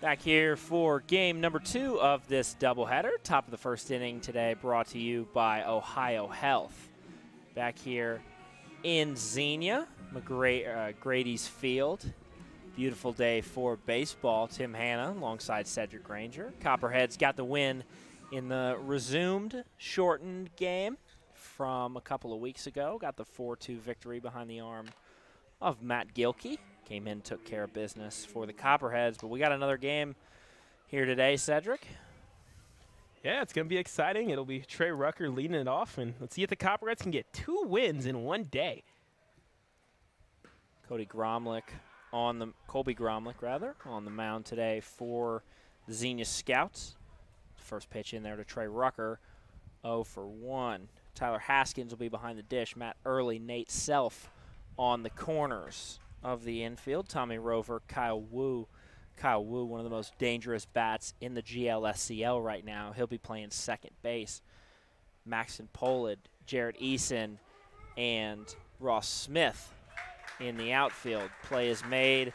Back here for game number 2 of this doubleheader. Top of the first inning today, brought to you by Ohio Health. Back here in Xenia, Grady's Field. Beautiful day for baseball. Tim Hanna alongside Sedric Granger. Copperheads got the win in the resumed, shortened game from a couple of weeks ago. Got the 4-2 victory behind the arm of Matt Gilkey. Came in, took care of business for the Copperheads, but we got another game here today, Sedric. Yeah, it's going to be exciting. It'll be Trey Rucker leading it off, and let's see if the Copperheads can get 2 wins in one day. Colby Gromlich on the mound today for the Xenia Scouts. First pitch in there to Trey Rucker, 0 for 1. Tyler Haskins will be behind the dish. Matt Early, Nate Self on the corners of the infield. Tommy Rover, Kyle Wu. Kyle Wu, one of the most dangerous bats in the GLSCL right now. He'll be playing second base. Maxon Polid, Jared Eason, and Ross Smith in the outfield. Play is made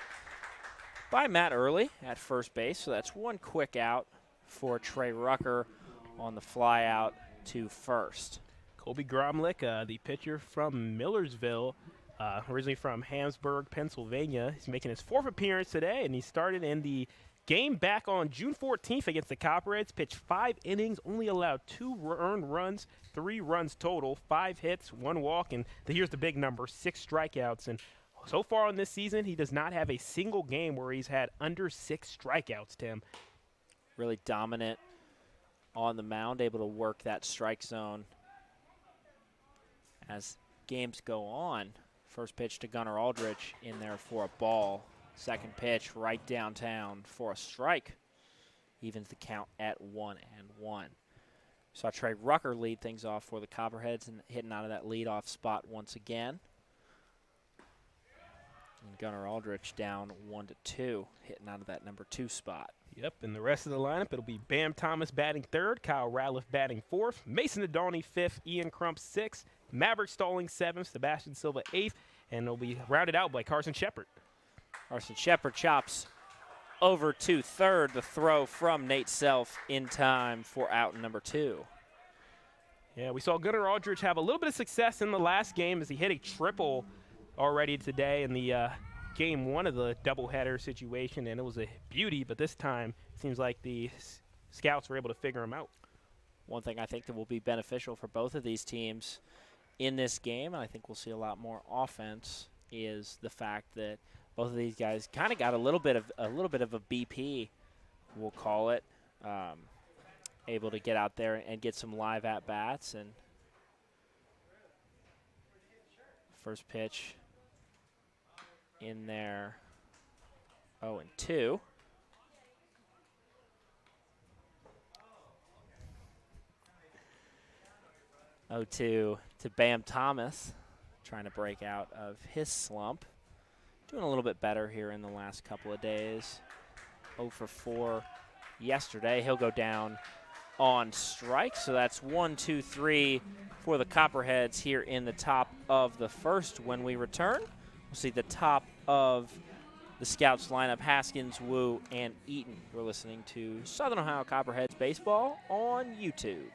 by Matt Early at first base, so that's one quick out for Trey Rucker on the fly out to first. Colby Gromlich, the pitcher from Millersville, originally from Hamsburg, Pennsylvania. He's making his 4th appearance today, and he started in the game back on June 14th against the Copperheads. Pitched 5 innings, only allowed 2 earned runs, 3 runs total, 5 hits, 1 walk, and here's the big number, 6 strikeouts. And so far on this season, he does not have a single game where he's had under 6 strikeouts, Tim. Really dominant on the mound, able to work that strike zone as games go on. First pitch to Gunnar Aldrich in there for a ball. Second pitch right downtown for a strike. Evens the count at 1-1. Saw Trey Rucker lead things off for the Copperheads and hitting out of that leadoff spot once again. And Gunnar Aldrich down 1-2, hitting out of that number 2 spot. Yep, and the rest of the lineup, it'll be Bam Thomas batting 3rd, Kyle Ratliff batting 4th, Mason Adoni 5th, Ian Crump 6th, Maverick Stalling 7th, Sebastian Silva 8th, and it'll be rounded out by Carson Shepard. Carson Shepard chops over to 3rd. The throw from Nate Self in time for out number 2. Yeah, we saw Gunnar Aldrich have a little bit of success in the last game as he hit a triple already today in the game 1 of the doubleheader situation, and it was a beauty, but this time it seems like the scouts were able to figure him out. One thing I think that will be beneficial for both of these teams in this game, and I think we'll see a lot more offense, is the fact that both of these guys kind of got a little bit of a BP, we'll call it, able to get out there and get some live at bats. And first pitch in there, 0-2. To Bam Thomas, trying to break out of his slump. Doing a little bit better here in the last couple of days. 0 for 4 yesterday. He'll go down on strike. So that's 1, 2, 3 for the Copperheads here in the top of the first. When we return, we'll see the top of the Scouts lineup, Haskins, Wu, and Eaton. We're listening to Southern Ohio Copperheads baseball on YouTube.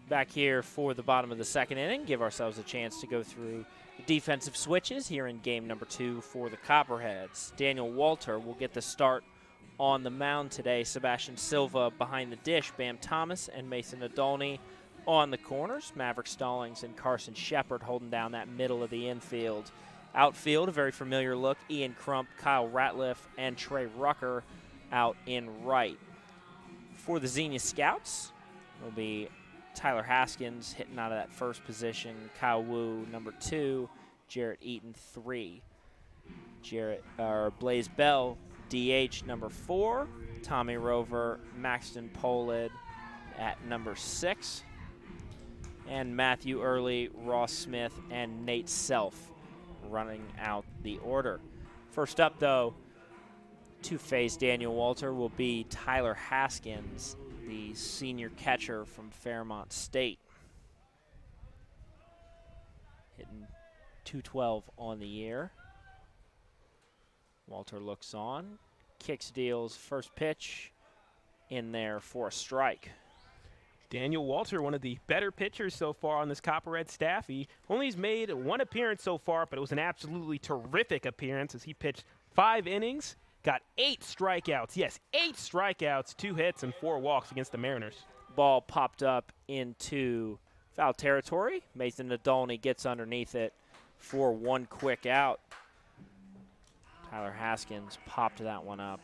Back here for the bottom of the second inning, give ourselves a chance to go through the defensive switches here in game number 2 for the Copperheads. Daniel Walter will get the start on the mound today. Sebastian Silva behind the dish. Bam Thomas and Mason Nadolny on the corners. Maverick Stallings and Carson Shepard holding down that middle of the infield. Outfield, a very familiar look. Ian Crump, Kyle Ratliff, and Trey Rucker out in right. For the Xenia Scouts, will be Tyler Haskins hitting out of that first position. Kyle Wu, number 2. Jarrett Eaton, 3. Blaze Bell, DH, number 4. Tommy Rover, Maxton Polid at number 6. And Matthew Early, Ross Smith, and Nate Self running out the order. First up, though, to face Daniel Walter will be Tyler Haskins, the senior catcher from Fairmont State. Hitting .212 on the year. Walter looks on, kicks, deals, first pitch in there for a strike. Daniel Walter, one of the better pitchers so far on this Copperhead staff. He only has made 1 appearance so far, but it was an absolutely terrific appearance as he pitched 5 innings, got 8 strikeouts. Yes, 8 strikeouts, 2 hits, and 4 walks against the Mariners. Ball popped up into foul territory. Mason Nadolny gets underneath it for 1 quick out. Tyler Haskins popped that one up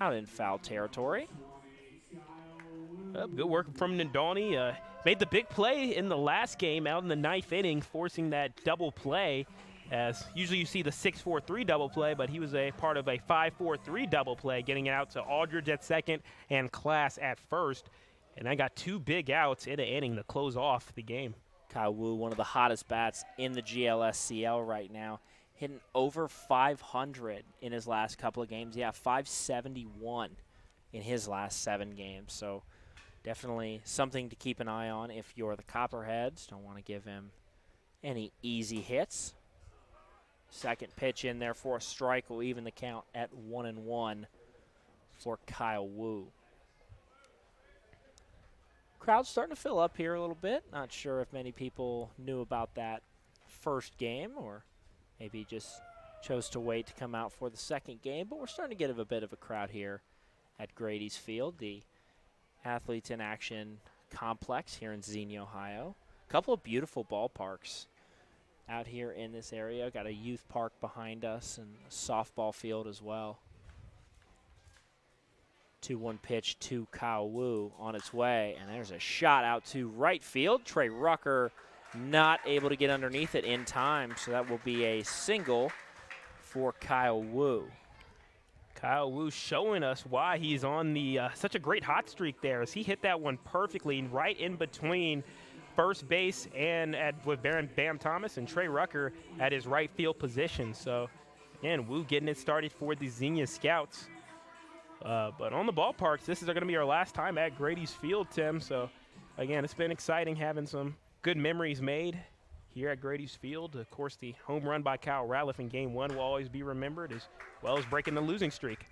out in foul territory. Good work from Nadolny. Made the big play in the last game out in the 9th inning, forcing that double play. As usually you see the 6-4-3 double play, but he was a part of a 5-4-3 double play, getting it out to Aldridge at second and Class at first. And I got 2 big outs in an inning to close off the game. Kyle Wu, one of the hottest bats in the GLSCL right now, hitting over 500 in his last couple of games. Yeah, 571 in his last 7 games. So definitely something to keep an eye on if you're the Copperheads. Don't want to give him any easy hits. Second pitch in there for a strike will even the count at 1-1 for Kyle Wu. Crowd's starting to fill up here a little bit. Not sure if many people knew about that first game or maybe just chose to wait to come out for the second game, but we're starting to get a bit of a crowd here at Grady's Field, the Athletes in Action complex here in Xenia, Ohio. A couple of beautiful ballparks out here in this area. Got a youth park behind us and a softball field as well. 2-1 pitch to Kyle Wu on its way, and there's a shot out to right field. Trey Rucker not able to get underneath it in time, so that will be a single for Kyle Wu. Kyle Wu showing us why he's on the such a great hot streak there, as he hit that one perfectly right in between first base and with Bam Thomas and Trey Rucker at his right field position. So, again, Wu getting it started for the Xenia Scouts. But on the ballparks, this is going to be our last time at Grady's Field, Tim. So, again, it's been exciting having some good memories made here at Grady's Field. Of course, the home run by Kyle Ratliff in Game 1 will always be remembered, as well as breaking the losing streak.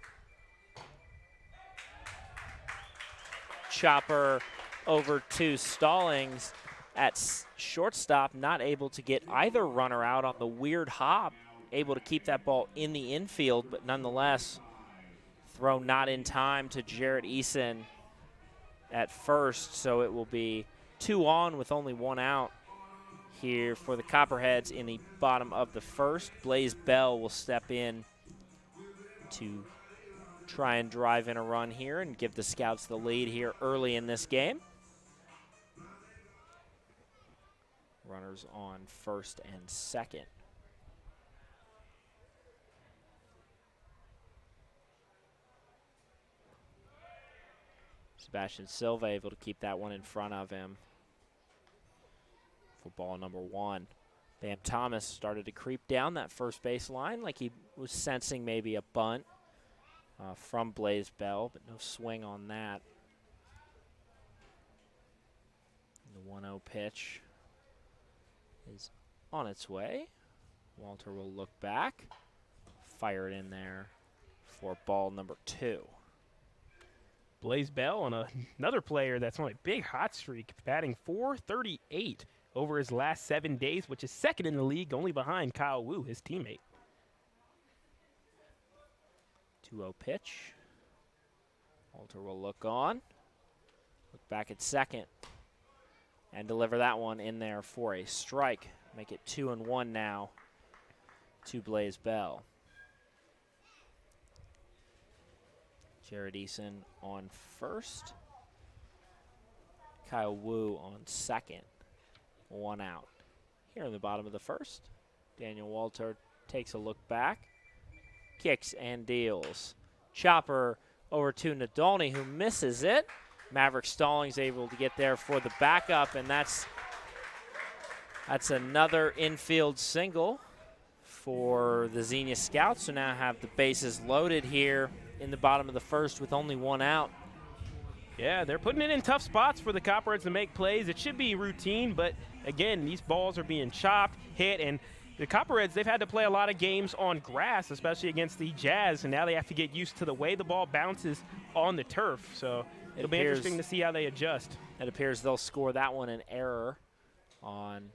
Chopper over to Stallings at shortstop, not able to get either runner out on the weird hop, able to keep that ball in the infield, but nonetheless, throw not in time to Jarrett Eason at first, so it will be 2 on with only 1 out here for the Copperheads in the bottom of the first. Blaze Bell will step in to try and drive in a run here and give the Scouts the lead here early in this game. Runners on first and second. Sebastian Silva able to keep that one in front of him for ball number 1. Bam Thomas started to creep down that first base line like he was sensing maybe a bunt from Blaze Bell, but no swing on that. The 1-0 pitch is on its way. Walter will look back, fire it in there for ball number 2. Blaze Bell on another player that's on a big hot streak, batting .438 over his last 7 days, which is second in the league, only behind Kyle Wu, his teammate. 2-0 pitch. Walter will look on. Look back at second. And deliver that one in there for a strike. Make it 2-1 now to Blaze Bell. Jared Eason on first. Kyle Wu on second. 1 out. Here in the bottom of the first, Daniel Walter takes a look back. Kicks and deals. Chopper over to Nadolny, who misses it. Maverick Stallings able to get there for the backup, and that's another infield single for the Xenia Scouts, who now have the bases loaded here in the bottom of the first with only 1 out. Yeah, they're putting it in tough spots for the Copperheads to make plays. It should be routine, but again, these balls are being chopped, hit, and the Copperheads, they've had to play a lot of games on grass, especially against the Jazz, and now they have to get used to the way the ball bounces on the turf. So it'll be interesting to see how they adjust. It appears they'll score that one an error on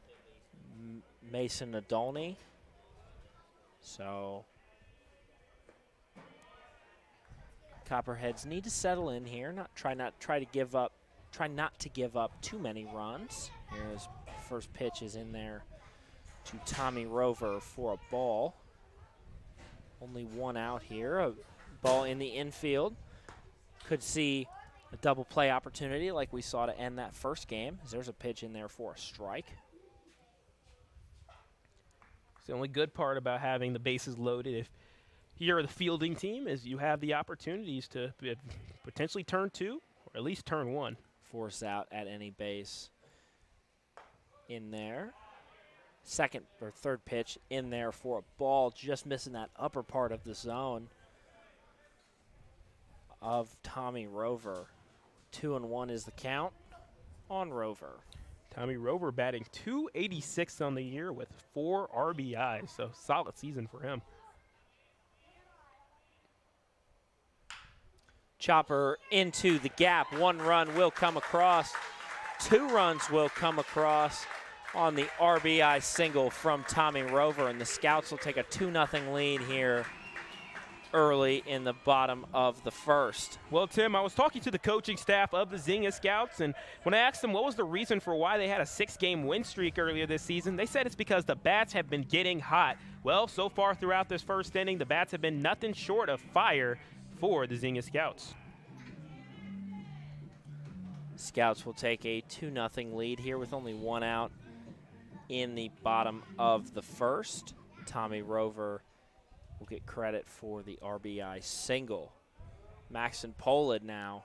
Mason Nadolny. So Copperheads need to settle in here, try not to give up too many runs. Here's first pitch is in there to Tommy Rover for a ball. Only 1 out here. A ball in the infield. Could see a double play opportunity like we saw to end that first game. There's a pitch in there for a strike. It's the only good part about having the bases loaded if you're the fielding team is you have the opportunities to potentially turn 2 or at least turn 1. Force out at any base in there. Second or third pitch in there for a ball, just missing that upper part of the zone of Tommy Rover. 2-1 is the count on Rover. Tommy Rover batting .286 on the year with 4 RBIs, so solid season for him. Chopper into the gap. 1 run will come across. 2 runs will come across on the RBI single from Tommy Rover, and the Scouts will take a 2-0 lead here early in the bottom of the first. Well, Tim, I was talking to the coaching staff of the Xenia Scouts, and when I asked them what was the reason for why they had a 6-game win streak earlier this season, they said it's because the bats have been getting hot. Well, so far throughout this first inning, the bats have been nothing short of fire for the Xenia Scouts. Scouts will take a 2-0 lead here with only 1 out in the bottom of the first. Tommy Rover will get credit for the RBI single. Maxon Polid now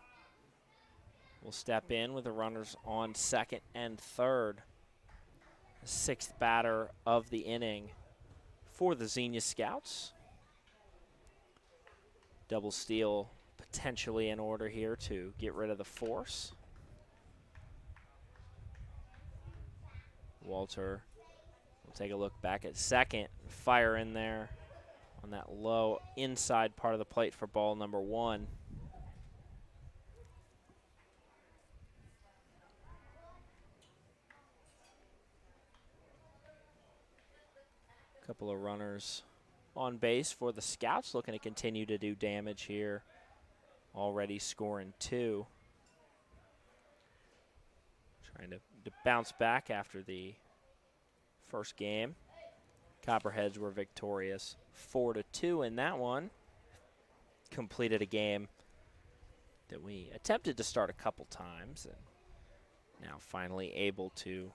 will step in with the runners on second and third. The 6th batter of the inning for the Xenia Scouts. Double steal potentially in order here to get rid of the force. Walter will take a look back at second, fire in there on that low inside part of the plate for ball number 1. Couple of runners on base for the Scouts, looking to continue to do damage here. Already scoring 2. Trying to bounce back after the first game. Copperheads were victorious 4-2 in that one. Completed a game that we attempted to start a couple times, and now finally able to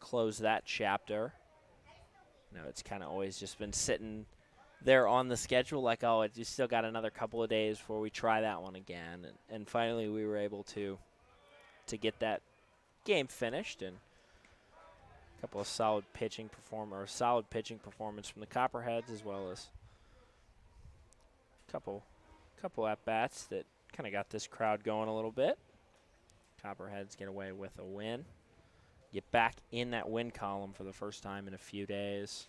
close that chapter. You know, it's kind of always just been sitting there on the schedule like, oh, you still got another couple of days before we try that one again. And finally we were able to get that game finished, and a couple of solid pitching performance from the Copperheads, as well as a couple at-bats that kind of got this crowd going a little bit. Copperheads get away with a win. Get back in that win column for the first time in a few days.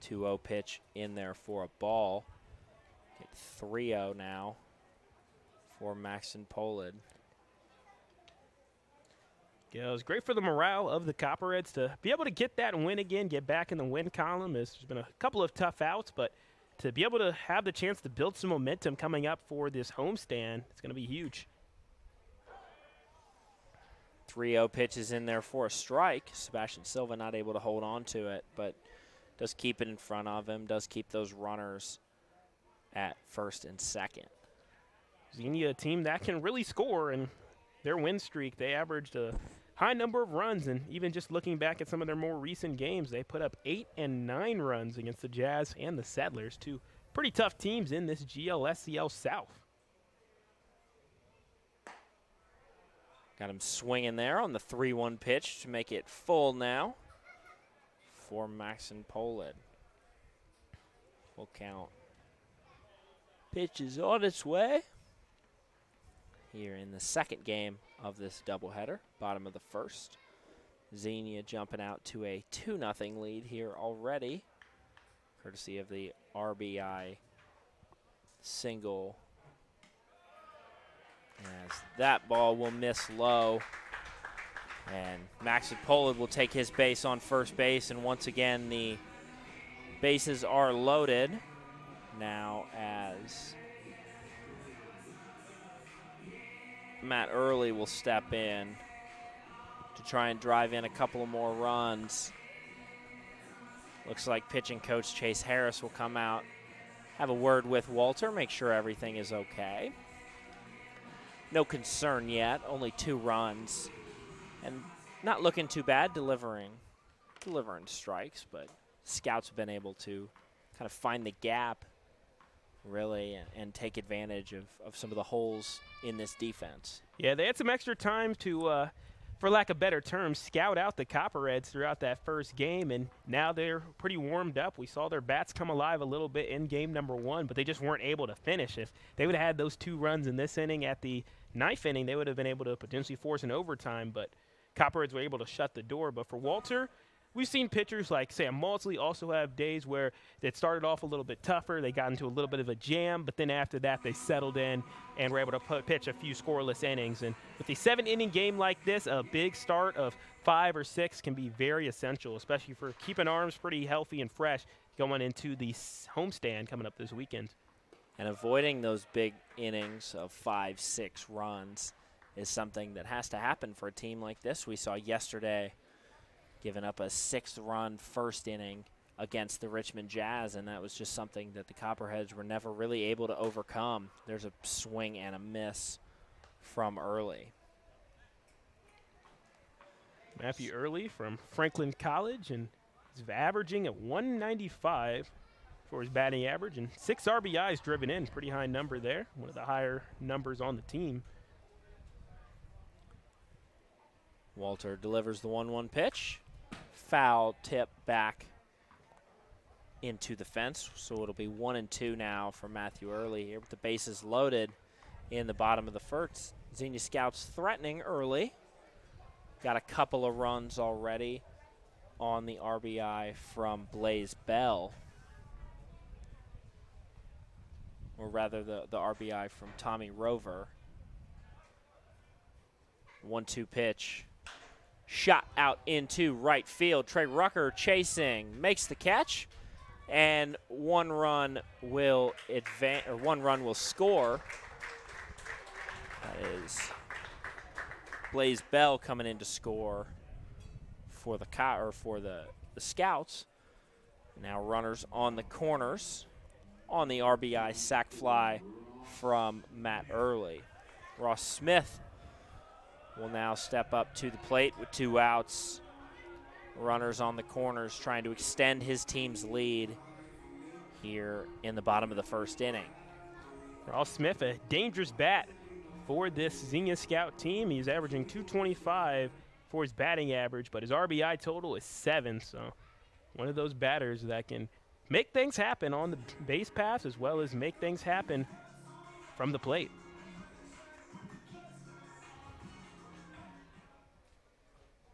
2-0 pitch in there for a ball. 3-0 now for Maxon Polid. Yeah, it was great for the morale of the Copperheads to be able to get that win again, get back in the win column. There's been a couple of tough outs, but to be able to have the chance to build some momentum coming up for this homestand, it's going to be huge. 3-0 pitches in there for a strike. Sebastian Silva not able to hold on to it, but does keep it in front of him, does keep those runners at first and second. Xenia, a team that can really score, and their win streak, they averaged a high number of runs, and even just looking back at some of their more recent games, they put up 8 and 9 runs against the Jazz and the Settlers, two pretty tough teams in this GLSCL South. Got him swinging there on the 3-1 pitch to make it full now for Maxon Polid. Full count. Pitch is on its way here in the second game of this doubleheader, bottom of the first. Xenia jumping out to a 2-0 lead here already, courtesy of the RBI single. As that ball will miss low, and Maxon Polid will take his base on first base, and once again the bases are loaded now as Matt Early will step in to try and drive in a couple of more runs. Looks like pitching coach Chase Harris will come out, have a word with Walter, make sure everything is okay. No concern yet, only 2 runs. And not looking too bad, delivering strikes, but scouts have been able to kind of find the gap, really, and take advantage of some of the holes in this defense. Yeah, they had some extra time to, for lack of better terms, scout out the Copperheads throughout that first game, and now they're pretty warmed up. We saw their bats come alive a little bit in game number 1, but they just weren't able to finish. If they would have had those 2 runs in this inning at the 9th inning, they would have been able to potentially force an overtime, but Copperheads were able to shut the door. But for Walter, we've seen pitchers like Sam Maudsley also have days where it started off a little bit tougher. They got into a little bit of a jam, but then after that they settled in and were able to pitch a few scoreless innings. And with a 7-inning game like this, a big start of 5 or 6 can be very essential, especially for keeping arms pretty healthy and fresh going into the homestand coming up this weekend. And avoiding those big innings of 5, 6 runs is something that has to happen for a team like this. We saw yesterday giving up a 6th-run first inning against the Richmond Jazz, and that was just something that the Copperheads were never really able to overcome. There's a swing and a miss from Early. Matthew Early from Franklin College, and he's averaging at 195 for his batting average, and 6 RBIs driven in. Pretty high number there, one of the higher numbers on the team. Walter delivers the 1-1 pitch. Foul tip back into the fence, so it'll be 1-2 now for Matthew Early here with the bases loaded in the bottom of the first. Xenia Scouts threatening Early. Got a couple of runs already on the RBI from Blaze Bell. Or rather the RBI from Tommy Rover. 1-2 pitch. Shot out into right field. Trey Rucker chasing, makes the catch, and 1 run will advance, or 1 run will score. That is Blaze Bell coming in to score for the Scouts. Now runners on the corners on the RBI sac fly from Matt Early. Ross Smith will now step up to the plate with 2 outs. Runners on the corners trying to extend his team's lead here in the bottom of the first inning. Ross Smith, a dangerous bat for this Xenia Scout team. He's averaging 225 for his batting average, but his RBI total is 7, so one of those batters that can make things happen on the base paths as well as make things happen from the plate.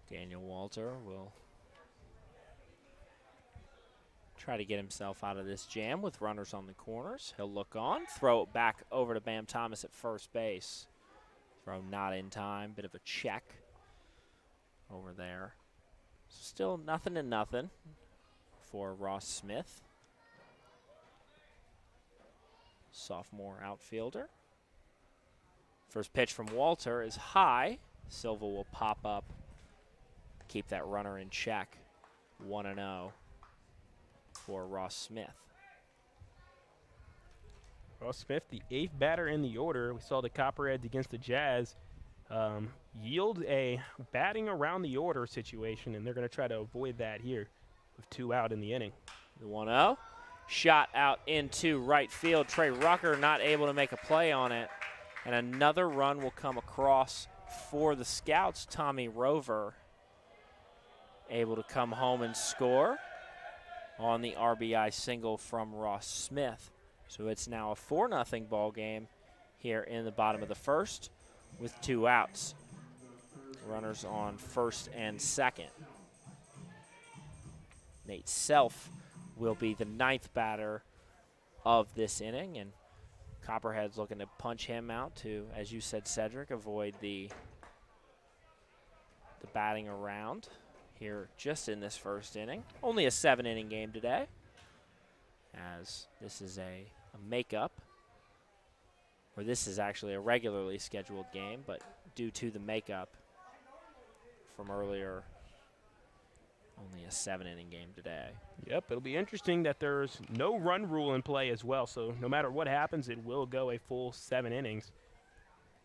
Daniel Walter will try to get himself out of this jam with runners on the corners. He'll look on, throw it back over to Bam Thomas at first base. Throw not in time, bit of a check over there. Still nothing and nothing for Ross Smith, sophomore outfielder. First pitch from Walter is high. Silva will pop up, keep that runner in check. 1-0 for Ross Smith. Ross Smith, the 8th batter in the order. We saw the Copperheads against the Jazz yield a batting around the order situation, and they're going to try to avoid that here with 2 out in the inning. The 1-0. Shot out into right field. Trey Rucker not able to make a play on it. And another run will come across for the Scouts. Tommy Rover able to come home and score on the RBI single from Ross Smith. So it's now a 4-0 ball game here in the bottom of the first with 2 outs. Runners on first and second. Nate Self will be the 9th batter of this inning, and Copperheads looking to punch him out to, as you said, Sedric, avoid the batting around here just in this first inning. Only a 7-inning game today, as this is a makeup, or this is actually a regularly scheduled game, but due to the makeup from earlier, only a 7-inning game today. Yep, it'll be interesting that there's no run rule in play as well, so no matter what happens, it will go a full 7 innings.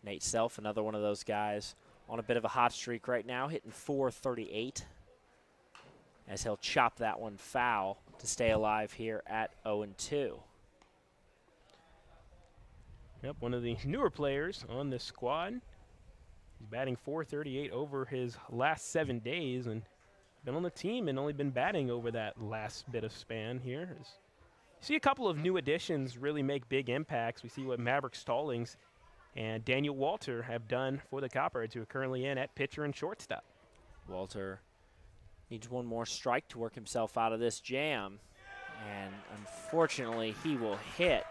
Nate Self, another one of those guys on a bit of a hot streak right now, hitting .438, as he'll chop that one foul to stay alive here at 0-2. Yep, one of the newer players on this squad. He's batting .438 over his last 7 days, and been on the team and only been batting over that last bit of span here. You see a couple of new additions really make big impacts. We see what Maverick Stallings and Daniel Walter have done for the Copperheads, who are currently in at pitcher and shortstop. Walter needs one more strike to work himself out of this jam, and unfortunately he will hit.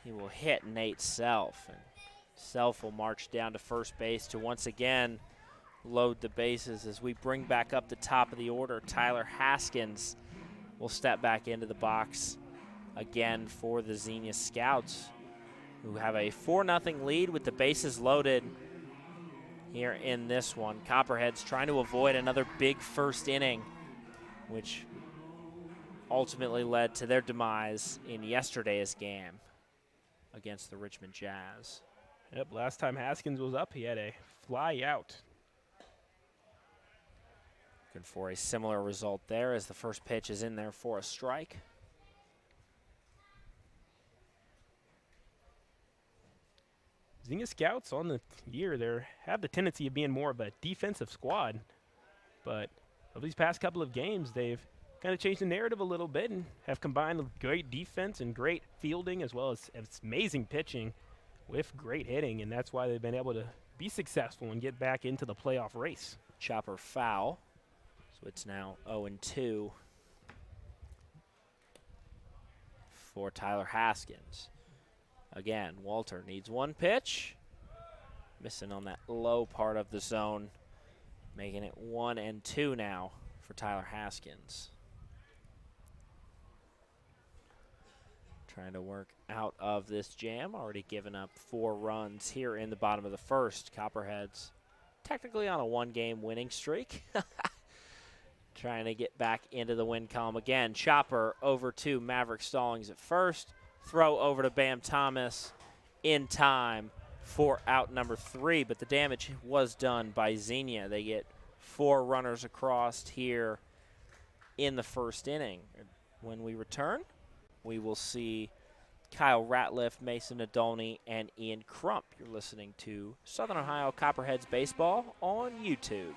He will hit Nate Self, and Self will march down to first base to once again load the bases as we bring back up the top of the order. Tyler Haskins will step back into the box again for the Xenia Scouts, who have a 4-0 lead with the bases loaded here in this one. Copperheads trying to avoid another big first inning, which ultimately led to their demise in yesterday's game against the Richmond Jazz. Yep, last time Haskins was up, he had a fly out. Looking for a similar result there as the first pitch is in there for a strike. Xenia Scouts on the year, they have the tendency of being more of a defensive squad, but over these past couple of games, they've kind of changed the narrative a little bit and have combined great defense and great fielding as well as amazing pitching with great hitting, and that's why they've been able to be successful and get back into the playoff race. Chopper foul, so it's now 0-2 for Tyler Haskins. Again, Walter needs one pitch, missing on that low part of the zone, making it 1-2 now for Tyler Haskins. Trying to work out of this jam, already given up 4 runs here in the bottom of the first. Copperheads technically on a 1-game winning streak. Trying to get back into the win column again. Chopper over to Maverick Stallings at first. Throw over to Bam Thomas in time for out number 3, but the damage was done by Xenia. They get 4 runners across here in the first inning. When we return, we will see Kyle Ratliff, Mason Nadolny, and Ian Crump. You're listening to Southern Ohio Copperheads Baseball on YouTube.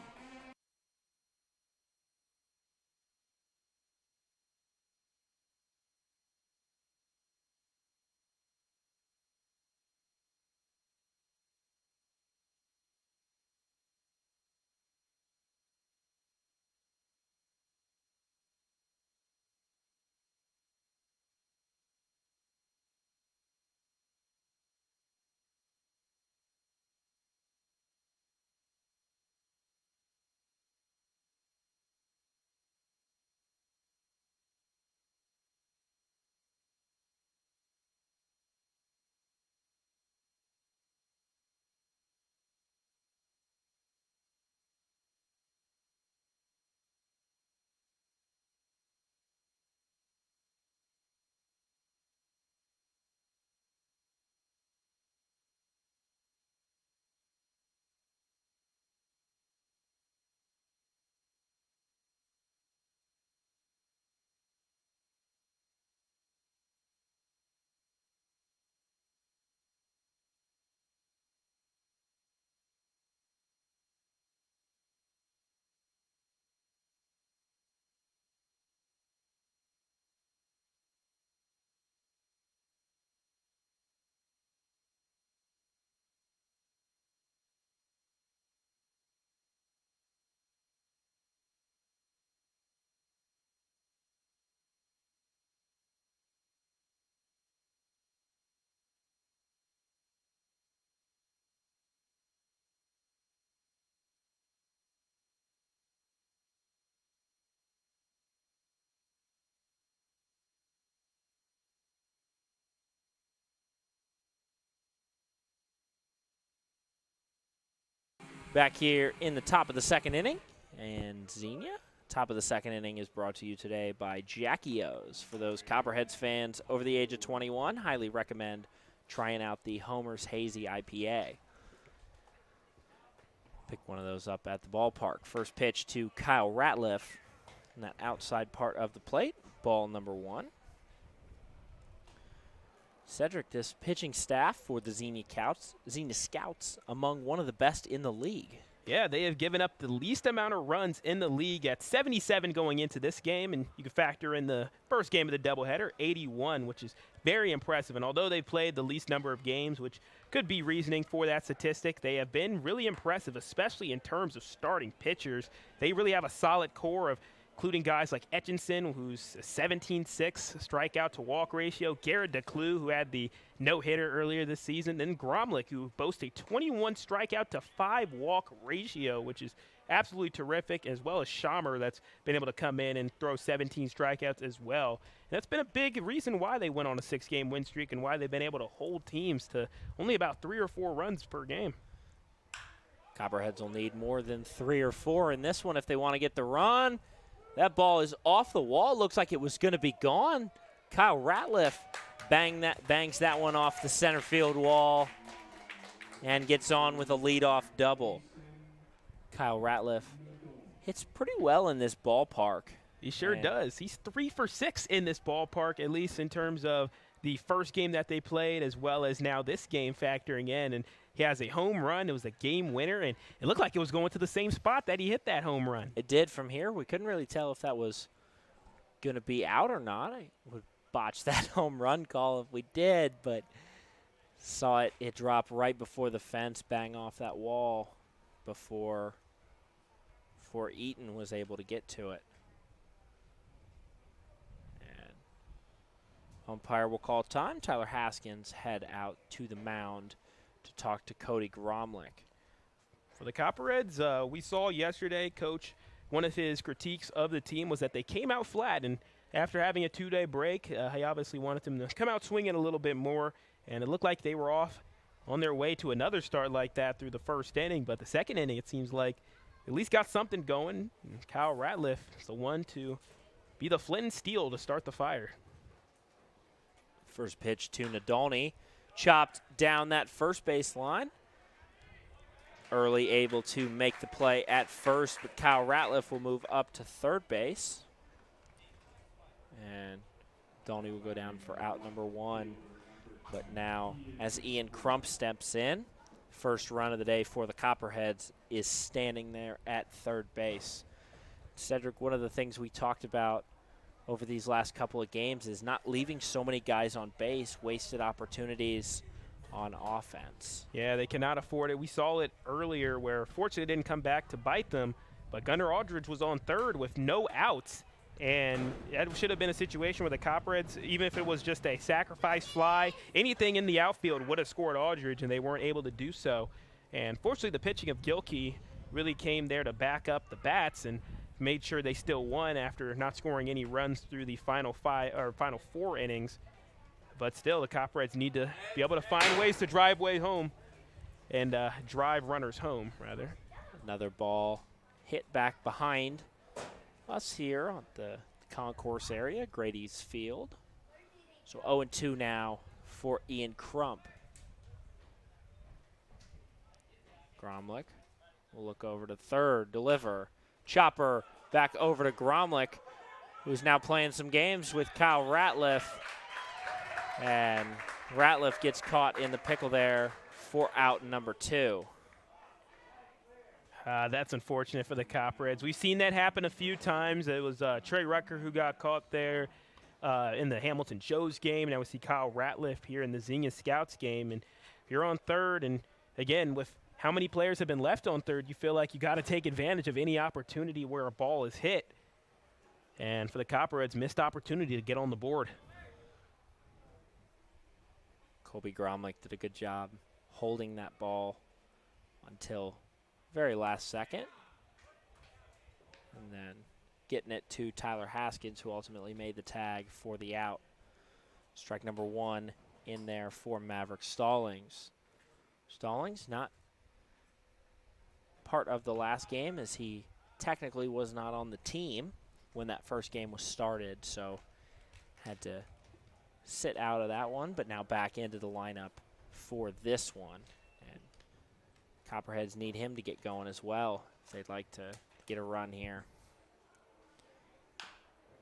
Back here in the top of the second inning. And Xenia, top of the second inning, is brought to you today by Jackie O's. For those Copperheads fans over the age of 21, highly recommend trying out the Homer's Hazy IPA. Pick one of those up at the ballpark. First pitch to Kyle Ratliff in that outside part of the plate. Ball number 1. Sedric, this pitching staff for the Xenia Scouts, among one of the best in the league. Yeah, they have given up the least amount of runs in the league at 77 going into this game, and you can factor in the first game of the doubleheader, 81, which is very impressive. And although they played the least number of games, which could be reasoning for that statistic, they have been really impressive, especially in terms of starting pitchers. They really have a solid core of including guys like Etchinson, who's a 17-6 strikeout to walk ratio, Garrett Declue, who had the no-hitter earlier this season, then Gromlich, who boasts a 21 strikeout to 5 walk ratio, which is absolutely terrific, as well as Schamer, that's been able to come in and throw 17 strikeouts as well. And that's been a big reason why they went on a 6-game win streak and why they've been able to hold teams to only about 3 or 4 runs per game. Copperheads will need more than 3 or 4 in this one if they want to get the run. That ball is off the wall. Looks like it was going to be gone. Kyle Ratliff bangs that one off the center field wall and gets on with a leadoff double. Kyle Ratliff hits pretty well in this ballpark. He sure does. He's 3 for 6 in this ballpark, at least in terms of the first game that they played, as well as now this game factoring in. And he has a home run. It was a game winner, and it looked like it was going to the same spot that he hit that home run. It did from here. We couldn't really tell if that was going to be out or not. I would botch that home run call if we did, but saw it drop right before the fence, bang off that wall before Eaton was able to get to it. And umpire will call time. Tyler Haskins head out to the mound to talk to Cody Gromlich. For the Copperheads, we saw yesterday, Coach, one of his critiques of the team was that they came out flat, and after having a 2-day break, he obviously wanted them to come out swinging a little bit more, and it looked like they were off on their way to another start like that through the first inning, but the second inning, it seems like at least got something going. And Kyle Ratliff is the one to be the flint and steel to start the fire. First pitch to Nadolny. Chopped down that first base line. Early able to make the play at first, but Kyle Ratliff will move up to third base. And Nadolny will go down for out number 1. But now, as Ian Crump steps in, first run of the day for the Copperheads is standing there at third base. Cedric, one of the things we talked about over these last couple of games is not leaving so many guys on base, wasted opportunities on offense. Yeah, they cannot afford it. We saw it earlier where, fortunately, it didn't come back to bite them, but Gunnar Aldridge was on third with no outs, and that should have been a situation where the Copperheads, even if it was just a sacrifice fly, anything in the outfield would have scored Aldridge, and they weren't able to do so. And fortunately, the pitching of Gilkey really came there to back up the bats and made sure they still won after not scoring any runs through the final 4 innings. But still, the Copperheads need to be able to find ways to drive way home and drive runners home, rather. Another ball hit back behind us here on the concourse area, Grady's Field. So 0-2 now for Ian Crump. Gromlich will look over to third, deliver. Chopper back over to Gromlich, who's now playing some games with Kyle Ratliff. And Ratliff gets caught in the pickle there for out number 2. That's unfortunate for the Copperheads. We've seen that happen a few times. It was Trey Rucker who got caught there in the Hamilton Joes game. Now we see Kyle Ratliff here in the Xenia Scouts game. And if you're on third, and again, with how many players have been left on third, you feel like you got to take advantage of any opportunity where a ball is hit. And for the Copperheads, missed opportunity to get on the board. Colby Gromlich did a good job holding that ball until very last second. And then getting it to Tyler Haskins, who ultimately made the tag for the out. Strike number 1 in there for Maverick Stallings. Stallings not part of the last game, as he technically was not on the team when that first game was started, so had to sit out of that one, but now back into the lineup for this one. And Copperheads need him to get going as well if they'd like to get a run here.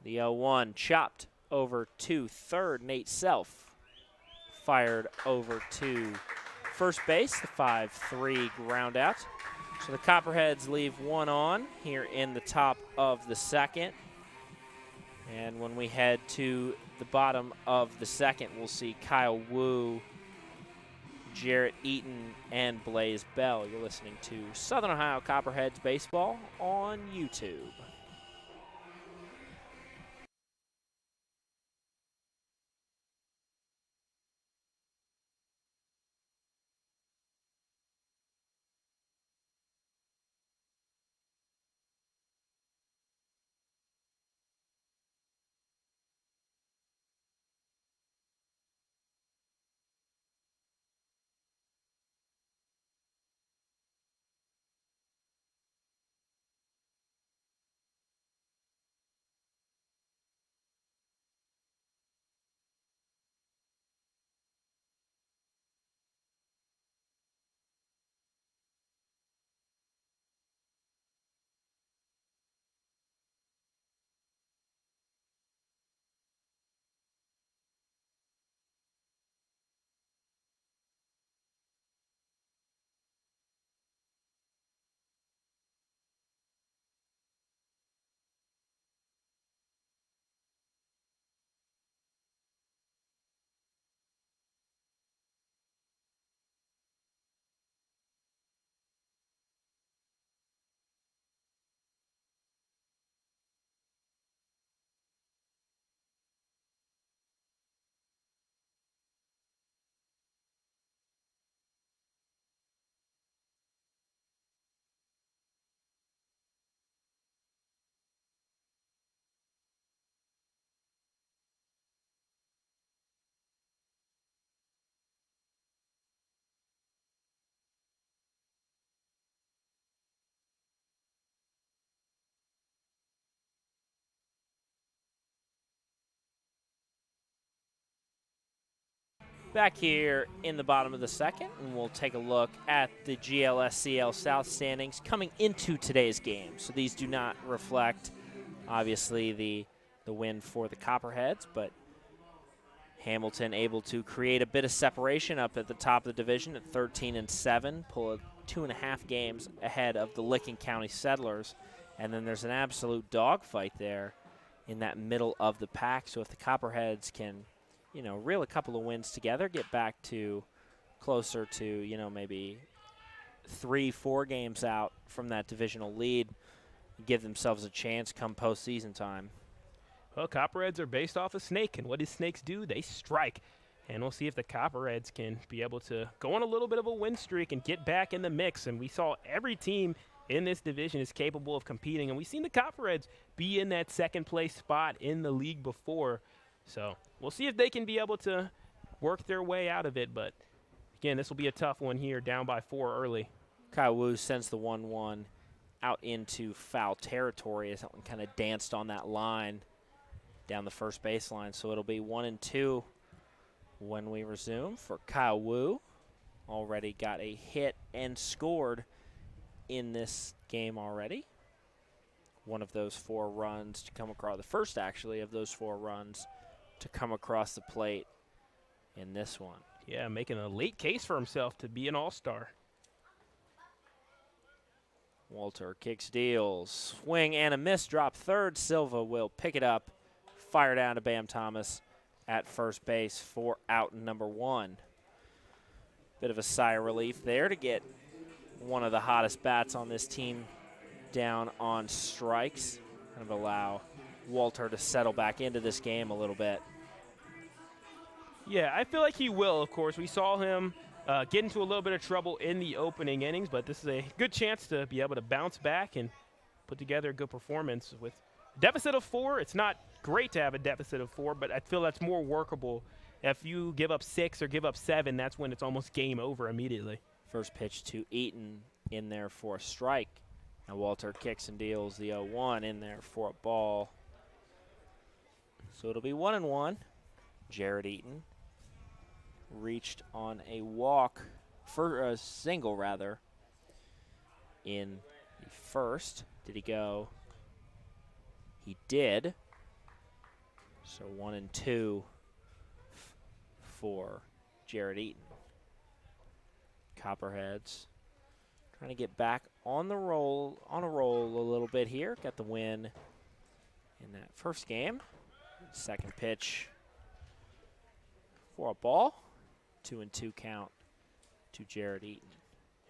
The 0-1 chopped over to third. Nate Self fired over to first base, the 5-3 ground out. So the Copperheads leave one on here in the top of the second. And when we head to the bottom of the second, we'll see Kyle Wu, Jarrett Eaton, and Blaze Bell. You're listening to Southern Ohio Copperheads Baseball on YouTube. Back here in the bottom of the second, and we'll take a look at the GLSCL South standings coming into today's game. So these do not reflect, obviously, the win for the Copperheads, but Hamilton able to create a bit of separation up at the top of the division at 13-7, pull 2.5 games ahead of the Licking County Settlers, and then there's an absolute dogfight there in that middle of the pack. So if the Copperheads can, you know, reel a couple of wins together, get back to closer to, you know, maybe 3-4 games out from that divisional lead, give themselves a chance come postseason time. Well, Copperheads are based off of Snake, and what do snakes do? They strike. And we'll see if the Copperheads can be able to go on a little bit of a win streak and get back in the mix. And we saw every team in this division is capable of competing, and we've seen the Copperheads be in that second place spot in the league before. So we'll see if they can be able to work their way out of it. But, again, this will be a tough one here, down by 4 early. Kyle Wu sends the 1-1 out into foul territory as that one kind of danced on that line down the first baseline. So it'll be 1-2 when we resume for Kyle Wu. Already got a hit and scored in this game already. One of those 4 runs to come across, the first actually of those 4 runs to come across the plate in this one. Yeah, making a late case for himself to be an all-star. Walter kicks, deals, swing and a miss, drop third. Silva will pick it up, fire down to Bam Thomas at first base for out number 1. Bit of a sigh of relief there to get one of the hottest bats on this team down on strikes, kind of allow Walter to settle back into this game a little bit. Yeah, I feel like he will, of course. We saw him get into a little bit of trouble in the opening innings, but this is a good chance to be able to bounce back and put together a good performance. With a deficit of 4, it's not great to have a deficit of 4, but I feel that's more workable. If you give up 6 or give up 7, that's when it's almost game over immediately. First pitch to Eaton in there for a strike. And Walter kicks and deals the 0-1 in there for a ball. So it'll be 1-1. Jared Eaton reached on a walk, for a single rather, in the first. Did he go? He did. So 1-2 for Jared Eaton. Copperheads trying to get back on a roll a little bit here. Got the win in that first game. Second pitch for a ball. 2-2 count to Jared Eaton.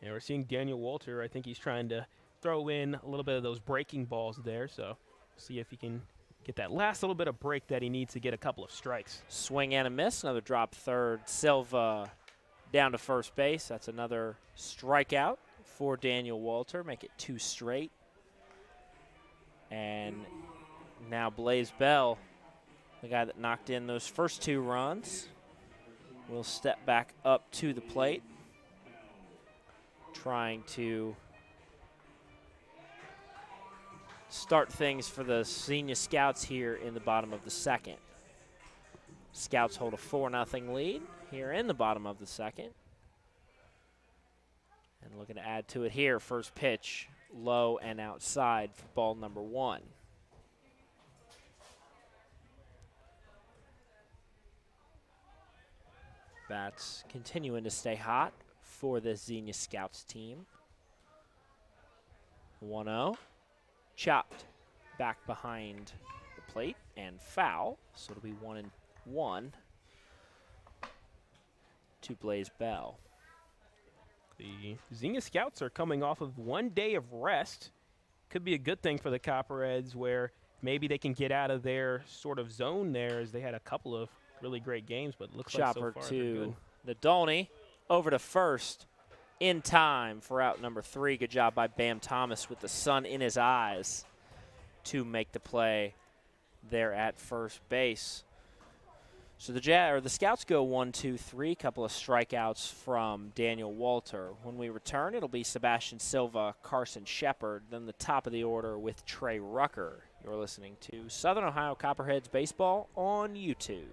And we're seeing Daniel Walter. I think he's trying to throw in a little bit of those breaking balls there. So see if he can get that last little bit of break that he needs to get a couple of strikes. Swing and a miss. Another drop third. Silva down to first base. That's another strikeout for Daniel Walter. Make it 2 straight. And now Blaze Bell, the guy that knocked in those first 2 runs, will step back up to the plate, trying to start things for the Xenia Scouts here in the bottom of the second. Scouts hold a 4-0 lead here in the bottom of the second. And looking to add to it here. First pitch, low and outside for ball number 1. Bats continuing to stay hot for the Xenia Scouts team. 1-0. Chopped back behind the plate and foul. So it'll be 1-1 to Blaze Bell. The Xenia Scouts are coming off of 1 day of rest. Could be a good thing for the Copperheads, where maybe they can get out of their sort of zone there, as they had a couple of really great games, but it looks Chopper like so far to Nadolny, over to first in time for out number 3. Good job by Bam Thomas with the sun in his eyes to make the play there at first base. So the Scouts go 1-2-3, couple of strikeouts from Daniel Walter. When we return, it'll be Sebastian Silva, Carson Shepard, then the top of the order with Trey Rucker. You're listening to Southern Ohio Copperheads Baseball on YouTube.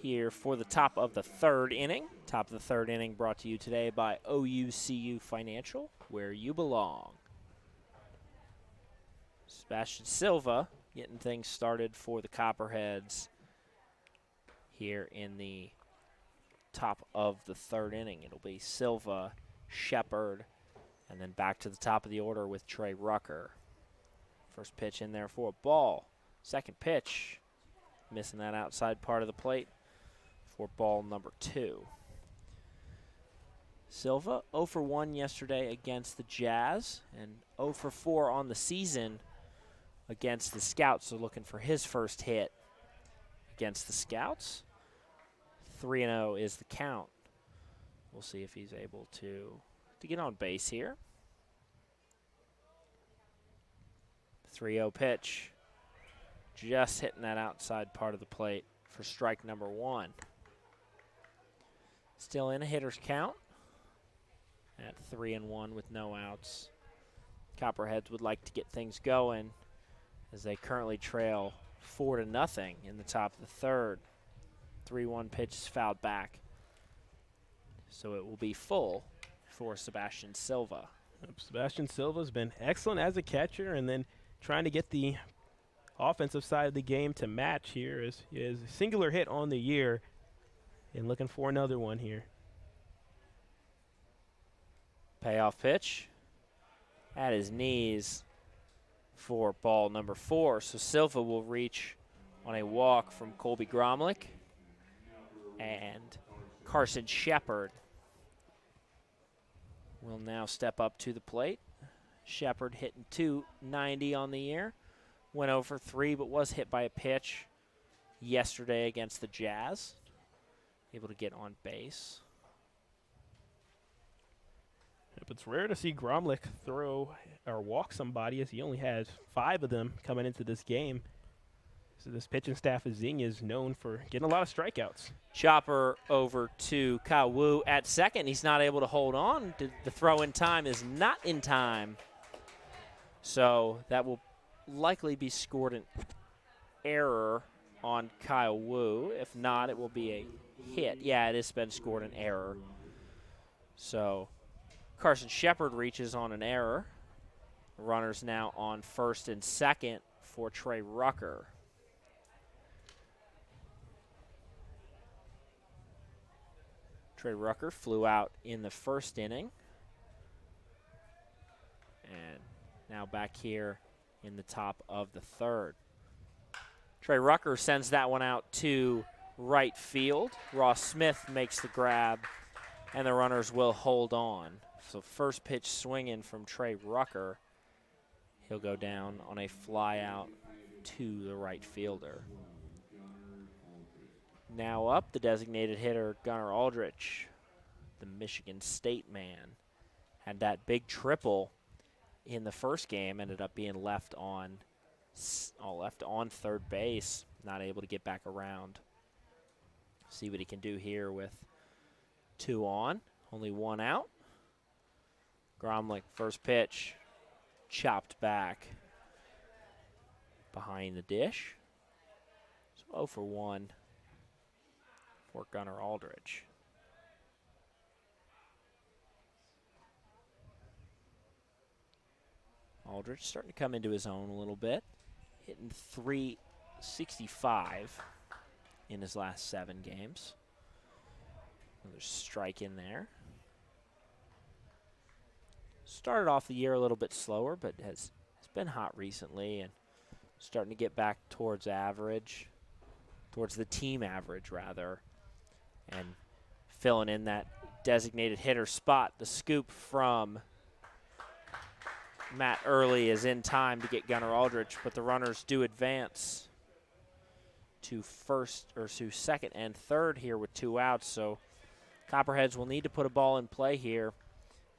Here for the top of the 3rd inning. Top of the 3rd inning brought to you today by OUCU Financial, where you belong. Sebastian Silva getting things started for the Copperheads here in the top of the 3rd inning. It'll be Silva, Shepard, and then back to the top of the order with Trey Rucker. First pitch in there for a ball. Second pitch, missing that outside part of the plate for ball number 2. Silva 0 for 1 yesterday against the Jazz and 0 for 4 on the season against the Scouts. So looking for his first hit against the Scouts. 3-0 is the count. We'll see if he's able to get on base here. 3-0 pitch. Just hitting that outside part of the plate for strike number 1. Still in a hitter's count at 3-1 with no outs. Copperheads would like to get things going as they currently trail 4-0 in the top of the third. 3-1 pitch is fouled back. So it will be full for Sebastian Silva. Sebastian Silva's been excellent as a catcher, and then trying to get the offensive side of the game to match here is a singular hit on the year, and looking for another one here. Payoff pitch at his knees for ball number 4. So Silva will reach on a walk from Colby Gromlich, and Carson Shepard will now step up to the plate. Shepard hitting .290 on the year. Went over 3, but was hit by a pitch yesterday against the Jazz. Able to get on base. Yep, it's rare to see Gromlich throw or walk somebody, as he only has 5 of them coming into this game. So this pitching staff of Xenia is known for getting a lot of strikeouts. Chopper over to Kyle Wu at second. He's not able to hold on. The throw in time is not in time. So that will likely be scored an error on Kyle Wu. If not, it will be a hit. Yeah, it has been scored an error. So Carson Shepard reaches on an error. Runners now on first and second for Trey Rucker. Trey Rucker flew out in the first inning. And now back here in the top of the third. Trey Rucker sends that one out to right field. Ross Smith makes the grab, and the runners will hold on. So first pitch swinging from Trey Rucker. He'll go down on a fly out to the right fielder. Now up, the designated hitter, Gunnar Aldrich, the Michigan State man. Had that big triple in the first game, ended up being left on third base, not able to get back around. See what he can do here with 2 on, only 1 out. Gromlich, first pitch, chopped back behind the dish. So 0 for 1 for Gunnar Aldrich. Aldrich starting to come into his own a little bit, hitting .365 in his last 7 games. Another strike in there. Started off the year a little bit slower, but has been hot recently and starting to get back towards average, towards the team average rather, and filling in that designated hitter spot. The scoop from Matt Early is in time to get Gunnar Aldrich, but the runners do advance to second and third here with 2 outs. So Copperheads will need to put a ball in play here,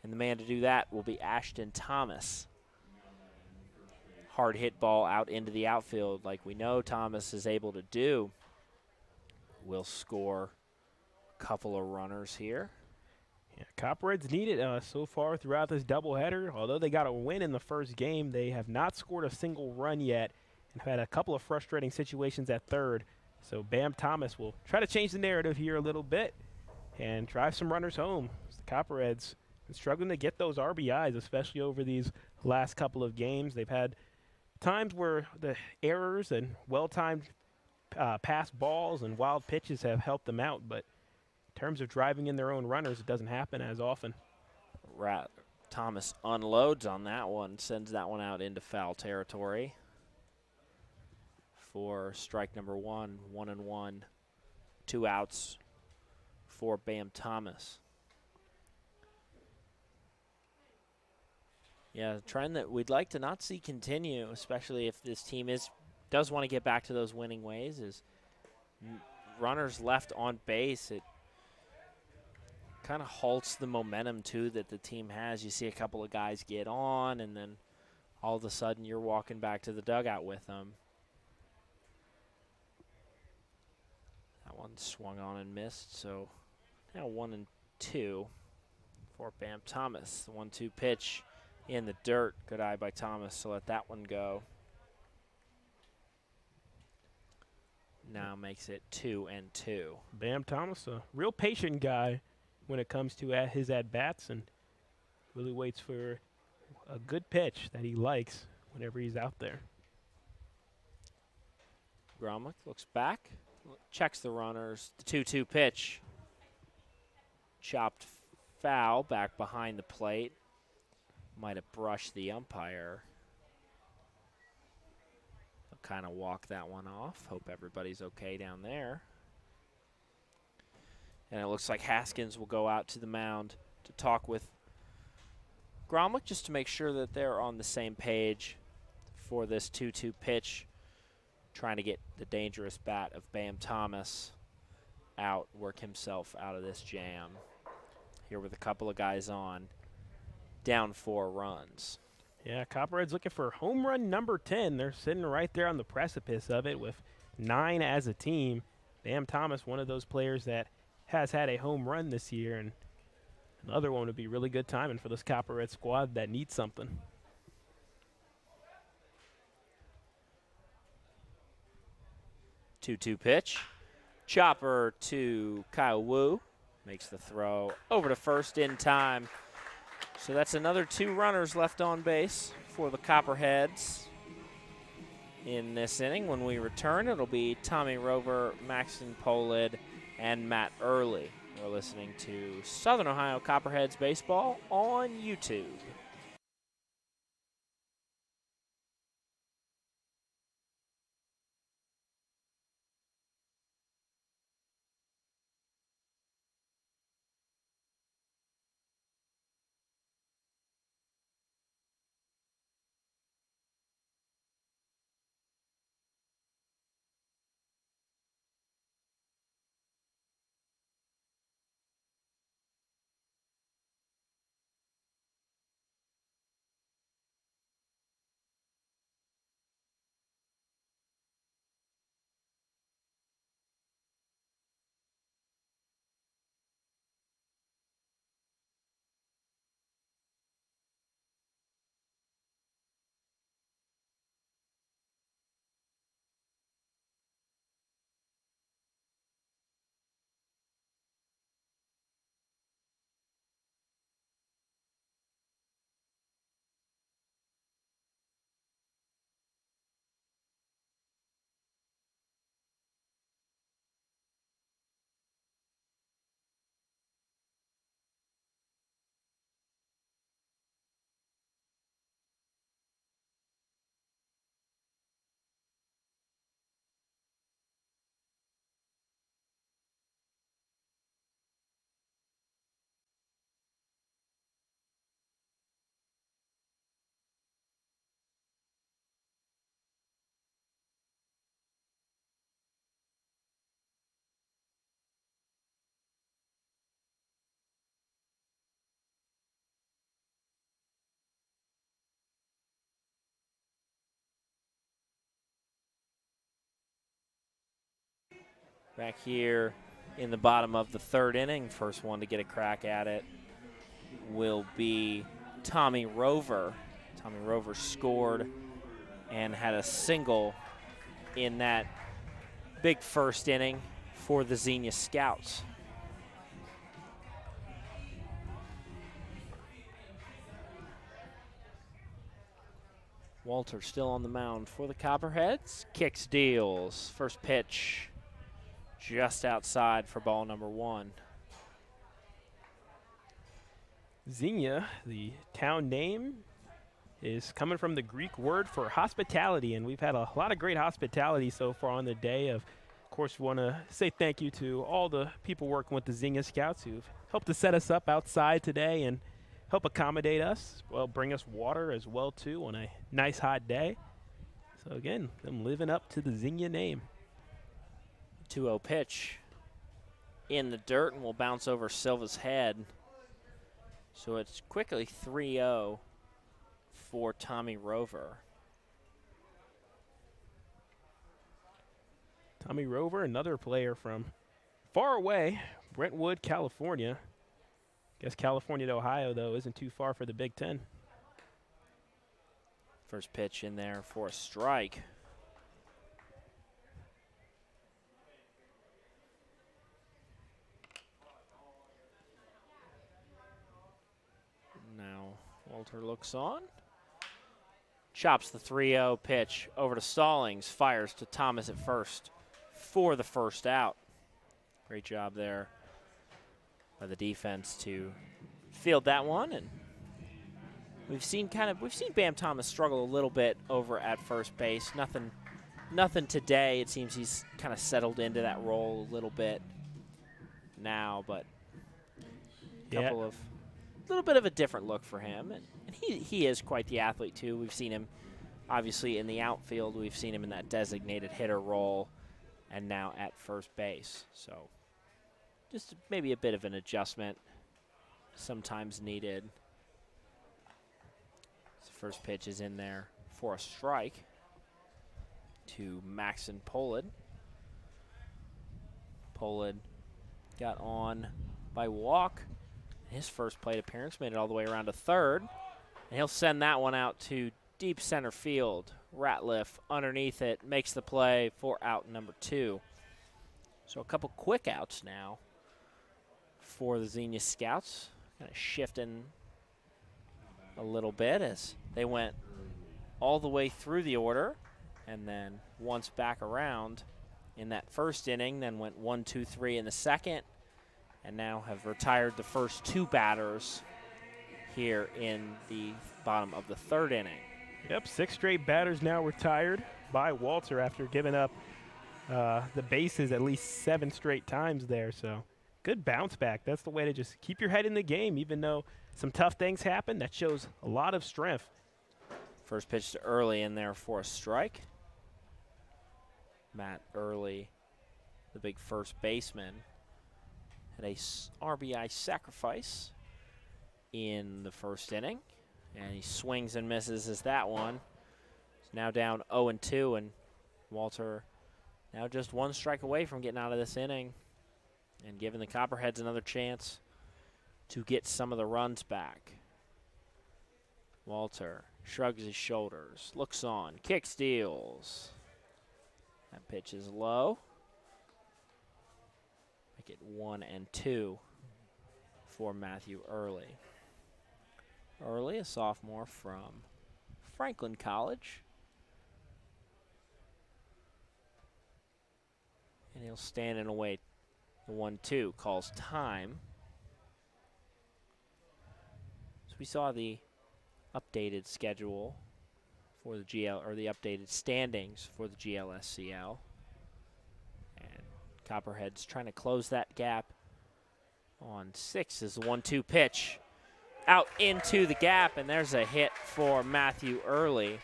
and the man to do that will be Ashton Thomas. Hard hit ball out into the outfield like we know Thomas is able to do. Will score a couple of runners here. Yeah, Copperheads need it so far throughout this doubleheader. Although they got a win in the first game, they have not scored a single run yet and have had a couple of frustrating situations at third. So Bam Thomas will try to change the narrative here a little bit and drive some runners home. The Copperheads are struggling to get those RBIs, especially over these last couple of games. They've had times where the errors and well-timed pass balls and wild pitches have helped them out, but in terms of driving in their own runners, it doesn't happen as often. Thomas unloads on that one, sends that one out into foul territory for strike number 1, 1-1, 2 outs for Bam Thomas. Yeah, a trend that we'd like to not see continue, especially if this team does want to get back to those winning ways, is runners left on base, it kind of halts the momentum, too, that the team has. You see a couple of guys get on, and then all of a sudden you're walking back to the dugout with them. That one swung on and missed, so now 1-2 for Bam Thomas. The 1-2 pitch in the dirt. Good eye by Thomas to let that one go. Now makes it 2-2. Bam Thomas, a real patient guy when it comes to his at-bats, and really waits for a good pitch that he likes whenever he's out there. Gromlich looks back, checks the runners. The 2-2 pitch. Chopped foul back behind the plate. Might have brushed the umpire. I'll kind of walk that one off. Hope everybody's okay down there. And it looks like Haskins will go out to the mound to talk with Gromlich just to make sure that they're on the same page for this 2-2 pitch. Trying to get the dangerous bat of Bam Thomas out, work himself out of this jam. Here with a couple of guys on, down 4 runs. Yeah, Copperheads looking for home run number 10. They're sitting right there on the precipice of it with 9 as a team. Bam Thomas, one of those players that has had a home run this year, and another one would be really good timing for this Copperhead squad that needs something. Two-two pitch. Chopper to Kyle Wu. Makes the throw over to first in time. So that's another 2 runners left on base for the Copperheads in this inning. When we return, it'll be Tommy Rover, Maxton Polid, and Matt Early. We're listening to Southern Ohio Copperheads baseball on YouTube. Back here in the bottom of the 3rd inning, first one to get a crack at it will be Tommy Rover. Tommy Rover scored and had a single in that big first inning for the Xenia Scouts. Walter still on the mound for the Copperheads. Kicks, deals. First pitch just outside for ball number 1. Xenia, the town name, is coming from the Greek word for hospitality, and we've had a lot of great hospitality so far on the day. Of course, we want to say thank you to all the people working with the Xenia Scouts who've helped to set us up outside today and help accommodate us, well, bring us water as well, too, on a nice hot day. So, again, them living up to the Xenia name. 2-0 pitch in the dirt and will bounce over Silva's head. So it's quickly 3-0 for Tommy Rover. Tommy Rover, another player from far away, Brentwood, California. Guess California to Ohio, though, isn't too far for the Big Ten. First pitch in there for a strike. Now Walter looks on. Chops the 3-0 pitch over to Stallings. Fires to Thomas at first for the first out. Great job there by the defense to field that one. And we've seen Bam Thomas struggle a little bit over at first base. Nothing today. It seems he's kind of settled into that role a little bit now, but a little bit of a different look for him. And he is quite the athlete too. We've seen him obviously in the outfield. We've seen him in that designated hitter role and now at first base. So just maybe a bit of an adjustment sometimes needed. So first pitch is in there for a strike to Maxon Polid. Polid got on by walk. His first plate appearance made it all the way around to third. And he'll send that one out to deep center field. Ratliff underneath it makes the play for out number 2. So a couple quick outs now for the Xenia Scouts. Kind of shifting a little bit as they went all the way through the order and then once back around in that first inning, then went 1, 2, 3 in the second, and now have retired the first 2 batters here in the bottom of the third inning. Yep, 6 straight batters now retired by Walter after giving up the bases at least 7 straight times there. So good bounce back. That's the way to just keep your head in the game, even though some tough things happen. That shows a lot of strength. First pitch to Early in there for a strike. Matt Early, the big first baseman, had a RBI sacrifice in the first inning, and he swings and misses as that one. He's now down 0-2, and Walter now just 1 strike away from getting out of this inning and giving the Copperheads another chance to get some of the runs back. Walter shrugs his shoulders, looks on, kick steals. That pitch is low. Make it 1-2 for Matthew Early. Early, a sophomore from Franklin College. And he'll stand and await. The 1-2 calls time. So we saw the updated schedule for the GL, or the updated standings for the GLSCL. And Copperheads trying to close that gap on 6 is the 1-2 pitch. Out into the gap, and there's a hit for Matthew Early.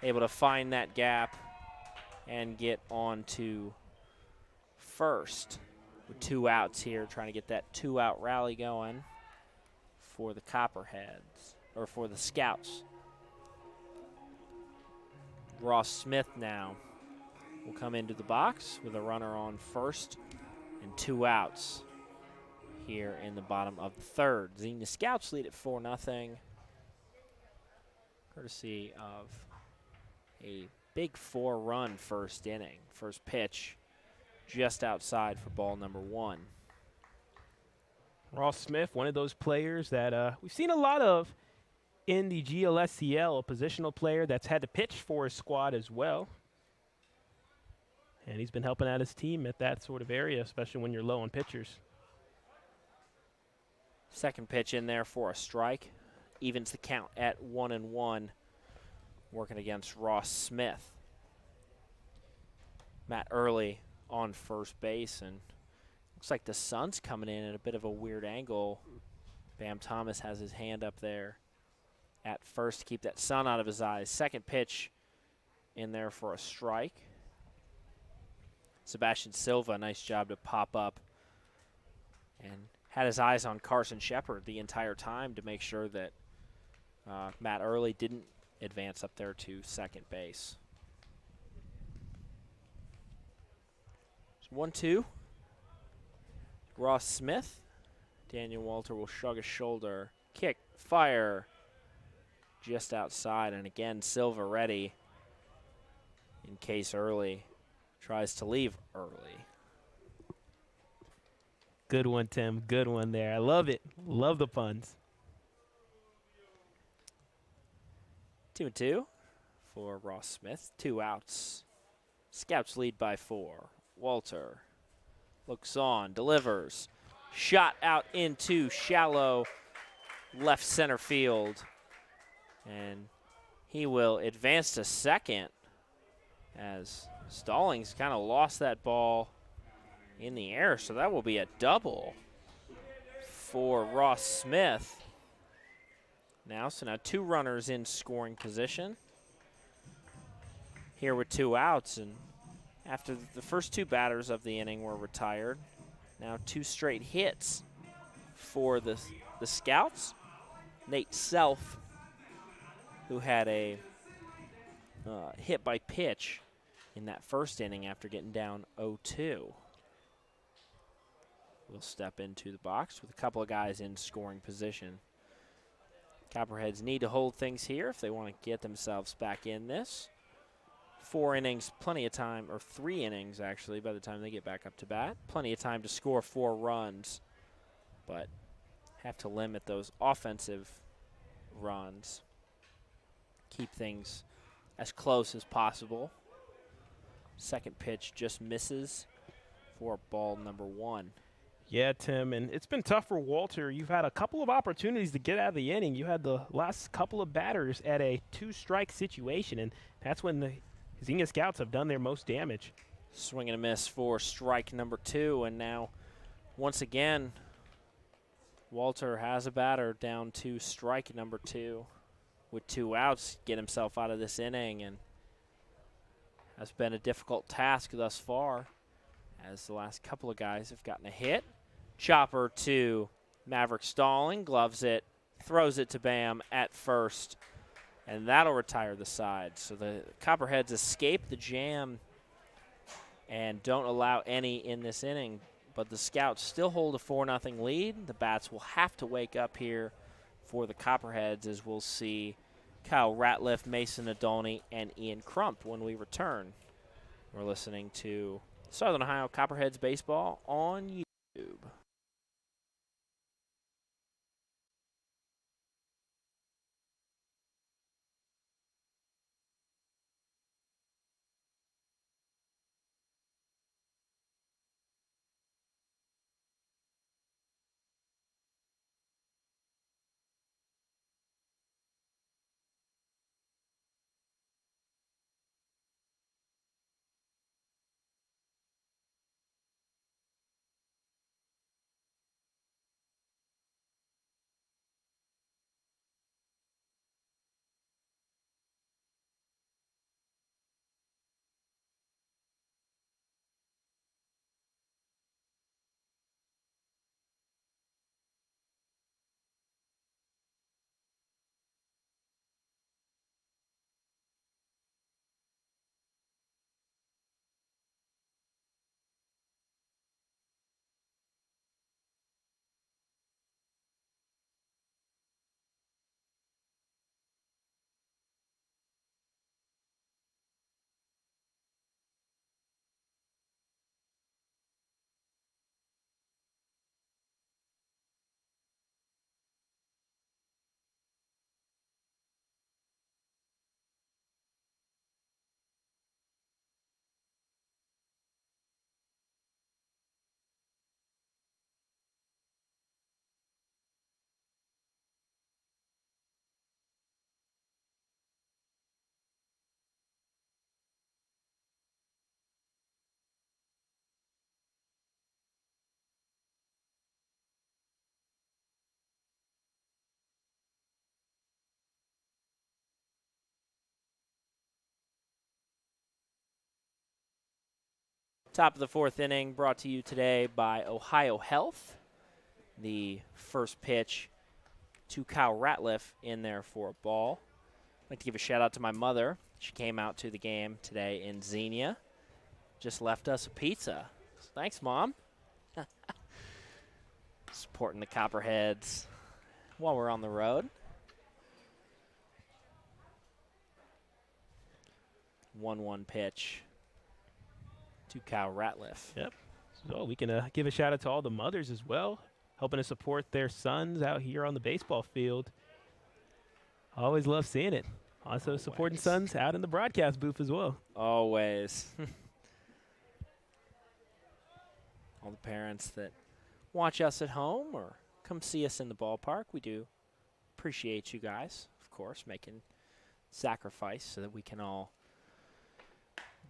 Able to find that gap and get on to first with 2 outs here, trying to get that 2-out rally going for the Copperheads, or for the Scouts. Ross Smith now will come into the box with a runner on first and 2 outs here in the bottom of the third. Xenia Scouts lead at 4-0, courtesy of a big 4-run first inning. First pitch just outside for ball number 1. Ross Smith, one of those players that we've seen a lot of in the GLSCL, a positional player that's had to pitch for his squad as well. And he's been helping out his team at that sort of area, especially when you're low on pitchers. Second pitch in there for a strike. Evens the count at 1-1, working against Ross Smith. Matt Early on first base, and looks like the sun's coming in at a bit of a weird angle. Bam Thomas has his hand up there at first to keep that sun out of his eyes. Second pitch in there for a strike. Sebastian Silva, nice job to pop up and had his eyes on Carson Shepard the entire time to make sure that Matt Early didn't advance up there to second base. 1-2. Ross Smith. Daniel Walter will shrug his shoulder. Kick, fire. Just outside, and again, Silva ready in case Early tries to leave early. Good one, Tim. Good one there. I love it. Love the puns. 2-2 for Ross Smith. 2 outs. Scouts lead by 4. Walter looks on, delivers. Shot out into shallow left center field. And he will advance to second as Stallings kind of lost that ball in the air. So that will be a double for Ross Smith. Now 2 runners in scoring position here with 2 outs, and after the first 2 batters of the inning were retired, now 2 straight hits for the Scouts. Nate Self, who had a hit by pitch in that first inning after getting down 0-2. Will step into the box with a couple of guys in scoring position. Copperheads need to hold things here if they want to get themselves back in this. 4 innings, plenty of time, or 3 innings actually by the time they get back up to bat. Plenty of time to score 4 runs, but have to limit those offensive runs. Keep things as close as possible. Second pitch just misses for ball number 1. Yeah, Tim, and it's been tough for Walter. You've had a couple of opportunities to get out of the inning. You had the last couple of batters at a 2-strike situation, and that's when the Xenia Scouts have done their most damage. Swing and a miss for strike number 2, and now once again Walter has a batter down to strike number 2 with 2 outs, get himself out of this inning, and has been a difficult task thus far as the last couple of guys have gotten a hit. Chopper to Maverick Stalling, gloves it, throws it to Bam at first, and that'll retire the side. So the Copperheads escape the jam and don't allow any in this inning, but the Scouts still hold a 4-0 lead. The bats will have to wake up here for the Copperheads, as we'll see Kyle Ratliff, Mason Adolny, and Ian Crump when we return. We're listening to Southern Ohio Copperheads baseball on YouTube. Top of the fourth inning brought to you today by Ohio Health. The first pitch to Kyle Ratliff in there for a ball. I'd like to give a shout out to my mother. She came out to the game today in Xenia. Just left us a pizza. Thanks, Mom. Supporting the Copperheads while we're on the road. 1-1 pitch to Kyle Ratliff. Yep. So we can give a shout out to all the mothers as well, helping to support their sons out here on the baseball field. Always love seeing it. Also supporting sons out in the broadcast booth as well. Always. All the parents that watch us at home or come see us in the ballpark, we do appreciate you guys, of course, making sacrifice so that we can all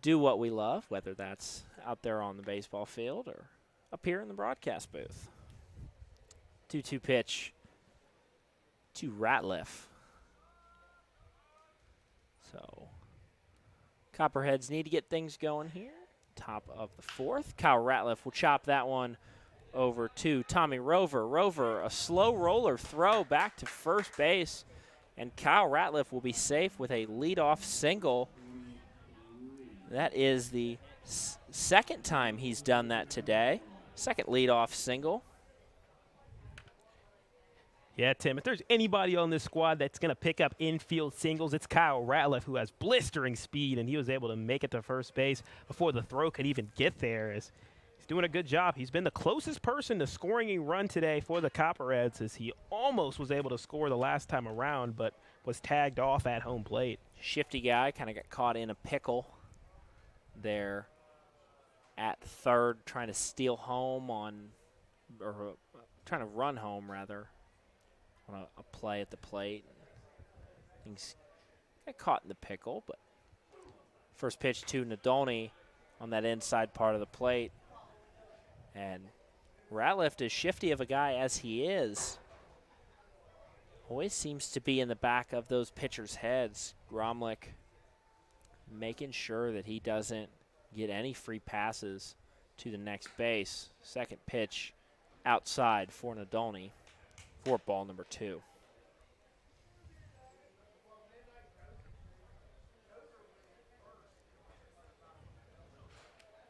do what we love, whether that's out there on the baseball field or up here in the broadcast booth. 2-2 pitch to Ratliff. So Copperheads need to get things going here. Top of the fourth. Kyle Ratliff will chop that one over to Tommy Rover. Rover, a slow roller throw back to first base, and Kyle Ratliff will be safe with a leadoff single. That is the second time he's done that today. Second leadoff single. Yeah, Tim, if there's anybody on this squad that's going to pick up infield singles, it's Kyle Ratliff, who has blistering speed, and he was able to make it to first base before the throw could even get there. He's doing a good job. He's been the closest person to scoring a run today for the Copperheads, as he almost was able to score the last time around, but was tagged off at home plate. Shifty guy, kind of got caught in a pickle there at third, trying to steal home on, or trying to run home, rather, on a play at the plate. Things got caught in the pickle, but first pitch to Nadolny on that inside part of the plate. And Ratliff, as shifty of a guy as he is, always seems to be in the back of those pitchers' heads. Gromlich making sure that he doesn't get any free passes to the next base. Second pitch outside for Nadolny for ball number 2.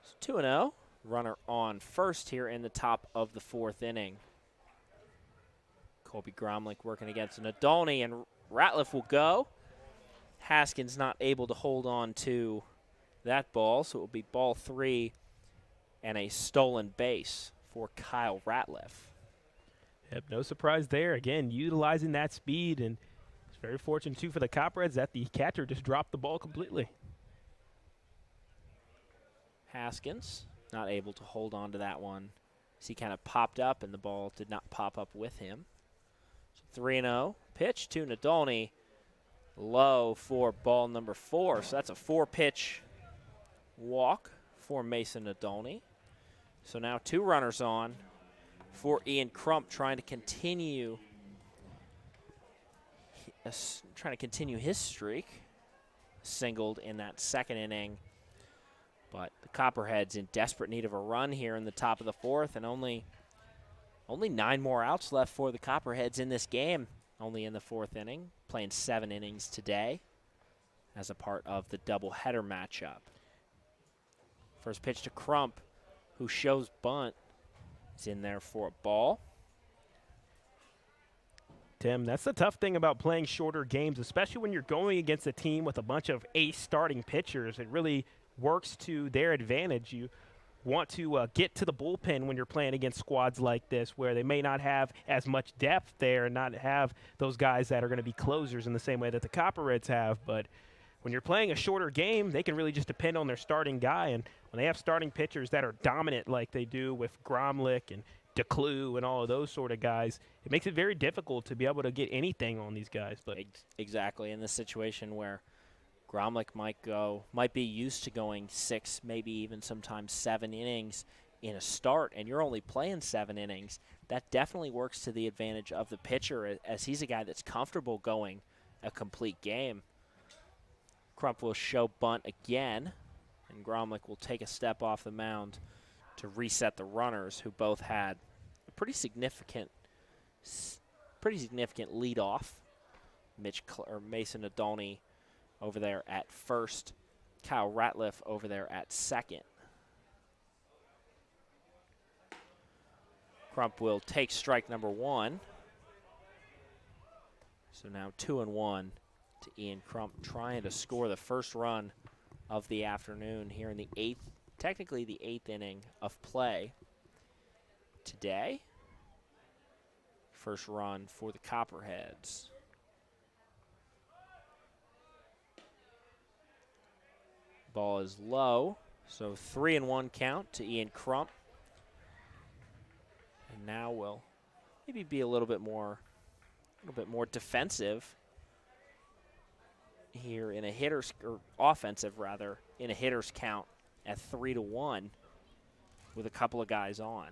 So 2-0. Runner on first here in the top of the fourth inning. Colby Gromlich working against Nadolny, and Ratliff will go. Haskins not able to hold on to that ball, so it will be ball 3 and a stolen base for Kyle Ratliff. Yep, no surprise there. Again, utilizing that speed, and it's very fortunate, too, for the Copperheads that the catcher just dropped the ball completely. Haskins not able to hold on to that one. He kind of popped up, and the ball did not pop up with him. So 3-0. Pitch to Nadolny. Low for ball number 4. So that's a 4-pitch walk for Mason Nadolny. So now 2 runners on for Ian Crump, trying to continue his streak. Singled in that second inning. But the Copperheads in desperate need of a run here in the top of the fourth, and only 9 more outs left for the Copperheads in this game. Only in the fourth inning, playing 7 innings today as a part of the doubleheader matchup. First pitch to Crump, who shows bunt. Is in there for a ball. Tim, that's the tough thing about playing shorter games, especially when you're going against a team with a bunch of ace starting pitchers. It really works to their advantage. You want to get to the bullpen when you're playing against squads like this, where they may not have as much depth there and not have those guys that are going to be closers in the same way that the Copperheads have. But when you're playing a shorter game, they can really just depend on their starting guy. And when they have starting pitchers that are dominant like they do with Gromlich and DeClue and all of those sort of guys, it makes it very difficult to be able to get anything on these guys. But exactly, in this situation where Gromlich might be used to going 6, maybe even sometimes 7 innings in a start, and you're only playing 7 innings. That definitely works to the advantage of the pitcher, as he's a guy that's comfortable going a complete game. Crump will show bunt again. And Gromlich will take a step off the mound to reset the runners, who both had a pretty significant lead off. Mason Adolny over there at first. Kyle Ratliff over there at second. Crump will take strike number 1. So now 2-1 to Ian Crump, trying to score the first run of the afternoon here in the 8th, technically the 8th inning of play today. First run for the Copperheads. Ball is low, so 3-1 count to Ian Crump. And now we'll maybe be a little bit more defensive here in a hitter's, or offensive rather, in a hitter's count at 3-1 with a couple of guys on.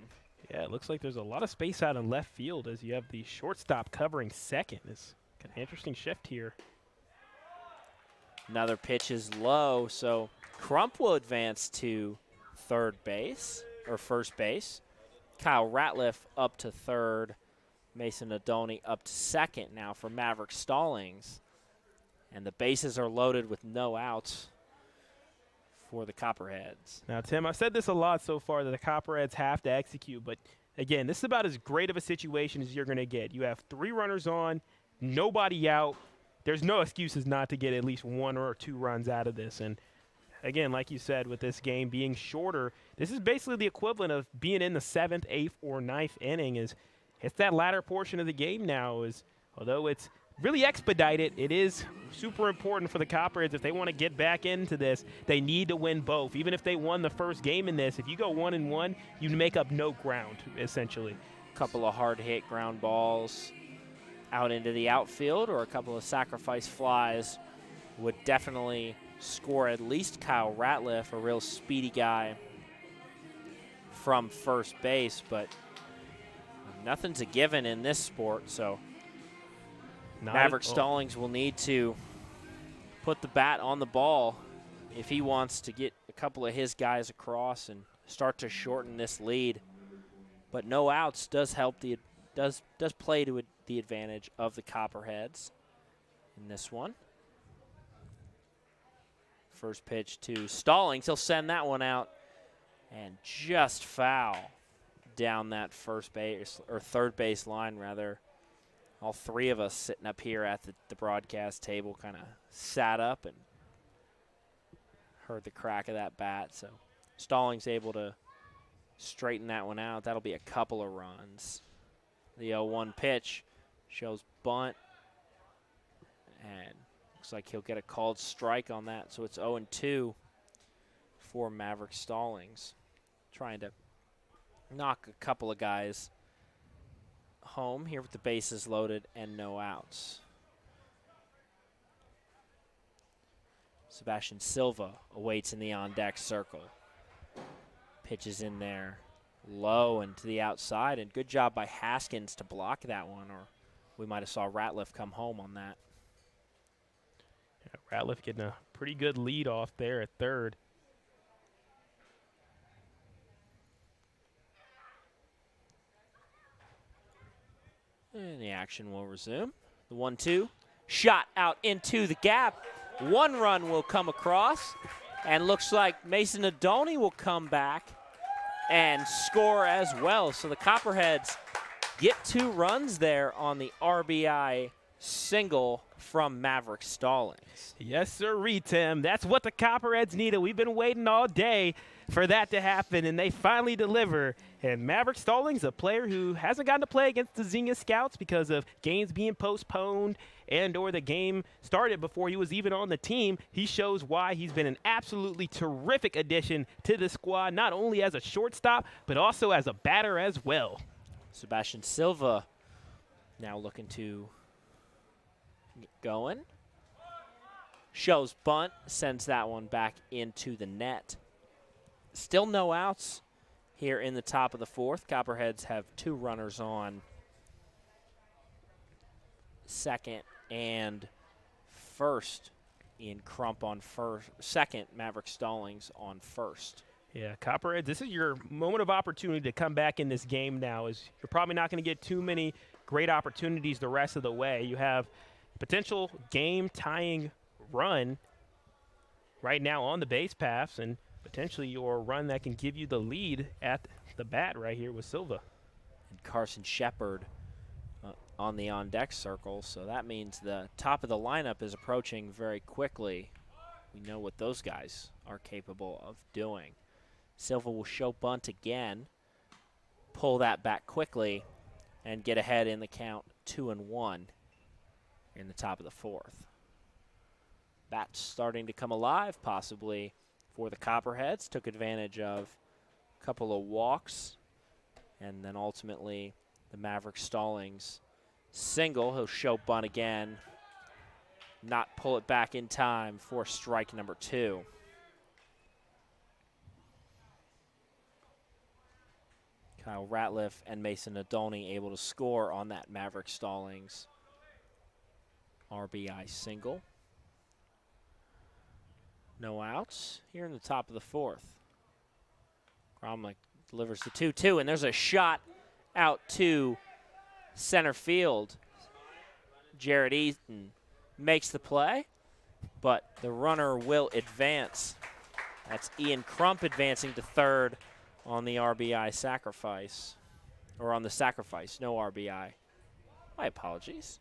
Yeah, it looks like there's a lot of space out in left field as you have the shortstop covering second. It's kind of an interesting shift here. Another pitch is low, so Crump will advance to third base, or first base. Kyle Ratliff up to third. Mason Adolny up to second now for Maverick Stallings. And the bases are loaded with no outs for the Copperheads. Now, Tim, I've said this a lot so far that the Copperheads have to execute, but again, this is about as great of a situation as you're going to get. You have 3 runners on, nobody out. There's no excuses not to get at least 1 or 2 runs out of this. And again, like you said, with this game being shorter, this is basically the equivalent of being in the 7th, 8th, or 9th inning. It's that latter portion of the game now. Although it's really expedited, it is super important for the Copperheads. If they want to get back into this, they need to win both. Even if they won the first game in this, if you go 1-1, you make up no ground, essentially. A couple of hard-hit ground balls out into the outfield, or a couple of sacrifice flies would definitely score at least Kyle Ratliff, a real speedy guy from first base, but nothing's a given in this sport, so Maverick Stallings will need to put the bat on the ball if he wants to get a couple of his guys across and start to shorten this lead. But no outs does help does play to the advantage of the Copperheads in this one. First pitch to Stallings. He'll send that one out and just foul down that first base, or third base line rather. All 3 of us sitting up here at the broadcast table kind of sat up and heard the crack of that bat. So Stallings able to straighten that one out. That'll be a couple of runs. The 0-1 pitch shows bunt, and looks like he'll get a called strike on that. So it's 0-2 for Maverick Stallings, trying to knock a couple of guys home here with the bases loaded and no outs. Sebastian Silva awaits in the on-deck circle. Pitches in there low and to the outside, and good job by Haskins to block that one, or we might have saw Ratliff come home on that. Yeah, Ratliff getting a pretty good lead off there at third. And the action will resume. The 1-2. Shot out into the gap. 1 run will come across. And looks like Mason Adolny will come back and score as well. So the Copperheads get 2 runs there on the RBI single from Maverick Stallings. Yes, sir, Tim. That's what the Copperheads needed. We've been waiting all day for that to happen, and they finally deliver. And Maverick Stallings, a player who hasn't gotten to play against the Xenia Scouts because of games being postponed and or the game started before he was even on the team, he shows why he's been an absolutely terrific addition to the squad, not only as a shortstop, but also as a batter as well. Sebastian Silva now looking to get going. Shows bunt, sends that one back into the net. Still no outs here in the top of the 4th. Copperheads have 2 runners on second and first Ian Crump on second, Maverick Stallings on first. Yeah, Copperheads, this is your moment of opportunity to come back in this game now. You're probably not going to get too many great opportunities the rest of the way. You have potential game-tying run right now on the base paths, and potentially your run that can give you the lead at the bat right here with Silva. And Carson Shepard on the on-deck circle, so that means the top of the lineup is approaching very quickly. We know what those guys are capable of doing. Silva will show bunt again, pull that back quickly, and get ahead in the count 2-1 in the top of the fourth. Bat's starting to come alive, possibly, for the Copperheads. Took advantage of a couple of walks, and then ultimately the Maverick Stallings single. He'll show bunt again, not pull it back in time for strike number 2. Kyle Ratliff and Mason Nadolny able to score on that Maverick Stallings RBI single. No outs here in the top of the fourth. Gromlich delivers the 2-2, and there's a shot out to center field. Jared Eaton makes the play, but the runner will advance. That's Ian Crump advancing to third on the RBI sacrifice, or on the sacrifice, no RBI. My apologies.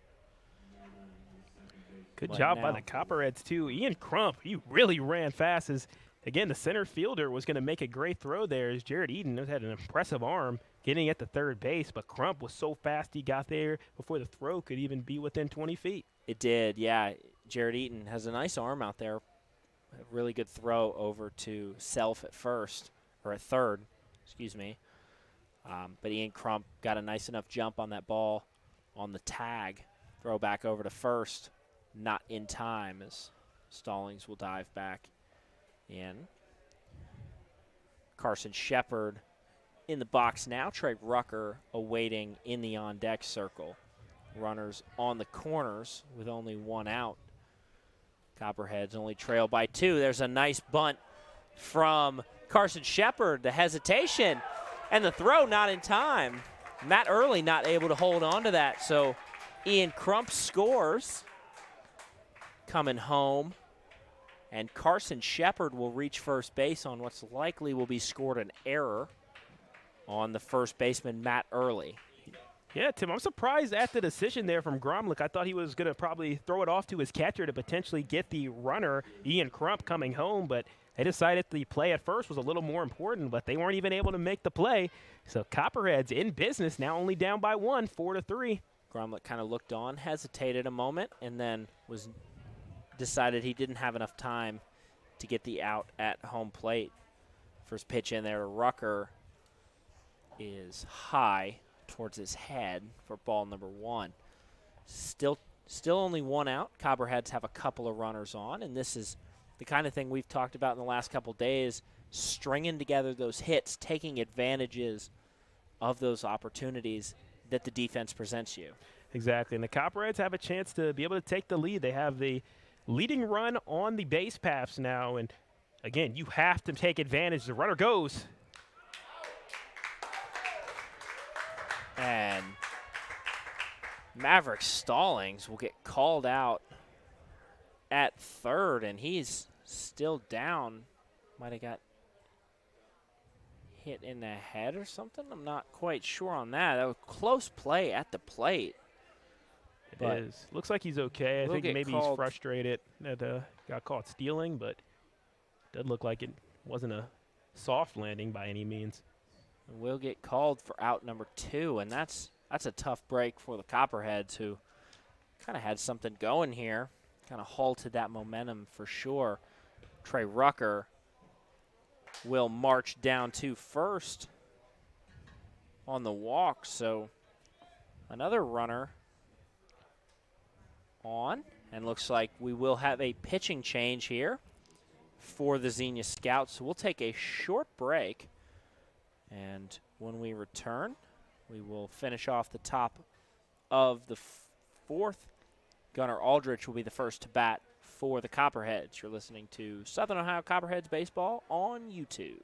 Good job by the Copperheads, too. Ian Crump, he really ran fast. As again, the center fielder was going to make a great throw there as Jared Eaton had an impressive arm getting at the third base, but Crump was so fast he got there before the throw could even be within 20 feet. It did, yeah. Jared Eaton has a nice arm out there. A really good throw over to Self at first, or at third, excuse me. But Ian Crump got a nice enough jump on that ball on the tag. Throw back over to first. Not in time as Stallings will dive back in. Carson Shepard in the box now. Trey Rucker awaiting in the on-deck circle. Runners on the corners with only one out. Copperheads only trail by 2. There's a nice bunt from Carson Shepard. The hesitation and the throw not in time. Matt Early not able to hold on to that, so Ian Crump scores. Coming home, and Carson Shepard will reach first base on what's likely will be scored an error on the first baseman, Matt Early. Yeah, Tim, I'm surprised at the decision there from Gromlich. I thought he was going to probably throw it off to his catcher to potentially get the runner, Ian Crump, coming home, but they decided the play at first was a little more important, but they weren't even able to make the play. So Copperheads in business, now only down by 1, 4-3. Gromlich kind of looked on, hesitated a moment, and then decided he didn't have enough time to get the out at home plate. First pitch in there, Rucker is high towards his head for ball number 1. Still only 1 out. Copperheads have a couple of runners on, and this is the kind of thing we've talked about in the last couple days, stringing together those hits, taking advantages of those opportunities that the defense presents you. Exactly, and the Copperheads have a chance to be able to take the lead. They have the leading run on the base paths now, and again, you have to take advantage. The runner goes. And Maverick Stallings will get called out at third, and he's still down. Might have got hit in the head or something. I'm not quite sure on that. That was close play at the plate. It is. Looks like he's okay. I think maybe he's frustrated that got caught stealing, but it doesn't look like it wasn't a soft landing by any means. Will get called for out number 2, and that's a tough break for the Copperheads, who kind of had something going here. Kind of halted that momentum for sure. Trey Rucker will march down to first on the walk, so another runner on, and looks like we will have a pitching change here for the Xenia Scouts. So we'll take a short break, and when we return, we will finish off the top of the fourth. Gunnar Aldrich will be the first to bat for the Copperheads. You're listening to Southern Ohio Copperheads Baseball on YouTube.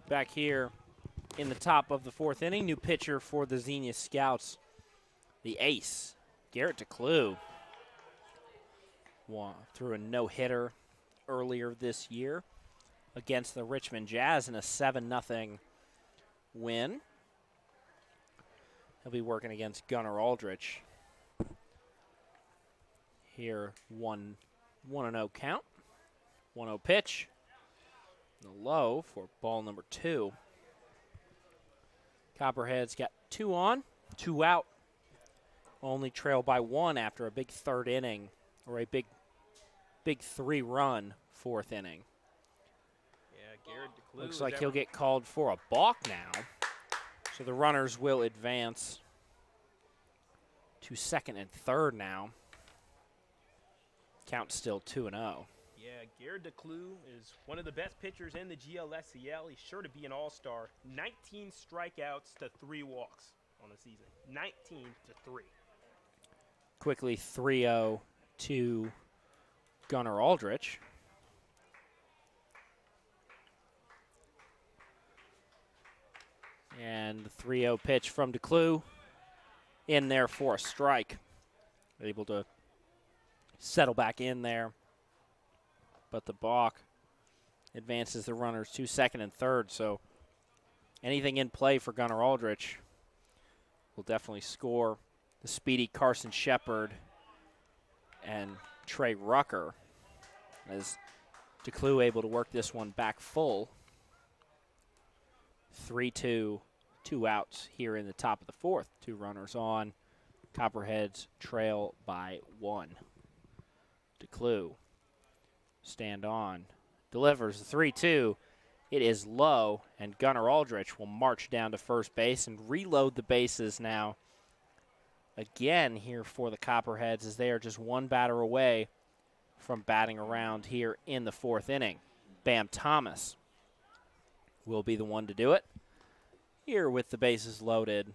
Back here in the top of the fourth inning, new pitcher for the Xenia Scouts, the ace, Garrett DeClue. Threw a no-hitter earlier this year against the Richmond Jazz in a 7-0 win. He'll be working against Gunnar Aldrich. Here, 1-0 count. 1-0 pitch. The low for ball number 2. Copperheads got 2 on, 2 out. Only trail by 1 after a big third inning, or a big 3-run fourth inning. Yeah, Garrett DeClue. Looks like he'll get called for a balk now. So the runners will advance to second and third now. Count still 2-0. Yeah, Garrett DeClue is one of the best pitchers in the GLSCL. He's sure to be an all-star. 19 strikeouts to 3 walks on the season. 19 to 3. Quickly 3-0 to Gunnar Aldrich. And the 3-0 pitch from DeClue in there for a strike. Able to settle back in there. But the balk advances the runners to second and third. So anything in play for Gunnar Aldrich will definitely score. The speedy Carson Shepard and Trey Rucker, as DeClue able to work this one back full. 3-2, 2 outs here in the top of the fourth. 2 runners on. Copperheads trail by 1. DeClue, stand on, delivers the 3-2. It is low, and Gunnar Aldrich will march down to first base and reload the bases now. Again here for the Copperheads, as they are just 1 batter away from batting around here in the fourth inning. Bam Thomas will be the one to do it. Here with the bases loaded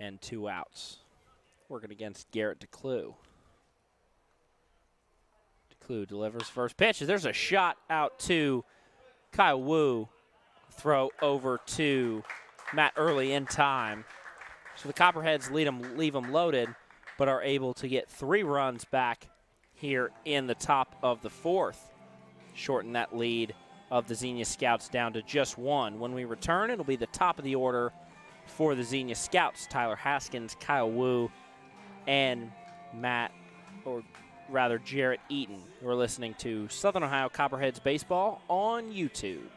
and 2 outs. Working against Garrett DeClue. DeClue delivers first pitch. There's a shot out to Kyle Wu throw over to Matt early in time. So the Copperheads leave them loaded, but are able to get 3 runs back here in the top of the 4th. Shorten that lead of the Xenia Scouts down to just 1. When we return, it'll be the top of the order for the Xenia Scouts. Tyler Haskins, Kyle Wu, and Jarrett Eaton. You're listening to Southern Ohio Copperheads Baseball on YouTube.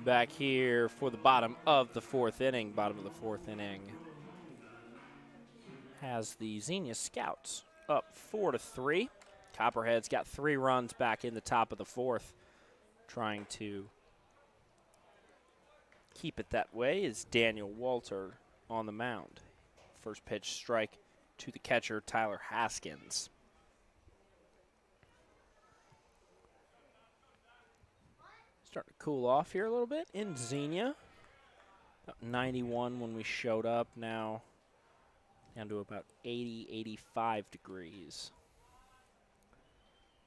Back here for the bottom of the 4th inning. Bottom of the 4th inning has the Xenia Scouts up 4-3. Copperheads got 3 runs back in the top of the 4th. Trying to keep it that way is Daniel Walter on the mound. First pitch strike to the catcher, Tyler Haskins. Starting to cool off here a little bit in Xenia. About 91 when we showed up, now down to about 80, 85 degrees.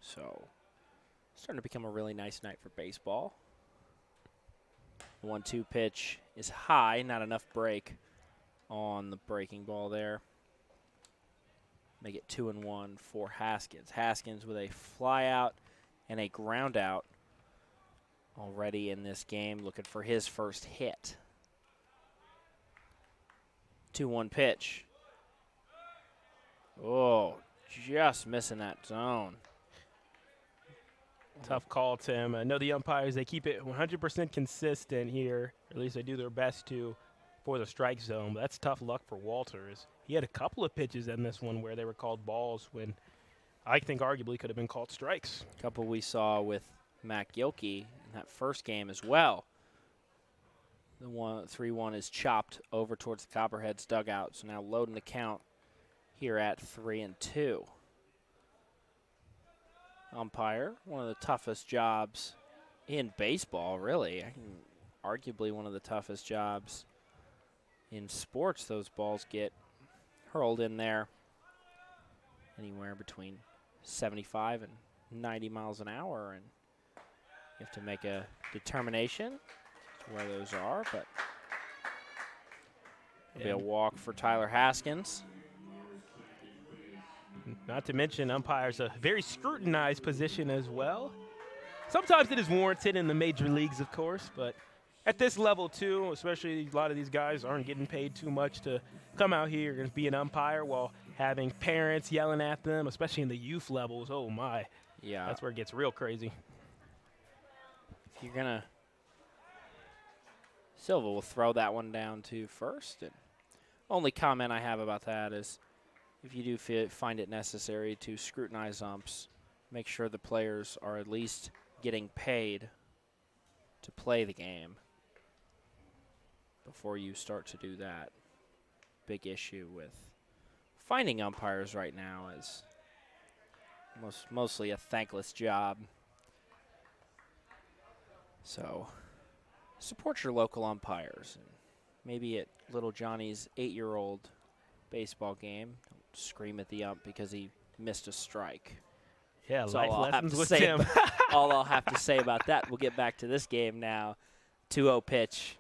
So, starting to become a really nice night for baseball. The 1-2 pitch is high, not enough break on the breaking ball there. Make it 2-1 for Haskins. Haskins with a fly out and a ground out already in this game, looking for his first hit. 2-1 pitch. Oh, just missing that zone. Tough call, Tim. I know the umpires, they keep it 100% consistent here, or at least they do their best to, for the strike zone. But that's tough luck for Walters. He had a couple of pitches in this one where they were called balls when I think arguably could have been called strikes. A couple we saw with Mac Gilkey in that first game as well. The 3-1 is chopped over towards the Copperheads dugout, so now loading the count here at 3-2. Umpire, one of the toughest jobs in baseball, really. Arguably one of the toughest jobs in sports. Those balls get hurled in there anywhere between 75 and 90 miles an hour, and you have to make a determination to where those are, but it'll be a walk for Tyler Haskins. Not to mention umpires a very scrutinized position as well. Sometimes it is warranted in the major leagues, of course, but at this level too, especially a lot of these guys aren't getting paid too much to come out here and be an umpire while having parents yelling at them, especially in the youth levels. Oh my. Yeah. That's where it gets real crazy. If you're gonna, Silva will throw that one down to first. And only comment I have about that is if you do find it necessary to scrutinize umps, make sure the players are at least getting paid to play the game. before you start to do that. Big issue with finding umpires right now is mostly a thankless job. So support your local umpires. And maybe at little Johnny's 8-year-old baseball game, don't scream at the ump because he missed a strike. Yeah, That's life all I'll have lessons to with say Tim. all I'll have to say about that. We'll get back to this game now. 2-0 pitch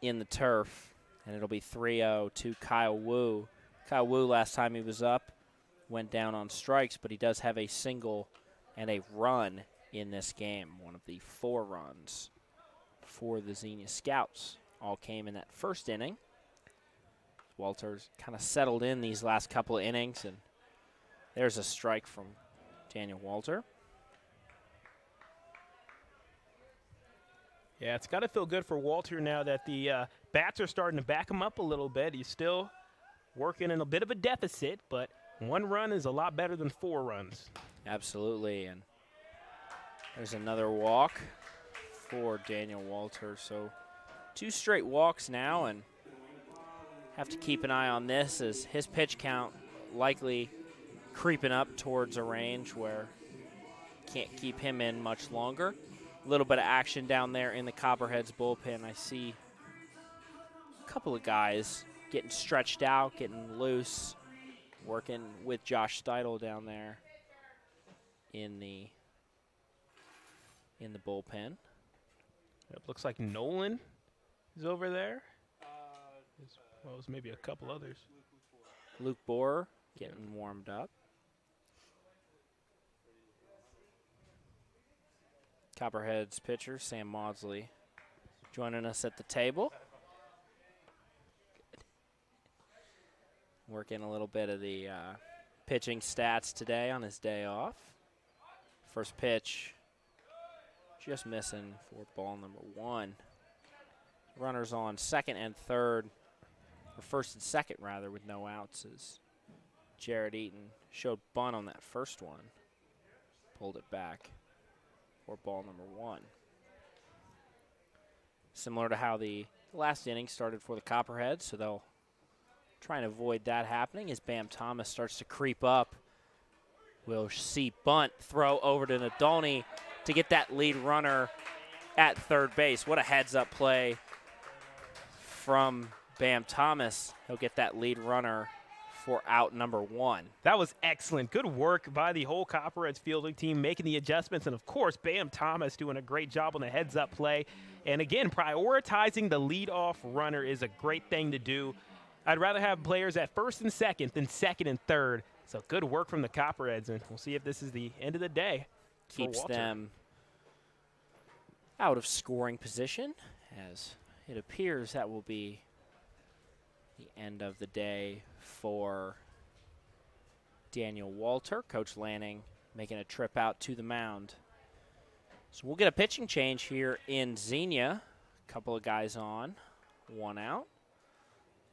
in the turf, and it'll be 3-0 to Kyle Wu. Kyle Wu, last time he was up, went down on strikes, but he does have a single and a run in this game. One of the 4 runs for the Xenia Scouts all came in that first inning. Walter's kind of settled in these last couple of innings, and there's a strike from Daniel Walter. Yeah, it's got to feel good for Walter now that the bats are starting to back him up a little bit. He's still working in a bit of a deficit, but 1 run is a lot better than 4 runs. Absolutely, and there's another walk for Daniel Walter. So 2 straight walks now, and have to keep an eye on this as his pitch count likely creeping up towards a range where can't keep him in much longer. A little bit of action down there in the Copperheads bullpen. I see a couple of guys getting stretched out, getting loose, working with Josh Steidel down there in the bullpen. It looks like Nolan is over there. As well as maybe a couple others. Luke Borer getting warmed up. Copperheads pitcher Sam Maudsley joining us at the table. Good. Working a little bit of the pitching stats today on his day off. First pitch just missing for ball number 1. Runners on second and third, or first and second rather, with no outs as Jared Eaton showed bunt on that first one. Pulled it back for ball number 1. Similar to how the last inning started for the Copperheads, so they'll try and avoid that happening as Bam Thomas starts to creep up. We'll see bunt throw over to Nadolny to get that lead runner at third base. What a heads-up play from Bam Thomas. He'll get that lead runner for out number 1. That was excellent. Good work by the whole Copperheads fielding team, making the adjustments. And, of course, Bam Thomas doing a great job on the heads-up play. And, again, prioritizing the leadoff runner is a great thing to do. I'd rather have players at first and second than second and third. So good work from the Copperheads, and we'll see if this is the end of the day. Keeps them out of scoring position, as it appears that will be the end of the day for Daniel Walter. Coach Lanning making a trip out to the mound. So we'll get a pitching change here in Xenia. A couple of guys on, 1 out.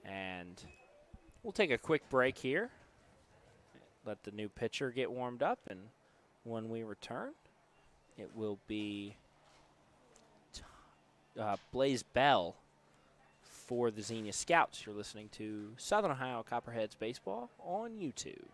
And we'll take a quick break here. Let the new pitcher get warmed up, and when we return, it will be Blaze Bell for the Xenia Scouts. You're listening to Southern Ohio Copperheads Baseball on YouTube.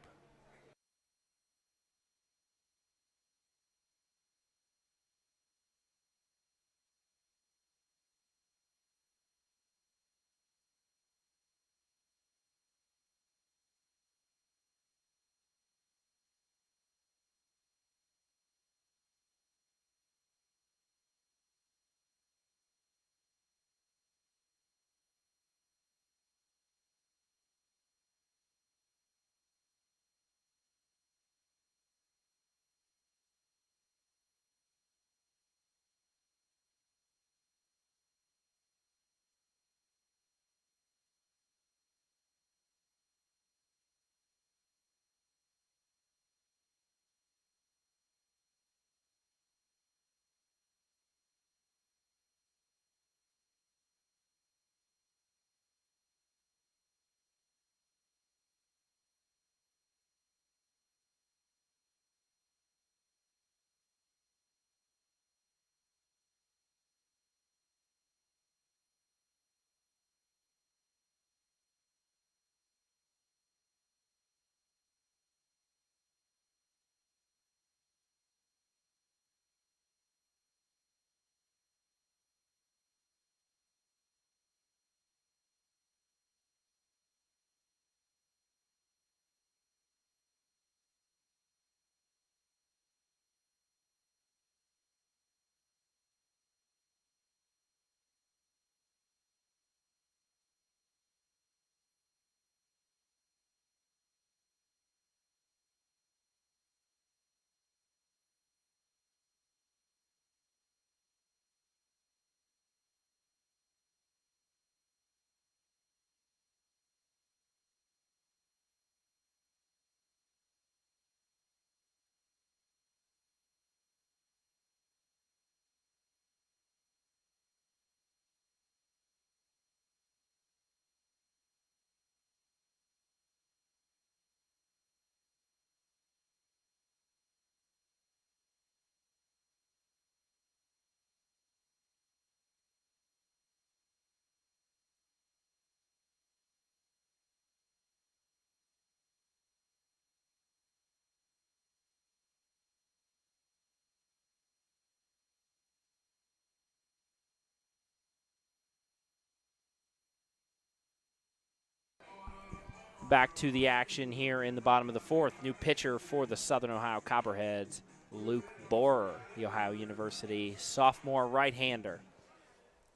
back to the action here in the bottom of the fourth. New pitcher for the Southern Ohio Copperheads, Luke Borer, the Ohio University sophomore right-hander.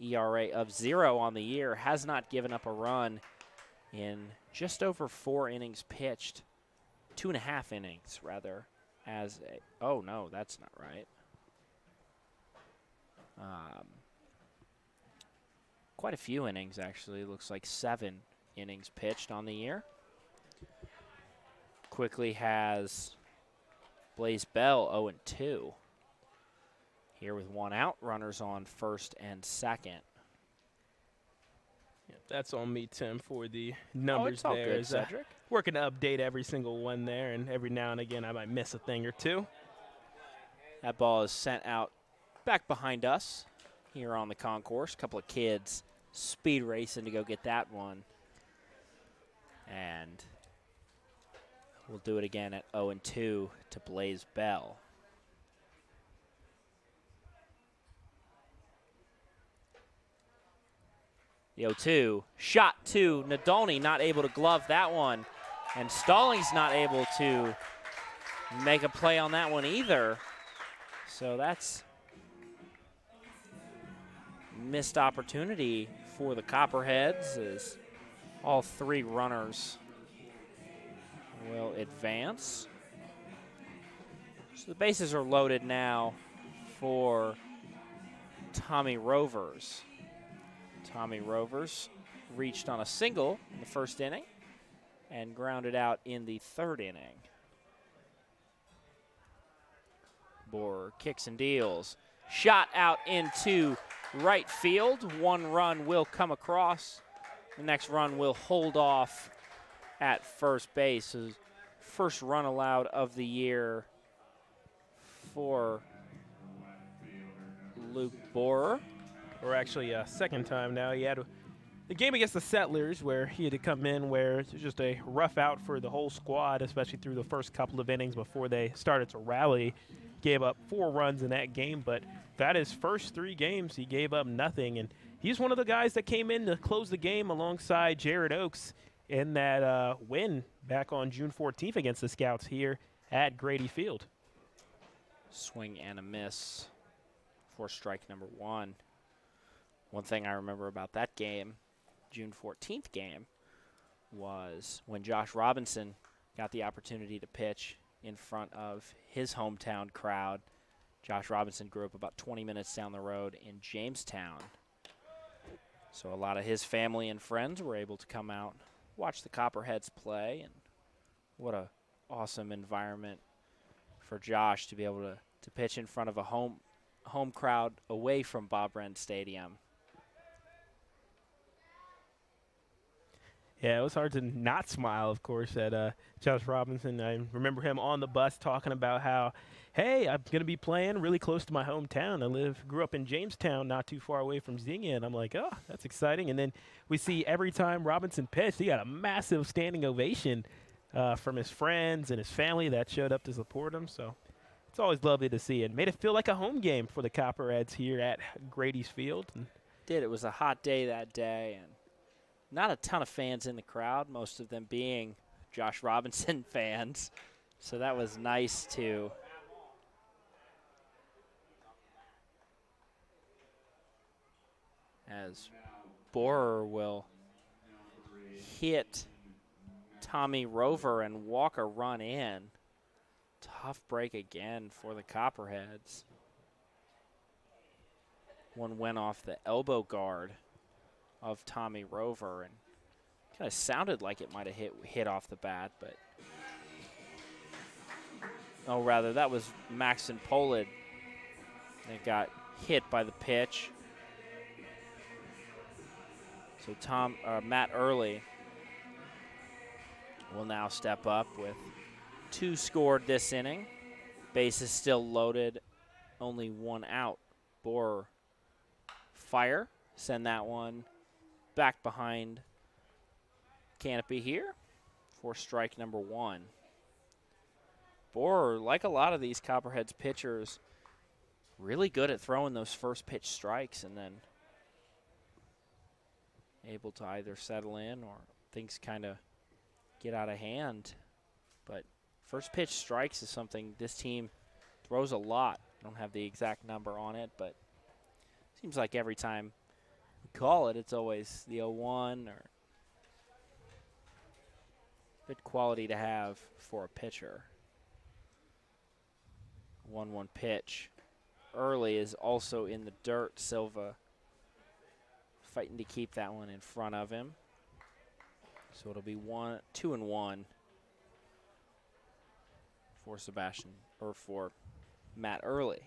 ERA of 0 on the year, has not given up a run in just over 4 innings pitched. 2.5 innings, rather, as a, oh, no, that's not right. Quite a few innings, actually. Looks like 7 innings pitched on the year. Quickly has Blaze Bell 0-2. Here with 1 out, runners on first and second. Yep, that's on me, Tim, for the numbers it's all there. good, Sedric. Working to update every single one there, and every now and again I might miss a thing or two. That ball is sent out back behind us here on the concourse. A couple of kids speed racing to go get that one. And we'll do it again at 0-2 to Blaze Bell. The 0-2, shot to Nadolny, not able to glove that one. And Stallings not able to make a play on that one either. So that's missed opportunity for the Copperheads as all 3 runners will advance. So the bases are loaded now for Tommy Rovers. Tommy Rovers reached on a single in the first inning and grounded out in the 3rd inning. Borer kicks and deals. Shot out into right field. 1 run will come across. The next run will hold off at first base. So first run allowed of the year for Luke Borer. Or actually a second time now. He had the game against the Settlers where he had to come in where it was just a rough out for the whole squad, especially through the first couple of innings before they started to rally. Gave up 4 runs in that game, but that his first 3 games, he gave up nothing. And he's one of the guys that came in to close the game alongside Jared Oakes in that win back on June 14th against the Scouts here at Grady Field. Swing and a miss for strike number 1. One thing I remember about that game, June 14th game, was when Josh Robinson got the opportunity to pitch in front of his hometown crowd. Josh Robinson grew up about 20 minutes down the road in Jamestown. So a lot of his family and friends were able to come out, watch the Copperheads play, and what a awesome environment for Josh to be able to pitch in front of a home crowd away from Bob Wren Stadium. Yeah, it was hard to not smile, of course, at Josh Robinson. I remember him on the bus talking about how, hey, I'm going to be playing really close to my hometown. Grew up in Jamestown, not too far away from Xenia. And I'm like, oh, that's exciting. And then we see every time Robinson pitched, he got a massive standing ovation from his friends and his family that showed up to support him. So it's always lovely to see. It made it feel like a home game for the Copperheads here at Grady's Field. It was a hot day that day, and not a ton of fans in the crowd, most of them being Josh Robinson fans. So that was nice too. As Borer will hit Tommy Rover and walk a run in. Tough break again for the Copperheads. One went off the elbow guard of Tommy Rover and kind of sounded like it might have hit off the bat, but oh, rather that was Maxon Polid that got hit by the pitch. So Matt Early will now step up with 2 scored this inning. Bases still loaded, only 1 out. Borer fire, send that one back behind canopy here for strike number 1. Borer, like a lot of these Copperheads pitchers, really good at throwing those first pitch strikes and then able to either settle in or things kind of get out of hand. But first pitch strikes is something this team throws a lot. I don't have the exact number on it, but seems like every time we call it, it's always the 0-1 or good quality to have for a pitcher. 1-1 pitch. Early is also in the dirt. Silva fighting to keep that one in front of him. So it'll be 2-1 for Sebastian, or for Matt Early.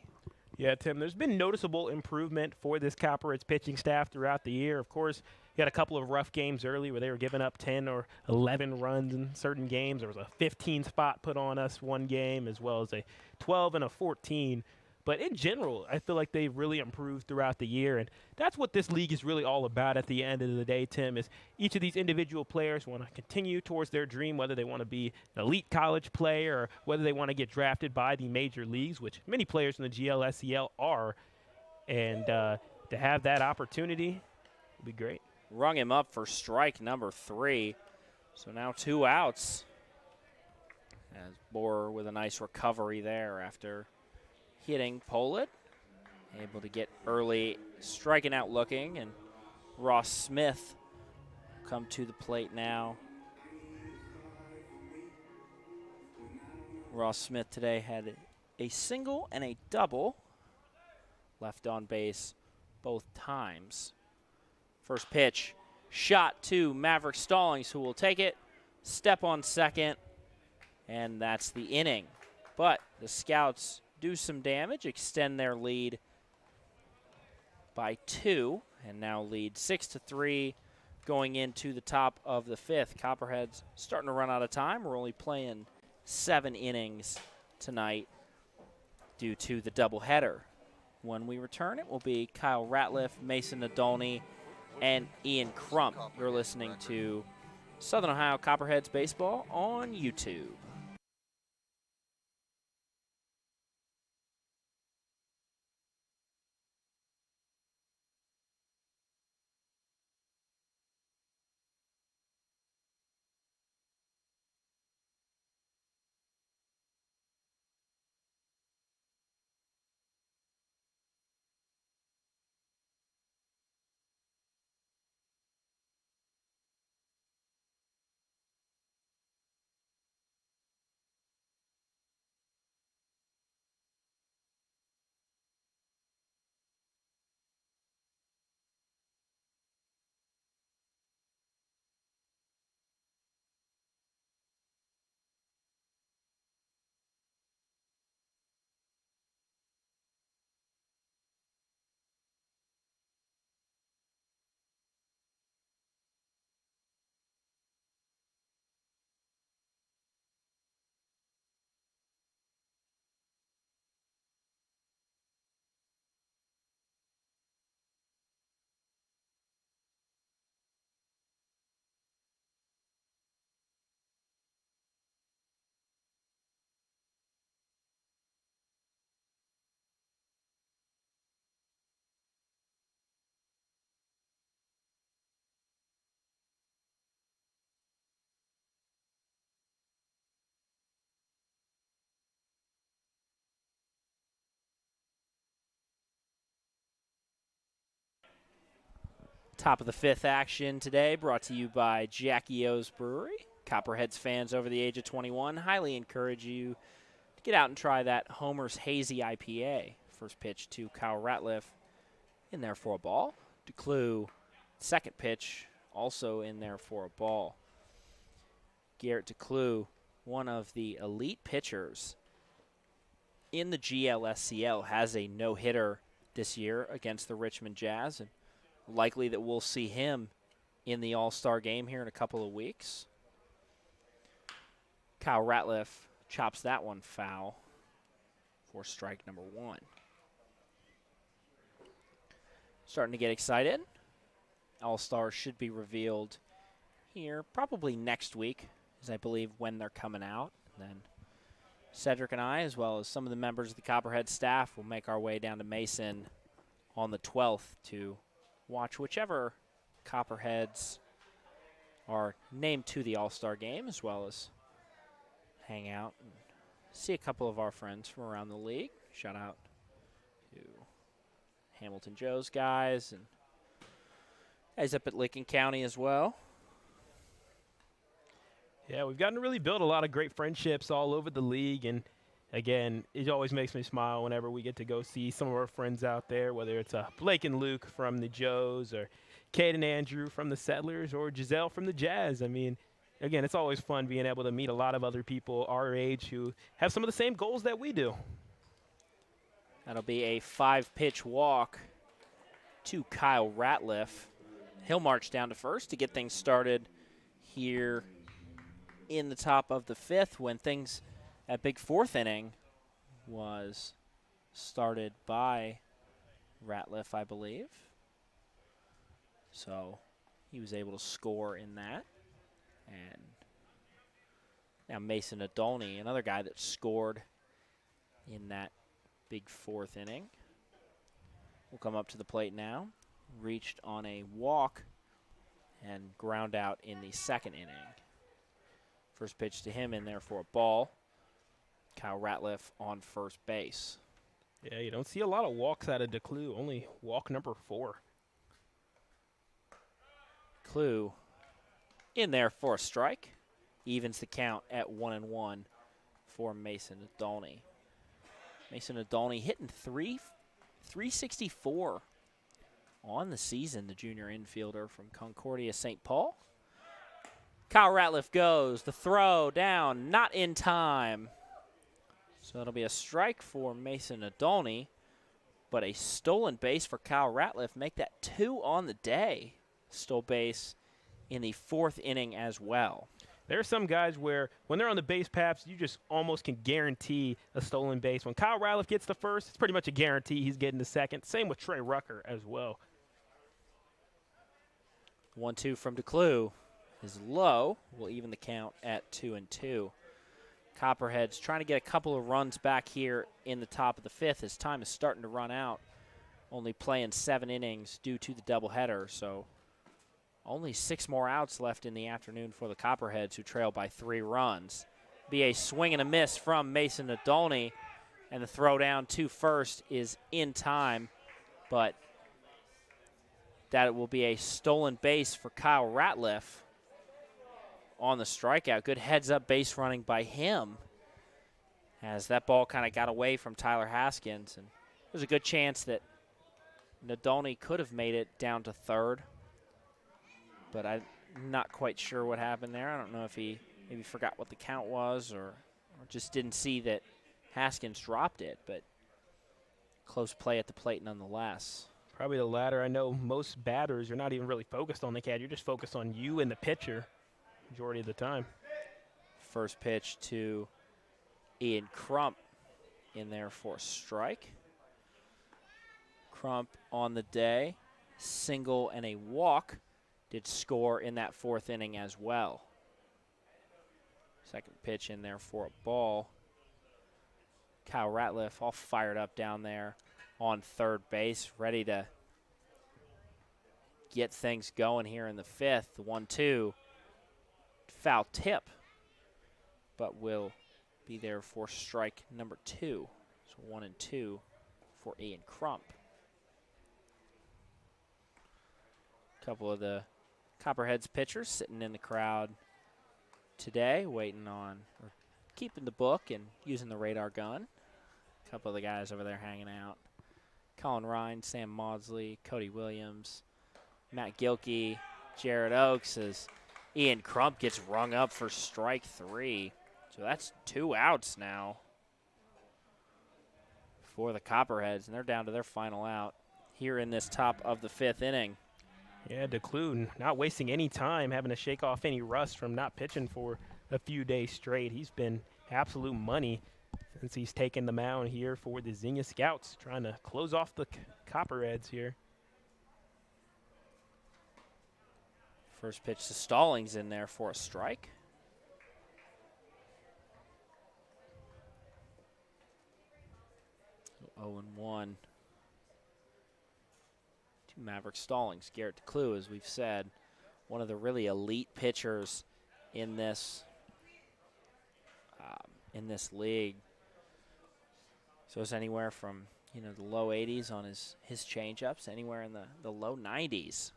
Yeah, Tim, there's been noticeable improvement for this Copperheads pitching staff throughout the year. Of course, you had a couple of rough games early where they were giving up 10 or 11 runs in certain games. There was a 15 spot put on us one game, as well as a 12 and a 14. But in general, I feel like they've really improved throughout the year, and that's what this league is really all about at the end of the day, Tim, is each of these individual players want to continue towards their dream, whether they want to be an elite college player or whether they want to get drafted by the major leagues, which many players in the GLSCL are, and to have that opportunity would be great. Rung him up for strike number 3. So now 2 outs. As Borer with a nice recovery there after hitting Pollitt. Able to get Early striking out looking, and Ross Smith come to the plate now. Ross Smith today had a single and a double. Left on base both times. First pitch, shot to Maverick Stallings, who will take it, step on second, and that's the inning. But the Scouts do some damage, extend their lead by 2, and now lead 6-3 going into the top of the 5th. Copperheads starting to run out of time. We're only playing 7 innings tonight due to the doubleheader. When we return, it will be Kyle Ratliff, Mason Nadolny, and Ian Crump. You're listening to Southern Ohio Copperheads Baseball on YouTube. Top of the 5th action today brought to you by Jackie O's Brewery. Copperheads fans over the age of 21 highly encourage you to get out and try that Homer's Hazy IPA. First pitch to Kyle Ratliff, in there for a ball. DeClue, second pitch, also in there for a ball. Garrett DeClue, one of the elite pitchers in the GLSCL, has a no-hitter this year against the Richmond Jazz, and likely that we'll see him in the All-Star game here in a couple of weeks. Kyle Ratliff chops that one foul for strike number 1. Starting to get excited. All-Stars should be revealed here probably next week, is I believe when they're coming out. And then Sedric and I, as well as some of the members of the Copperhead staff, will make our way down to Mason on the 12th to watch whichever Copperheads are named to the All-Star game, as well as hang out and see a couple of our friends from around the league. Shout out to Hamilton Joe's guys and guys up at Licking County as well. Yeah, we've gotten to really build a lot of great friendships all over the league, and again, it always makes me smile whenever we get to go see some of our friends out there, whether it's Blake and Luke from the Joes, or Kate and Andrew from the Settlers, or Giselle from the Jazz. I mean, again, it's always fun being able to meet a lot of other people our age who have some of the same goals that we do. That'll be a 5-pitch walk to Kyle Ratliff. He'll march down to first to get things started here in the top of the 5th, when things at big 4th inning was started by Ratliff, I believe. So he was able to score in that. And now Mason Adolny, another guy that scored in that big 4th inning, will come up to the plate now. Reached on a walk and ground out in the 2nd inning. First pitch to him in there for a ball. Kyle Ratliff on first base. Yeah, you don't see a lot of walks out of DeClue, only walk number 4. Clue in there for a strike. Evens the count at 1-1 for Mason Adolny. Mason Adolny hitting 364 on the season, the junior infielder from Concordia St. Paul. Kyle Ratliff goes. The throw down, not in time. So it'll be a strike for Mason Adolny, but a stolen base for Kyle Ratliff. Make that 2 on the day. Stole base in the 4th inning as well. There are some guys where when they're on the base paths, you just almost can guarantee a stolen base. When Kyle Ratliff gets the first, it's pretty much a guarantee he's getting the second. Same with Trey Rucker as well. 1-2 from DeClue is low. Will even the count at 2-2. Copperheads trying to get a couple of runs back here in the top of the 5th. His time is starting to run out. Only playing 7 innings due to the doubleheader, so only 6 more outs left in the afternoon for the Copperheads, who trail by 3 runs. Be a swing and a miss from Mason Adolny, and the throw down to first is in time, but that it will be a stolen base for Kyle Ratliff on the strikeout. Good heads-up base running by him, as that ball kind of got away from Tyler Haskins, and there's a good chance that Nadolny could have made it down to 3rd, but I'm not quite sure what happened there. I don't know if he maybe forgot what the count was, or just didn't see that Haskins dropped it, but close play at the plate nonetheless. Probably the latter. I know most batters, you're not even really focused on the cat. You're just focused on you and the pitcher majority of the time. First pitch to Ian Crump in there for a strike. Crump on the day, single and a walk, did score in that 4th inning as well. Second pitch in there for a ball. Kyle Ratliff all fired up down there on 3rd base, ready to get things going here in the 5th. The 1-2, foul tip, but will be there for strike number 2. So 1-2 for Ian Crump. A couple of the Copperheads pitchers sitting in the crowd today, waiting on, or keeping the book and using the radar gun. A couple of the guys over there hanging out. Colin Ryan, Sam Maudsley, Cody Williams, Matt Gilkey, Jared Oakes, as Ian Crump gets rung up for strike 3. So that's 2 outs now for the Copperheads, and they're down to their final out here in this top of the 5th inning. Yeah, DeClue not wasting any time, having to shake off any rust from not pitching for a few days straight. He's been absolute money since he's taken the mound here for the Xenia Scouts, trying to close off the Copperheads here. First pitch to Stallings in there for a strike. So 0-1. To Maverick Stallings. Garrett DeClue, as we've said, one of the really elite pitchers in this league. So it's anywhere from, you know, the low 80s on his changeups, anywhere in the low 90s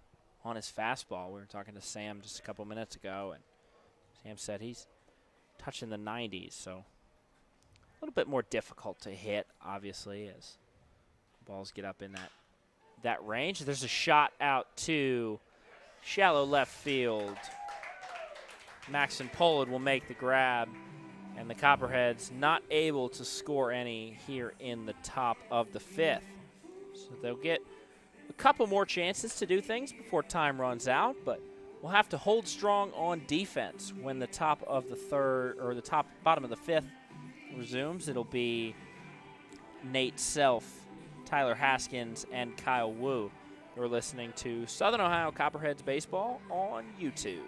on his fastball. We were talking to Sam just a couple minutes ago, and Sam said he's touching the 90s, so a little bit more difficult to hit, obviously, as balls get up in that range. There's a shot out to shallow left field. Maxon Pollard will make the grab, and the Copperheads not able to score any here in the top of the 5th. So they'll get a couple more chances to do things before time runs out, but we'll have to hold strong on defense when the top of the third, or the bottom of the 5th resumes. It'll be Nate Self, Tyler Haskins, and Kyle Wu. You're listening to Southern Ohio Copperheads Baseball on YouTube.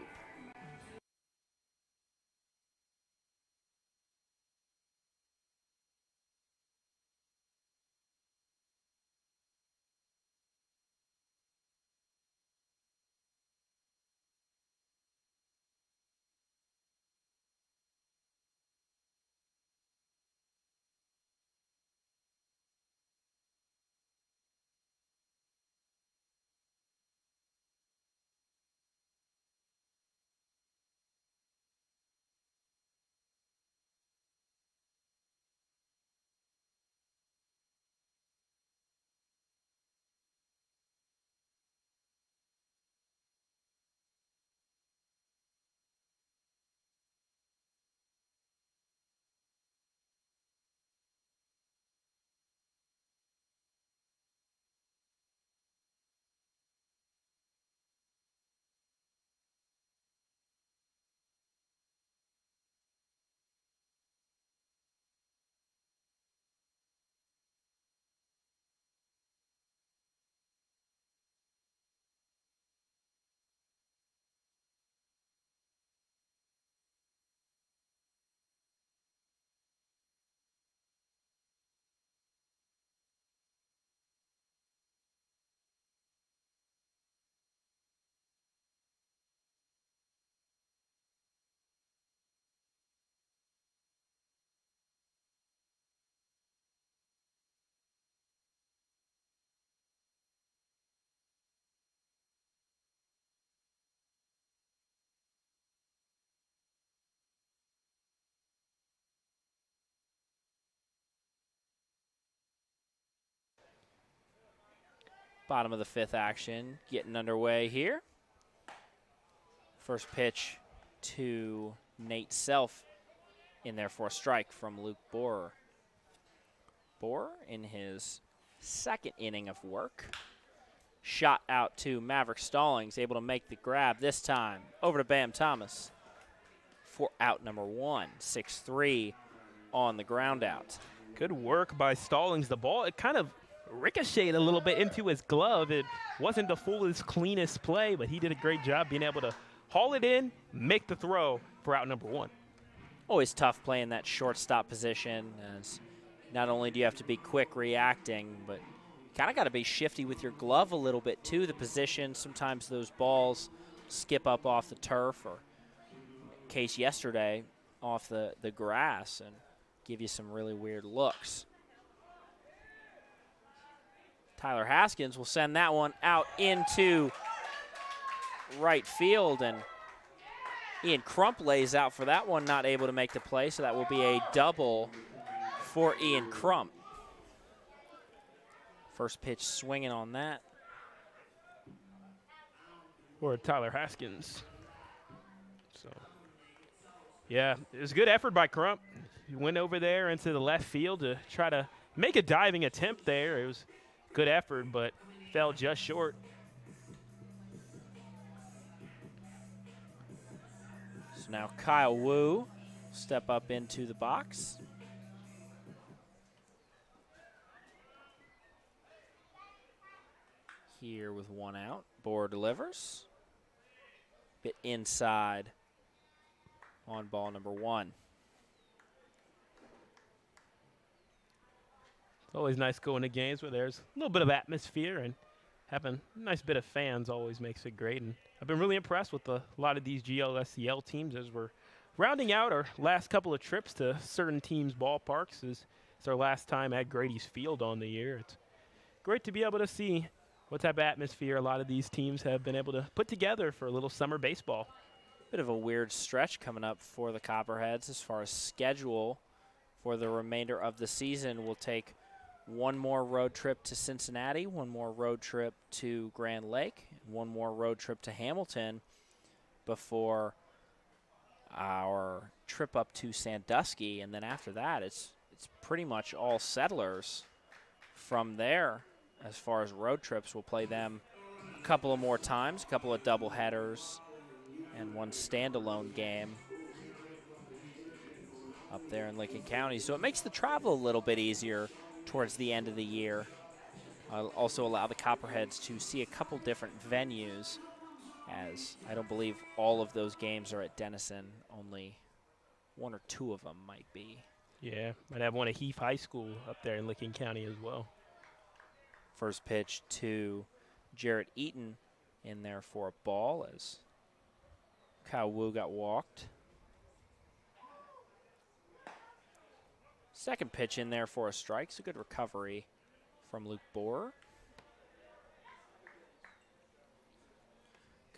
Bottom of the 5th action getting underway here. First pitch to Nate Self in there for a strike from Luke Borer. Borer in his 2nd inning of work. Shot out to Maverick Stallings, able to make the grab this time. Over to Bam Thomas for out number 1. 6-3 on the ground out. Good work by Stallings. The ball, it kind of ricocheted a little bit into his glove. It wasn't the fullest, cleanest play, but he did a great job being able to haul it in, make the throw for out number 1. Always tough playing that shortstop position, as not only do you have to be quick reacting, but you kind of got to be shifty with your glove a little bit too. The position, sometimes those balls skip up off the turf, or case yesterday off the grass, and give you some really weird looks. Tyler Haskins will send that one out into right field, and Ian Crump lays out for that one, not able to make the play, so that will be a double for Ian Crump. First pitch swinging on that. For Tyler Haskins. So, yeah, it was a good effort by Crump. He went over there into the left field to try to make a diving attempt there. It was good effort, but fell just short. So now Kyle Wu step up into the box. Here with 1 out. Borer delivers. Bit inside on ball number 1. It's always nice going to games where there's a little bit of atmosphere and having a nice bit of fans always makes it great. And I've been really impressed with a lot of these GLSCL teams as we're rounding out our last couple of trips to certain teams' ballparks. It's our last time at Grady's Field on the year. It's great to be able to see what type of atmosphere a lot of these teams have been able to put together for a little summer baseball. Bit of a weird stretch coming up for the Copperheads as far as schedule for the remainder of the season. We'll take one more road trip to Cincinnati, one more road trip to Grand Lake, one more road trip to Hamilton before our trip up to Sandusky, and then after that it's pretty much all settlers from there. As far as road trips, we'll play them a couple of more times, a couple of double headers and one standalone game up there in Lincoln County. So it makes the travel a little bit easier towards the end of the year. I'll also allow the Copperheads to see a couple different venues, as I don't believe all of those games are at Denison. Only one or two of them might be. Yeah, might have one at Heath High School up there in Lincoln County as well. First pitch to Jarrett Eaton in there for a ball as Kyle Wu got walked. Second pitch in there for a strike. It's a good recovery from Luke Borer.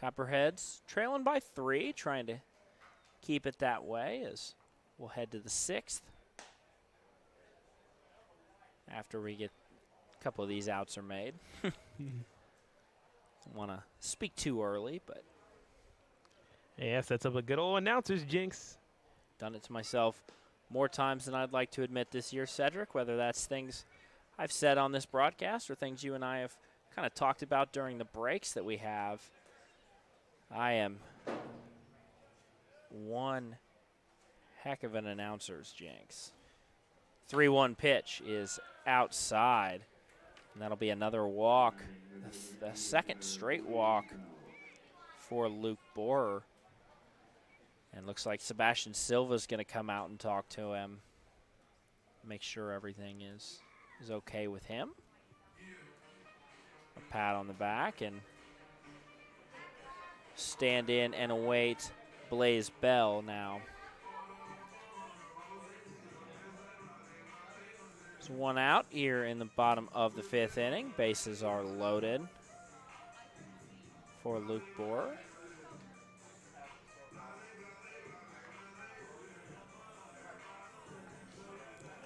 Copperheads trailing by 3, trying to keep it that way as we'll head to the 6th. After we get a couple of these outs are made. Don't want to speak too early, but. Yeah, sets up a good old announcer's jinx. Done it to myself more times than I'd like to admit this year, Sedric, whether that's things I've said on this broadcast or things you and I have kind of talked about during the breaks that we have. I am one heck of an announcer's jinx. 3-1 pitch is outside, and that'll be another walk, the second straight walk for Luke Borer. And looks like Sebastian Silva's going to come out and talk to him, make sure everything is okay with him. A pat on the back, and stand in and await Blaze Bell now. There's one out here in the bottom of the 5th inning. Bases are loaded for Luke Borer.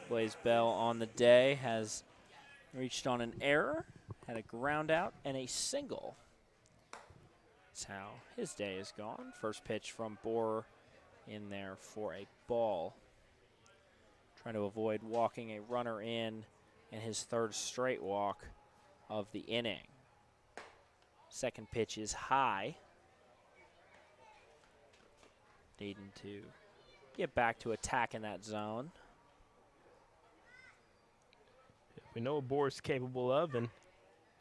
Blaze Bell on the day has reached on an error, had a ground out, and a single. That's how his day is gone. First pitch from Borer in there for a ball. Trying to avoid walking a runner in his 3rd straight walk of the inning. Second pitch is high. Needing to get back to attack in that zone. We know what Borer's capable of, and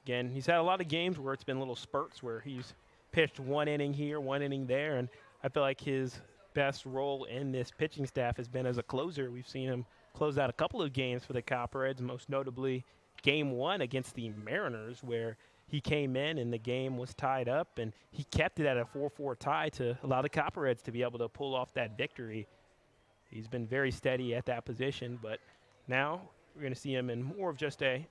again, he's had a lot of games where it's been little spurts where he's pitched one inning here, one inning there, and I feel like his best role in this pitching staff has been as a closer. We've seen him close out a couple of games for the Copperheads, most notably Game 1 against the Mariners, where he came in and the game was tied up, and he kept it at a 4-4 tie to allow the Copperheads to be able to pull off that victory. He's been very steady at that position, but now we're going to see him in more of just a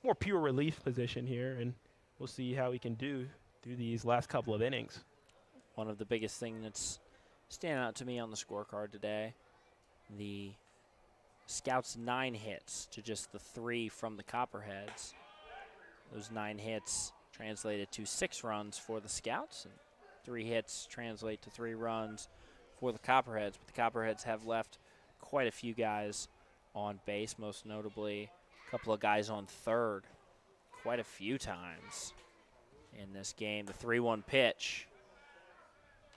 more pure relief position here, and we'll see how he can do through these last couple of innings. One of the biggest things that's standing out to me on the scorecard today, the Scouts' 9 hits to just the 3 from the Copperheads. Those 9 hits translated to 6 runs for the Scouts, and 3 hits translate to 3 runs for the Copperheads. But the Copperheads have left quite a few guys on base, most notably a couple of guys on third quite a few times in this game. The 3-1 pitch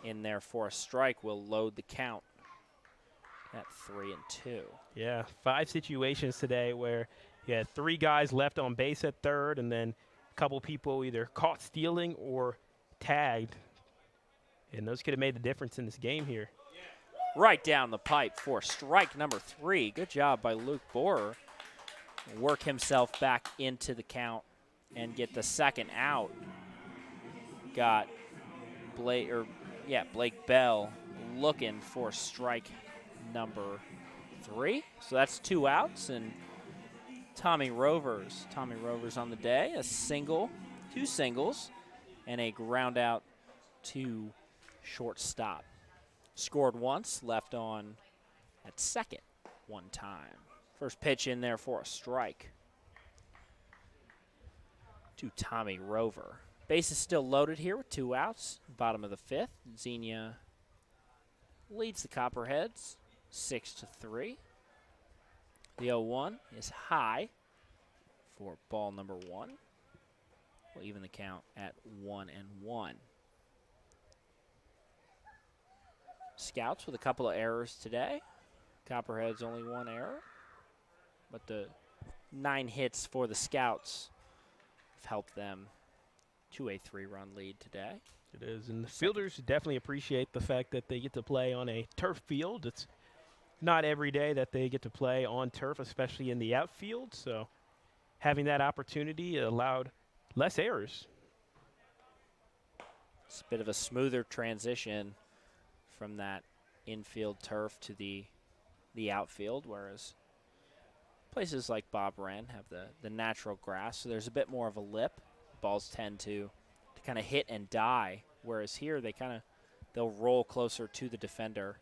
in there for a strike will load the count at 3-2. Yeah, 5 situations today where you had 3 guys left on base at third, and then a couple people either caught stealing or tagged. And those could have made the difference in this game here. Right down the pipe for strike number 3. Good job by Luke Borer. Work himself back into the count and get the second out. Got Blake Bell looking for strike number 3. So that's 2 outs, and Tommy Rovers on the day, a single, 2 singles, and a ground out to shortstop. Scored once, left on at second 1 time. First pitch in there for a strike to Tommy Rover. Base is still loaded here with 2 outs. Bottom of the 5th, Xenia leads the Copperheads 6-3. The 0-1 is high for ball number 1. We'll even the count at 1-1. Scouts with a couple of errors today. Copperheads only 1 error, but the 9 hits for the Scouts have helped them to a 3-run lead today. It is, and the fielders definitely appreciate the fact that they get to play on a turf field. It's not every day that they get to play on turf, especially in the outfield, so having that opportunity allowed less errors. It's a bit of a smoother transition from that infield turf to the outfield, whereas places like Bob Wren have the natural grass, so there's a bit more of a lip. Balls tend to kind of hit and die, whereas here they'll roll closer to the defender.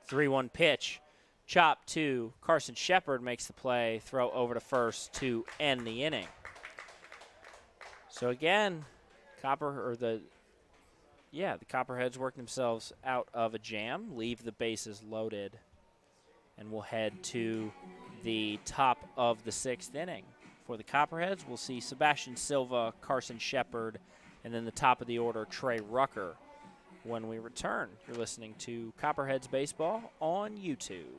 3-1 pitch, chop to Carson Shepard, makes the play, throw over to first to end the inning. So again, the Copperheads work themselves out of a jam, leave the bases loaded, and we'll head to the top of the 6th inning. For the Copperheads, we'll see Sebastian Silva, Carson Shepard, and then the top of the order, Trey Rucker. When we return, you're listening to Copperheads Baseball on YouTube.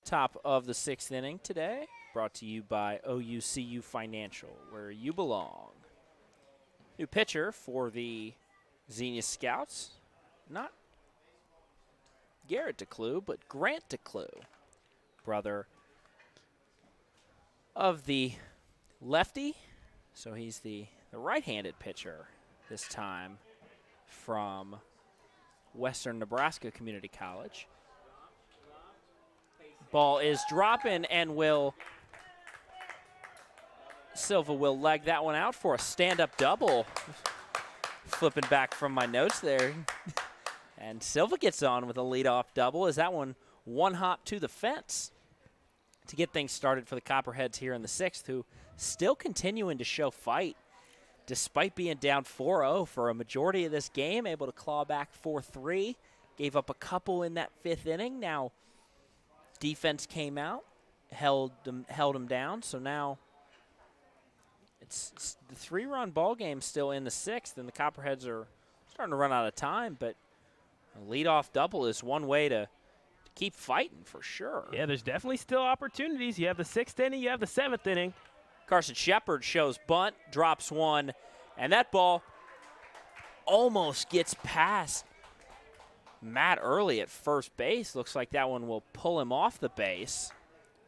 Top of the 6th inning today, brought to you by OUCU Financial, where you belong. New pitcher for the Xenia Scouts, not Garrett DeClue, but Grant DeClue, brother of the lefty. So he's the right-handed pitcher this time from Western Nebraska Community College. Ball is dropping and will Silva will leg that one out for a stand-up double. Flipping back from my notes there. And Silva gets on with a leadoff double as that one hop to the fence to get things started for the Copperheads here in the 6th, who still continuing to show fight despite being down 4-0 for a majority of this game, able to claw back 4-3. Gave up a couple in that 5th inning. Now defense came out, held them down, so now it's the 3-run ball game still in the 6th, and the Copperheads are starting to run out of time, but a leadoff double is one way to keep fighting for sure. Yeah, there's definitely still opportunities. You have the 6th inning, you have the 7th inning. Carson Shepard shows bunt, drops one, and that ball almost gets past Matt Early at first base. Looks like that one will pull him off the base.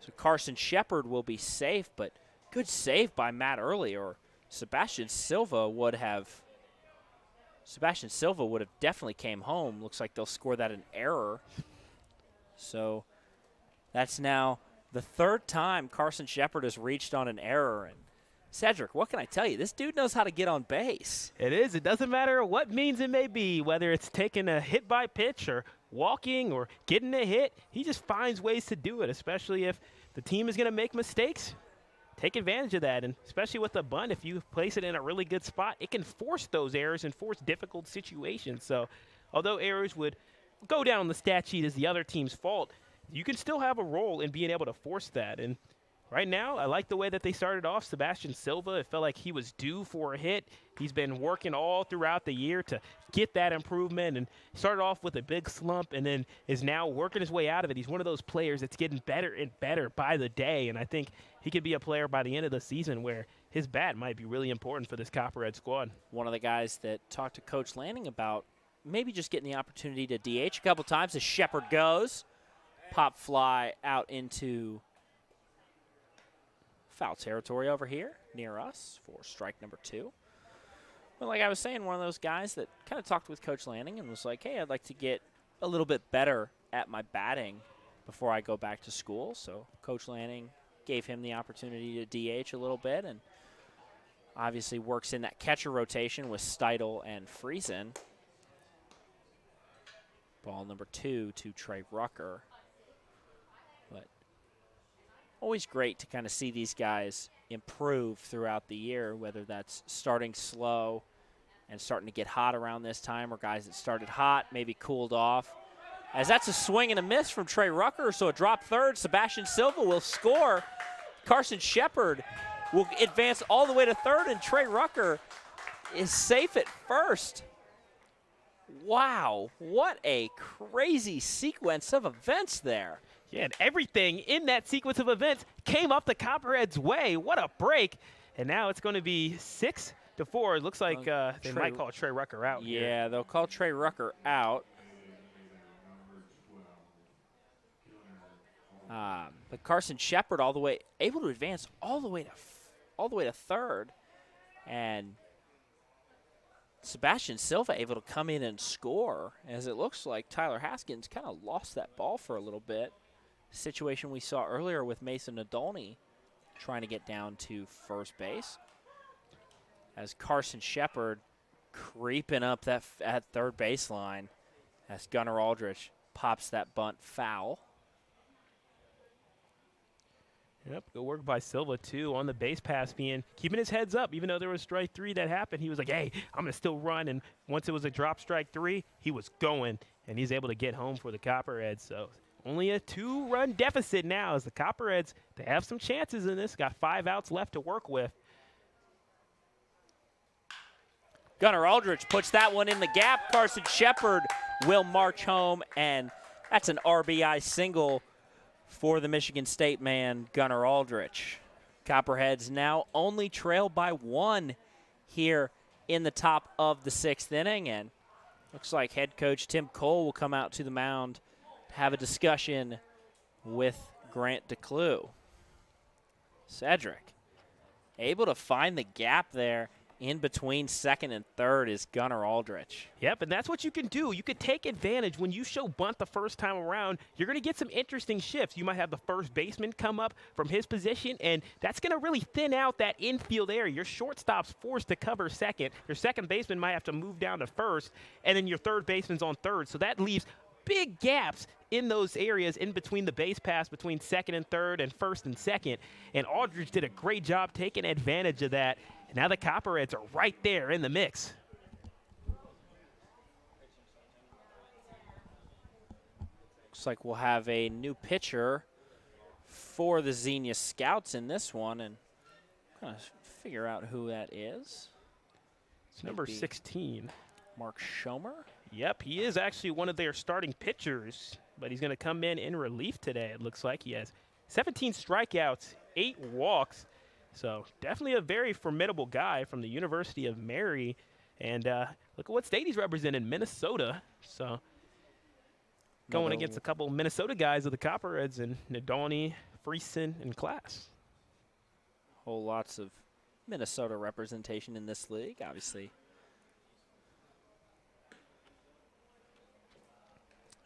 So Carson Shepard will be safe, but good save by Matt Early, or Sebastian Silva would have definitely came home. Looks like they'll score that an error. So that's now the 3rd time Carson Shepard has reached on an error. And Sedric, what can I tell you? This dude knows how to get on base. It is. It doesn't matter what means it may be, whether it's taking a hit by pitch or walking or getting a hit. He just finds ways to do it, especially if the team is going to make mistakes. Take advantage of that, and especially with the bunt, if you place it in a really good spot, it can force those errors and force difficult situations. So although errors would go down the stat sheet as the other team's fault, you can still have a role in being able to force that. And right now, I like the way that they started off. Sebastian Silva, it felt like he was due for a hit. He's been working all throughout the year to get that improvement, and started off with a big slump and then is now working his way out of it. He's one of those players that's getting better and better by the day, and I think he could be a player by the end of the season where his bat might be really important for this Copperhead squad. One of the guys that talked to Coach Lanning about maybe just getting the opportunity to DH a couple times as Shepard goes. Pop fly out into foul territory over here near us for strike number 2. Well, like I was saying, one of those guys that kind of talked with Coach Lanning and was like, hey, I'd like to get a little bit better at my batting before I go back to school. So Coach Lanning gave him the opportunity to DH a little bit, and obviously works in that catcher rotation with Steidel and Friesen. Ball number 2 to Trey Rucker. But always great to kind of see these guys improve throughout the year, whether that's starting slow and starting to get hot around this time, or guys that started hot, maybe cooled off. As that's a swing and a miss from Trey Rucker, so a drop third. Sebastian Silva will score. Carson Shepard will advance all the way to third, and Trey Rucker is safe at first. Wow, what a crazy sequence of events there. Yeah, and everything in that sequence of events came up the Copperheads' way. What a break. And now it's going to be 6-4. It looks like they might call Trey Rucker out. Yeah, here. They'll call Trey Rucker out. But Carson Shepard able to advance all the way to third. And Sebastian Silva able to come in and score, as it looks like Tyler Haskins kind of lost that ball for a little bit. Situation we saw earlier with Mason Nadolny trying to get down to first base. As Carson Shepard creeping up that at third baseline as Gunnar Aldrich pops that bunt foul. Yep, good work by Silva, too, on the base pass, keeping his heads up. Even though there was strike 3 that happened, he was like, hey, I'm going to still run. And once it was a drop strike 3, he was going, and he's able to get home for the Copperheads. So only a 2-run deficit now as the Copperheads, they have some chances in this. Got 5 outs left to work with. Gunnar Aldrich puts that one in the gap. Carson Shepard will march home, and that's an RBI single for the Michigan State man, Gunnar Aldrich. Copperheads now only trail by 1 here in the top of the 6th inning, and looks like head coach Tim Cole will come out to the mound to have a discussion with Grant DeClue. Sedric able to find the gap there In between second and third is Gunnar Aldrich. Yep, and that's what you can do. You can take advantage when you show bunt the first time around. You're going to get some interesting shifts. You might have the first baseman come up from his position, and that's going to really thin out that infield area. Your shortstop's forced to cover second. Your second baseman might have to move down to first, and then your third baseman's on third. So that leaves big gaps in those areas in between the base pass between second and third and first and second. And Aldridge did a great job taking advantage of that. And now the Copperheads are right there in the mix. Looks like we'll have a new pitcher for the Xenia Scouts in this one, and kind of figure out who that is. It's number 16. Mark Schomer? Yep, he is actually one of their starting pitchers, but he's going to come in relief today, it looks like. He has 17 strikeouts, 8 walks. So definitely a very formidable guy from the University of Mary. And look at what state he's representing, Minnesota. So going against a couple Minnesota guys of the Copperheads and Nadani, Friesen, and Class. Whole lots of Minnesota representation in this league, obviously.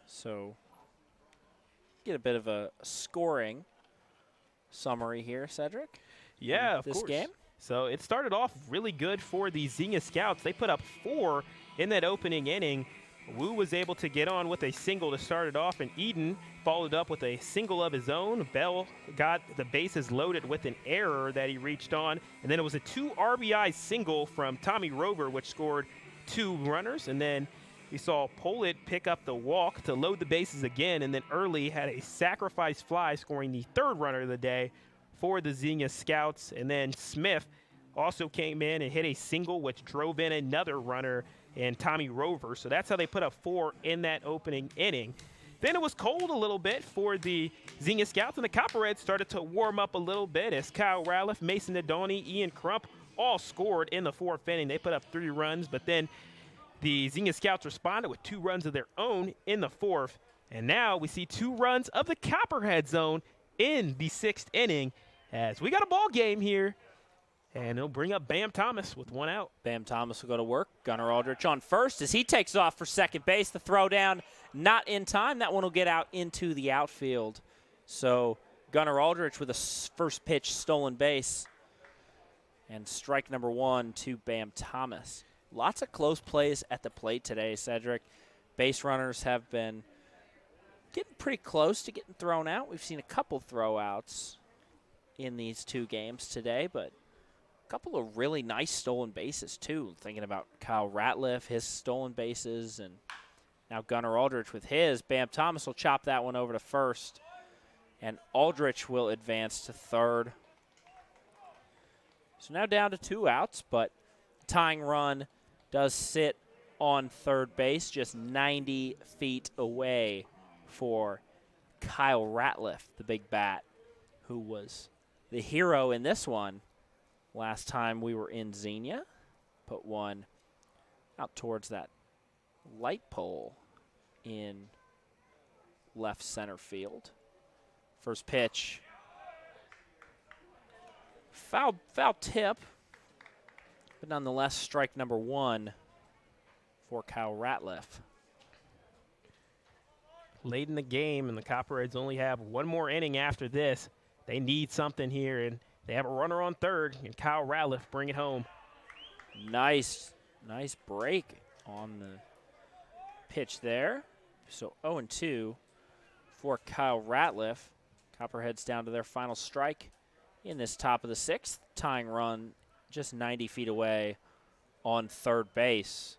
So get a bit of a scoring summary here, Sedric. Yeah, of this course. Game. So it started off really good for the Xenia Scouts. They put up 4 in that opening inning. Wu was able to get on with a single to start it off, and Eden followed up with a single of his own. Bell got the bases loaded with an error that he reached on, and then it was a 2 RBI single from Tommy Rover, which scored 2 runners, and then we saw Pollitt pick up the walk to load the bases again, and then Early had a sacrifice fly, scoring the 3rd runner of the day for the Xenia Scouts. And then Smith also came in and hit a single, which drove in another runner and Tommy Rover. So that's how they put up 4 in that opening inning. Then it was cold a little bit for the Xenia Scouts, and the Copperheads started to warm up a little bit as Kyle Ratliff, Mason Nadoni, Ian Crump all scored in the 4th inning. They put up 3 runs, but then the Xenia Scouts responded with 2 runs of their own in the 4th. And now we see 2 runs of the Copperhead zone in the 6th inning, as we got a ball game here. And it'll bring up Bam Thomas with 1 out. Bam Thomas will go to work. Gunnar Aldrich on first as he takes off for second base. The throw down not in time. That one will get out into the outfield. So Gunnar Aldrich with a first pitch stolen base. And strike number 1 to Bam Thomas. Lots of close plays at the plate today, Sedric. Base runners have been getting pretty close to getting thrown out. We've seen a couple throwouts in these 2 games today, but a couple of really nice stolen bases too. Thinking about Kyle Ratliff, his stolen bases, and now Gunnar Aldrich with his. Bam Thomas will chop that one over to first, and Aldrich will advance to third. So now down to 2 outs, but tying run does sit on third base, just 90 feet away for Kyle Ratliff, the big bat, who was the hero in this one last time we were in Xenia. Put one out towards that light pole in left center field. First pitch, foul tip, but nonetheless strike number 1 for Kyle Ratliff. Late in the game, and the Copperheads only have 1 more inning after this. They need something here, and they have a runner on third, and Kyle Ratliff bring it home. Nice break on the pitch there. So 0-2 for Kyle Ratliff. Copperheads down to their final strike in this top of the 6th. Tying run just 90 feet away on third base.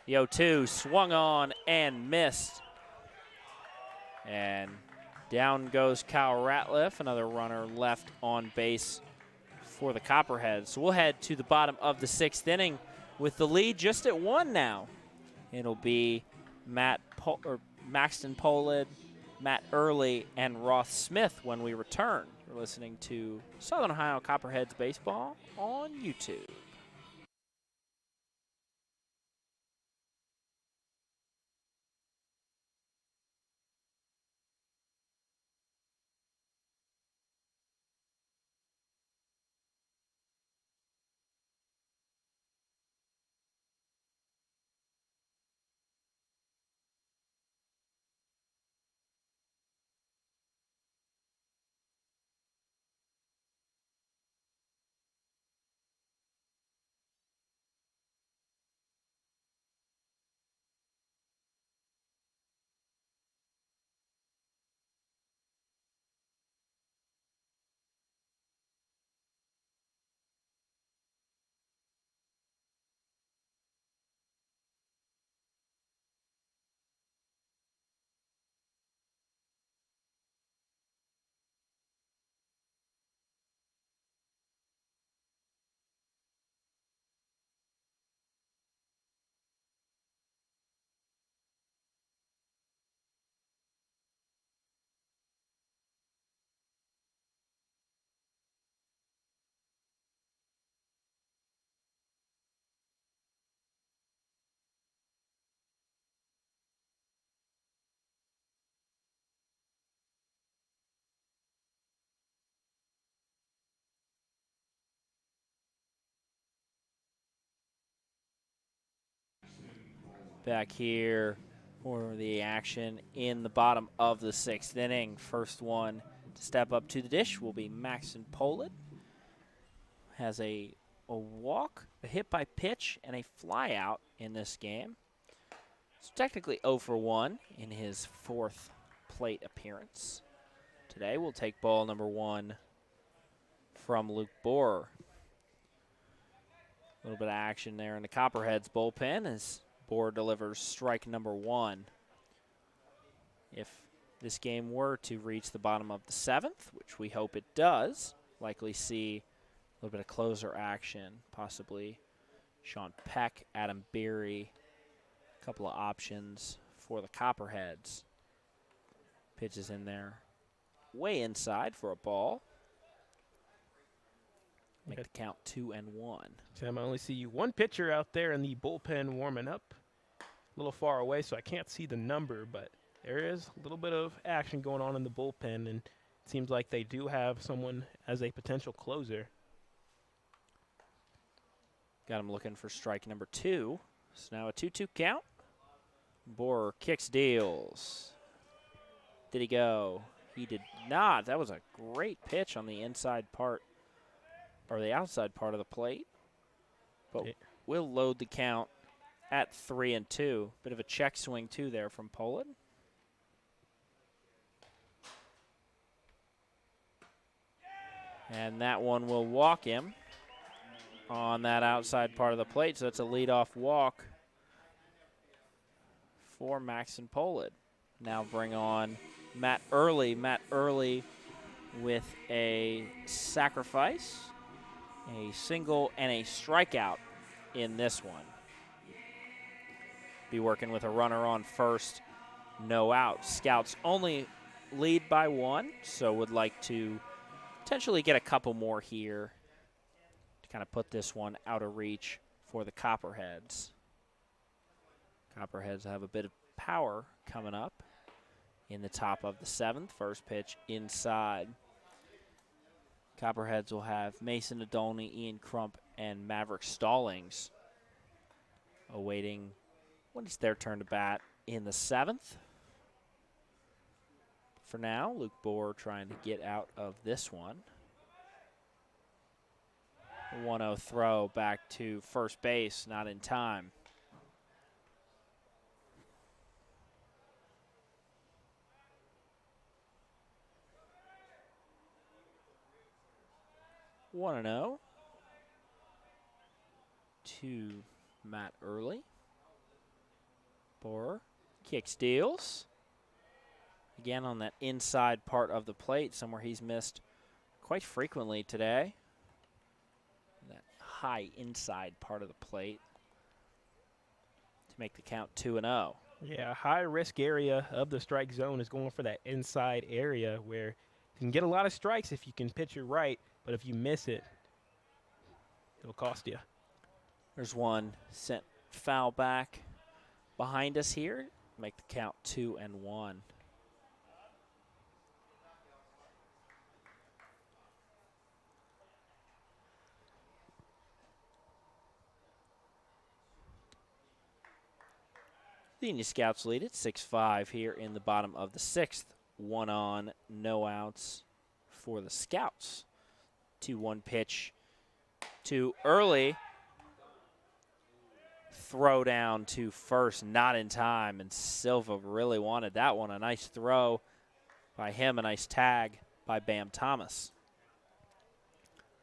The 0-2 swung on and missed. And down goes Kyle Ratliff, another runner left on base for the Copperheads. So we'll head to the bottom of the 6th inning with the lead just at 1 now. It'll be Maxton Polid, Matt Early, and Roth Smith when we return. You're listening to Southern Ohio Copperheads Baseball on YouTube. Back here for the action in the bottom of the 6th inning. First one to step up to the dish will be Maxon Pollitt. Has a walk, a hit by pitch, and a fly out in this game. It's technically 0 for 1 in his 4th plate appearance. Today we'll take ball number 1 from Luke Borer. A little bit of action there in the Copperheads bullpen as Borer delivers strike number 1. If this game were to reach the bottom of the 7th, which we hope it does, likely see a little bit of closer action, possibly Sean Peck, Adam Beery, a couple of options for the Copperheads. Pitches in there way inside for a ball. Make the count 2-1. Sam, I only see one pitcher out there in the bullpen warming up. A little far away, so I can't see the number, but there is a little bit of action going on in the bullpen, and it seems like they do have someone as a potential closer. Got him looking for strike number 2. So now a 2-2 count. Borer kicks, deals. Did he go? He did not. That was a great pitch on the inside part, or the outside part of the plate. But we'll load the count at 3-2. Bit of a check swing, too, there from Pollitt. And that one will walk him on that outside part of the plate. So it's a leadoff walk for Maxon Pollitt. Now bring on Matt Early. Matt Early with a sacrifice, a single, and a strikeout in this one. Be working with a runner on first, no out. Scouts only lead by 1, so would like to potentially get a couple more here to kind of put this one out of reach for the Copperheads. Copperheads have a bit of power coming up in the top of the 7th. First pitch inside. Copperheads will have Mason Adolny, Ian Crump, and Maverick Stallings awaiting when it's their turn to bat in the 7th. For now, Luke Borer trying to get out of this one. 1-0 throw back to first base, not in time. One and 0 to Matt Early. Borer kicks, deals. Again on that inside part of the plate, somewhere he's missed quite frequently today. That high inside part of the plate to make the count 2-0. Yeah, high risk area of the strike zone is going for that inside area where you can get a lot of strikes if you can pitch it right, but if you miss it, it'll cost you. There's one sent foul back behind us here. Make the count 2-1. The Xenia Scouts lead at 6-5 here in the bottom of the 6th. 1 on, no outs for the Scouts. 2-1 pitch to Early. Throw down to first, not in time, and Silva really wanted that one. A nice throw by him, a nice tag by Bam Thomas.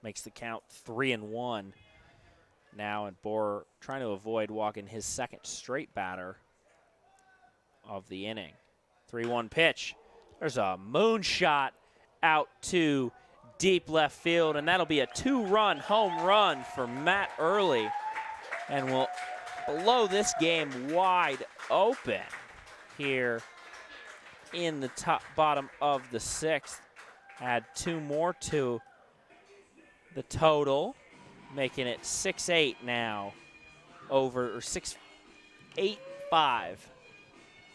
Makes the count 3-1 now, and Borer trying to avoid walking his second straight batter of the inning. 3-1 pitch. There's a moonshot out to deep left field, and that'll be a 2-run home run for Matt Early, and will blow this game wide open here in the bottom of the 6th. Add 2 more to the total, making it 6-8 now over, or 8-5.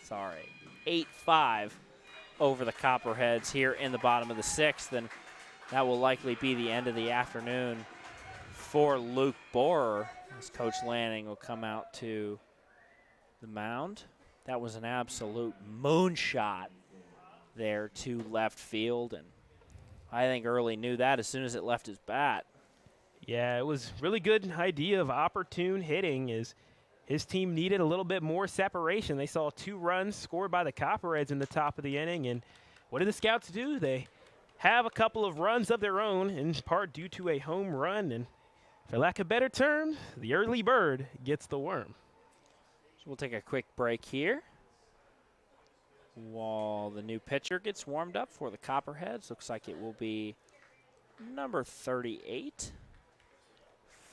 Sorry, 8-5 over the Copperheads here in the bottom of the 6th, and that will likely be the end of the afternoon for Luke Borer, as Coach Lanning will come out to the mound. That was an absolute moonshot there to left field, and I think Early knew that as soon as it left his bat. Yeah, it was really good idea of opportune hitting as his team needed a little bit more separation. They saw 2 runs scored by the Copperheads in the top of the inning, and what did the Scouts do? They have a couple of runs of their own, in part due to a home run, and for lack of better term, the early bird gets the worm. So we'll take a quick break here while the new pitcher gets warmed up for the Copperheads. Looks like it will be number 38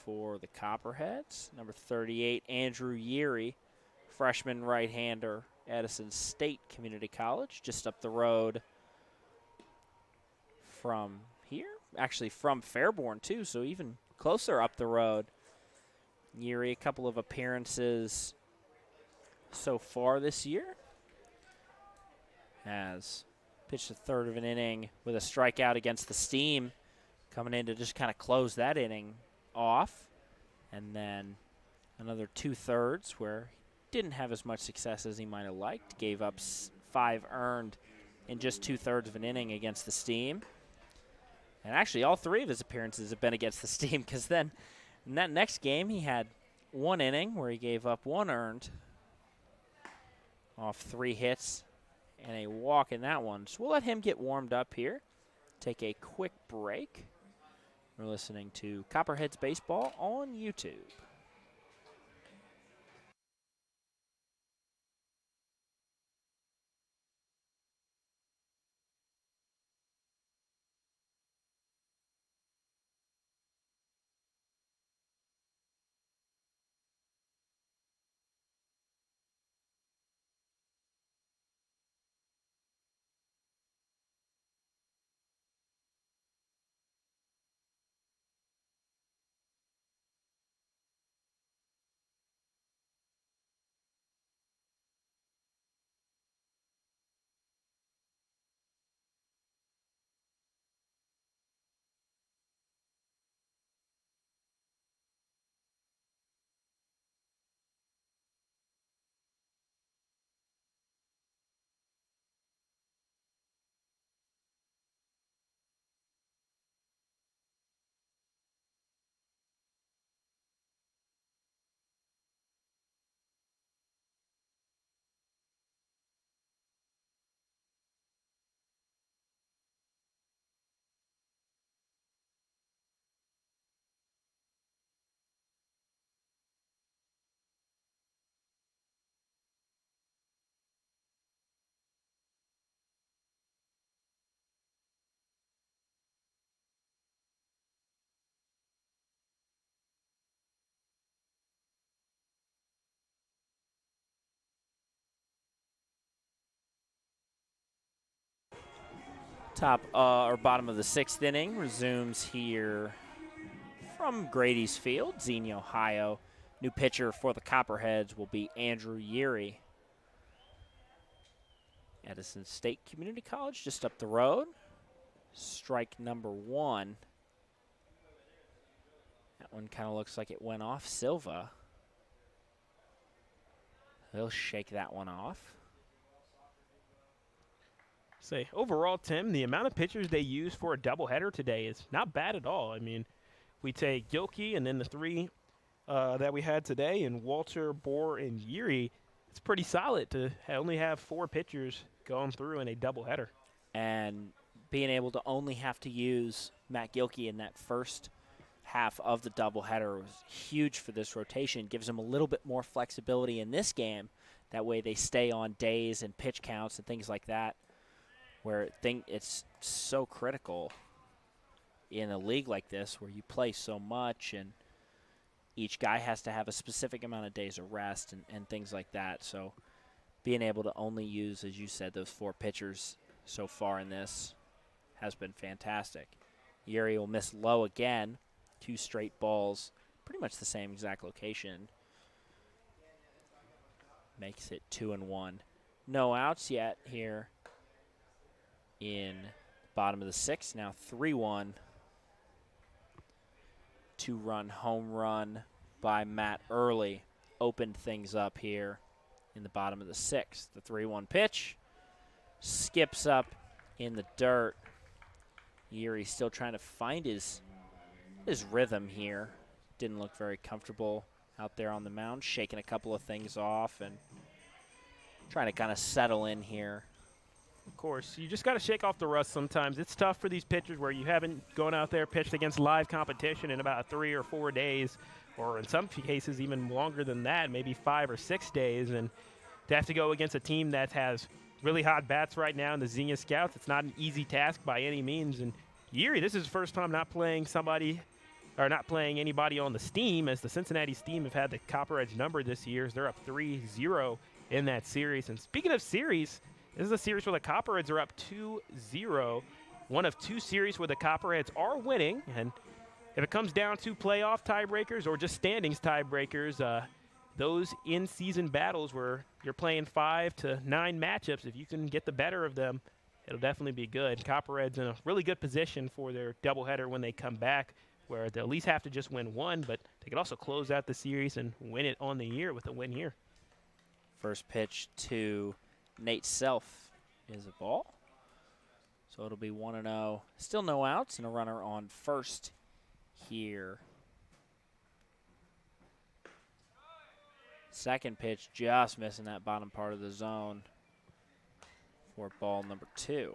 for the Copperheads. Number 38, Andrew Yeary, freshman right-hander, Edison State Community College, just up the road from here. Actually from Fairborn too, so even closer up the road. Yeary, a couple of appearances so far this year. Has pitched a third of an inning with a strikeout against the Steam, coming in to just kind of close that inning off. And then another 2/3 where he didn't have as much success as he might have liked. Gave up 5 earned in just 2/3 of an inning against the Steam. And actually all 3 of his appearances have been against the Steam, because then in that next game he had 1 inning where he gave up 1 earned off 3 hits and a walk in that one. So we'll let him get warmed up here. Take a quick break. We're listening to Copperheads Baseball on YouTube. Top or bottom of the 6th inning resumes here from Grady's Field, Xenia, Ohio. New pitcher for the Copperheads will be Andrew Yeary. Edison State Community College, just up the road. Strike number 1. That one kind of looks like it went off Silva. He'll shake that one off. Say, overall, Tim, the amount of pitchers they use for a doubleheader today is not bad at all. I mean, we take Gilkey and then the 3 that we had today, and Walter, Bohr, and Yeary. It's pretty solid to only have 4 pitchers going through in a doubleheader. And being able to only have to use Matt Gilkey in that first half of the doubleheader was huge for this rotation. Gives them a little bit more flexibility in this game. That way they stay on days and pitch counts and things like that, where it's so critical in a league like this where you play so much and each guy has to have a specific amount of days of rest and things like that. So being able to only use, as you said, those 4 pitchers so far in this has been fantastic. Yeary will miss low again. 2 straight balls, pretty much the same exact location. Makes it 2-1. No outs yet here in bottom of the 6th. Now 3-1. 2-run home run by Matt Early opened things up here in the bottom of the 6th. The 3-1 pitch skips up in the dirt. Yuri still trying to find his rhythm here. Didn't look very comfortable out there on the mound, shaking a couple of things off and trying to kind of settle in here. Of course, you just got to shake off the rust sometimes. It's tough for these pitchers where you haven't gone out there pitched against live competition in about 3 or 4 days, or in some cases even longer than that, maybe 5 or 6 days. And to have to go against a team that has really hot bats right now in the Xenia Scouts, it's not an easy task by any means. And Yuri, this is his first time not playing anybody on the Steam, as the Cincinnati Steam have had the Copperheads number this year. They're up 3-0 in that series. And speaking of series, this is a series where the Copperheads are up 2-0. One of 2 series where the Copperheads are winning. And if it comes down to playoff tiebreakers or just standings tiebreakers, those in-season battles where you're playing 5 to 9 matchups, if you can get the better of them, it'll definitely be good. Copperheads in a really good position for their doubleheader when they come back, where they'll at least have to just win one, but they could also close out the series and win it on the year with a win here. First pitch to Nate Self is a ball. So it'll be 1-0. Still no outs and a runner on first here. Second pitch just missing that bottom part of the zone for ball number 2.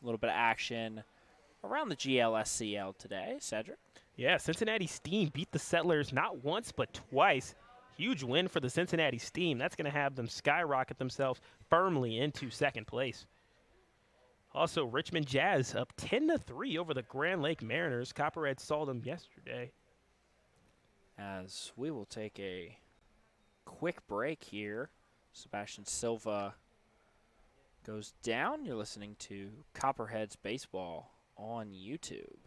A little bit of action around the GLSCL today. Sedric? Yeah, Cincinnati Steam beat the Settlers not once but twice. Huge win for the Cincinnati Steam. That's going to have them skyrocket themselves firmly into second place. Also, Richmond Jazz up 10-3 over the Grand Lake Mariners. Copperheads saw them yesterday. As we will take a quick break here. Sebastian Silva goes down. You're listening to Copperheads Baseball on YouTube.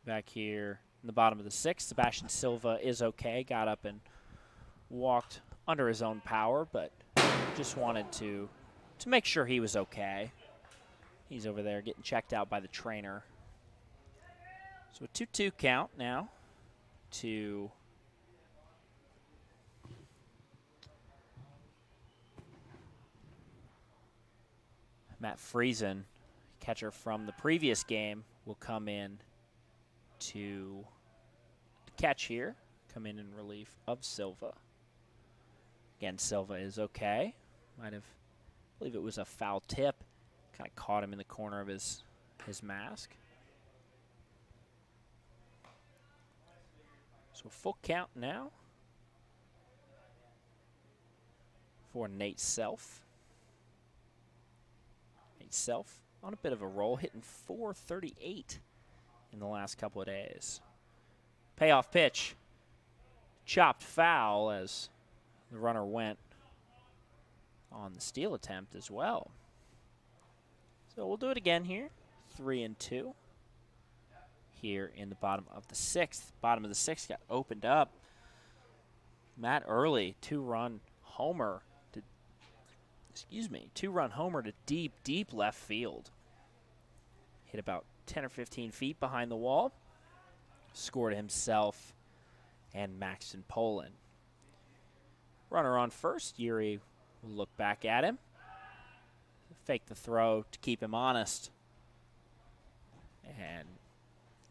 Back here in the bottom of the 6th, Sebastian Silva is okay. Got up and walked under his own power, but just wanted to make sure he was okay. He's over there getting checked out by the trainer. So a 2-2 count now to Matt Friesen, catcher from the previous game, will come in to catch here. come in relief of Silva. Again, Silva is okay. I believe it was a foul tip. Kind of caught him in the corner of his mask. So full count now for Nate Self. Nate Self on a bit of a roll, hitting .438 in the last couple of days. Payoff pitch. Chopped foul as the runner went on the steal attempt as well. So we'll do it again here. 3-2 here in the bottom of the sixth. Bottom of the sixth got opened up. Matt Early, two-run homer to deep left field. Hit about 10 or 15 feet behind the wall. Scored himself and Maxton Poland. Runner on first. Yuri will look back at him. Fake the throw to keep him honest. And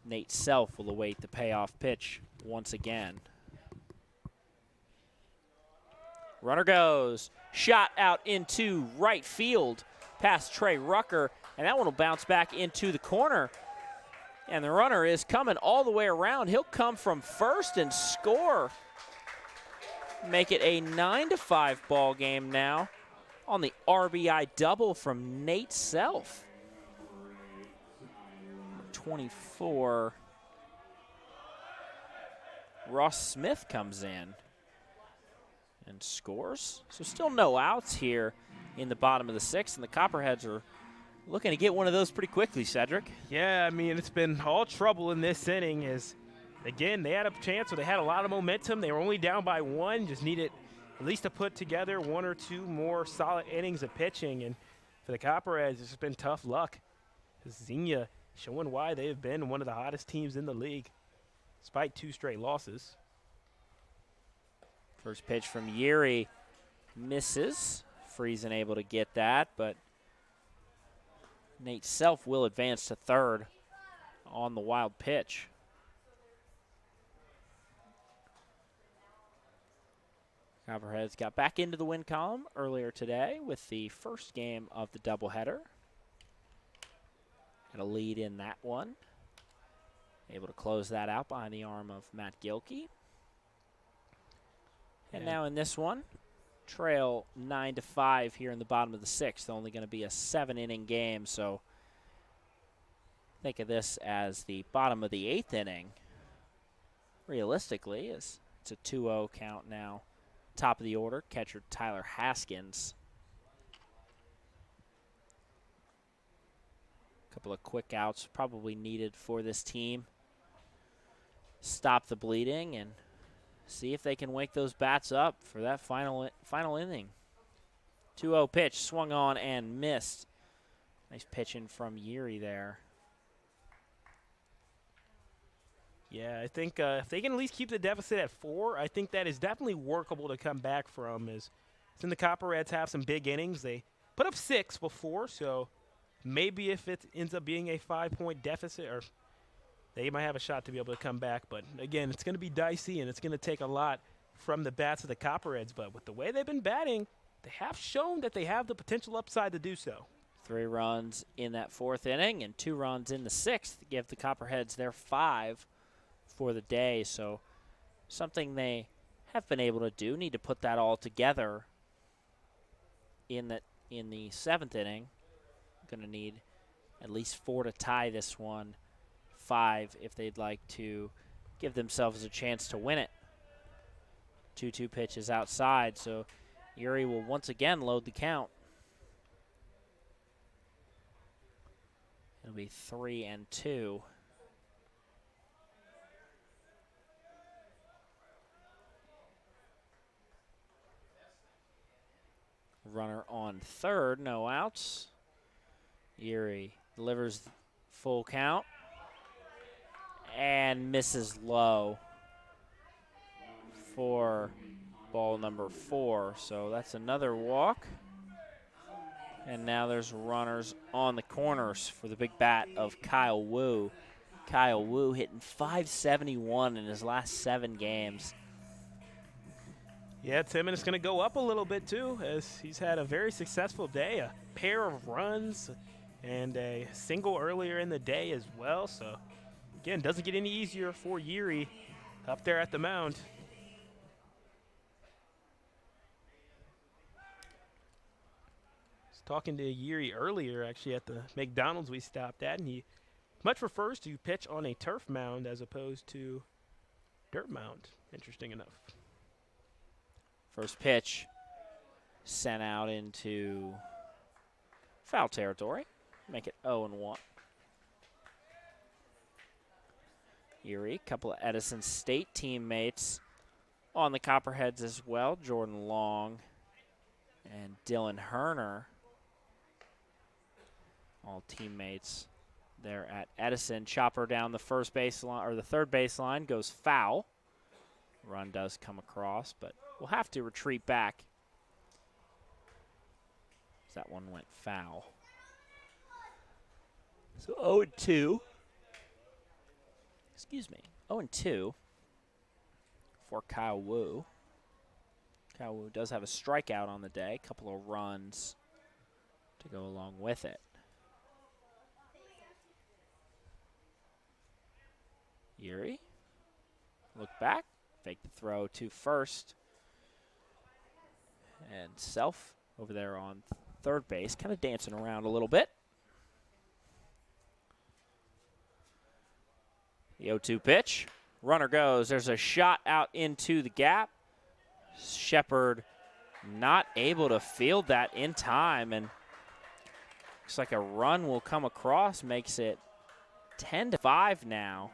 Nate Self will await the payoff pitch once again. Runner goes. Shot out into right field past Trey Rucker. And that one will bounce back into the corner. And the runner is coming all the way around. He'll come from first and score. Make it a 9-5 ball game now on the RBI double from Nate Self. 24. Ross Smith comes in and scores. So still no outs here in the bottom of the sixth, and the Copperheads are looking to get one of those pretty quickly, Sedric. Yeah, I mean, it's been all trouble in this inning. Again, they had a chance, so they had a lot of momentum. They were only down by one, just needed at least to put together one or two more solid innings of pitching. And for the Copperheads, it's just been tough luck. Xenia showing why they have been one of the hottest teams in the league, despite 2 straight losses. First pitch from Yuri misses. Friesen able to get that, but Nate Self will advance to third on the wild pitch. Copperheads got back into the win column earlier today with the first game of the doubleheader. Got a lead in that one. Able to close that out behind the arm of Matt Gilkey. And now in this one, trail 9-5 here in the bottom of the sixth. Only going to be a 7-inning game, so think of this as the bottom of the 8th inning. Realistically, it's a 2-0 count now. Top of the order, catcher Tyler Haskins. A couple of quick outs probably needed for this team. Stop the bleeding and see if they can wake those bats up for that final inning. 2-0 pitch, swung on and missed. Nice pitching from Yuri there. Yeah, I think if they can at least keep the deficit at 4, I think that is definitely workable to come back from. As the Copperheads have some big innings. They put up 6 before, so maybe if it ends up being a 5-point deficit, or they might have a shot to be able to come back. But, again, it's going to be dicey, and it's going to take a lot from the bats of the Copperheads. But with the way they've been batting, they have shown that they have the potential upside to do so. 3 runs in that 4th inning and 2 runs in the 6th to give the Copperheads their 5 for the day. So something they have been able to do. Need to put that all together in the 7th inning. Going to need at least 4 to tie this one. 5 if they'd like to give themselves a chance to win it. 2-2 pitch is outside, so Yuri will once again load the count. It'll be 3-2. Runner on third, no outs. Yuri delivers full count and misses low for ball number 4. So that's another walk. And now there's runners on the corners for the big bat of Kyle Wu. Kyle Wu hitting .571 in his last 7 games. Yeah, Tim, and it's going to go up a little bit too, as he's had a very successful day, a pair of runs and a single earlier in the day as well. So, again, doesn't get any easier for Yuri up there at the mound. I was talking to Yuri earlier, actually, at the McDonald's we stopped at, and he much prefers to pitch on a turf mound as opposed to dirt mound, interesting enough. First pitch sent out into foul territory. Make it 0-1. Erie, a couple of Edison State teammates on the Copperheads as well. Jordan Long and Dylan Herner, all teammates there at Edison. Chopper down the first baseline, or the third baseline, goes foul. Run does come across, but we'll have to retreat back. That one went foul. So 0-2. Excuse me. 0-2 for Kyle Wu. Kyle Wu does have a strikeout on the day. A couple of runs to go along with it. Yuri. Look back. Fake the throw to first. And Self over there on third base, kind of dancing around a little bit. The 0-2 pitch. Runner goes. There's a shot out into the gap. Shepard not able to field that in time, and looks like a run will come across, makes it 10-5 now.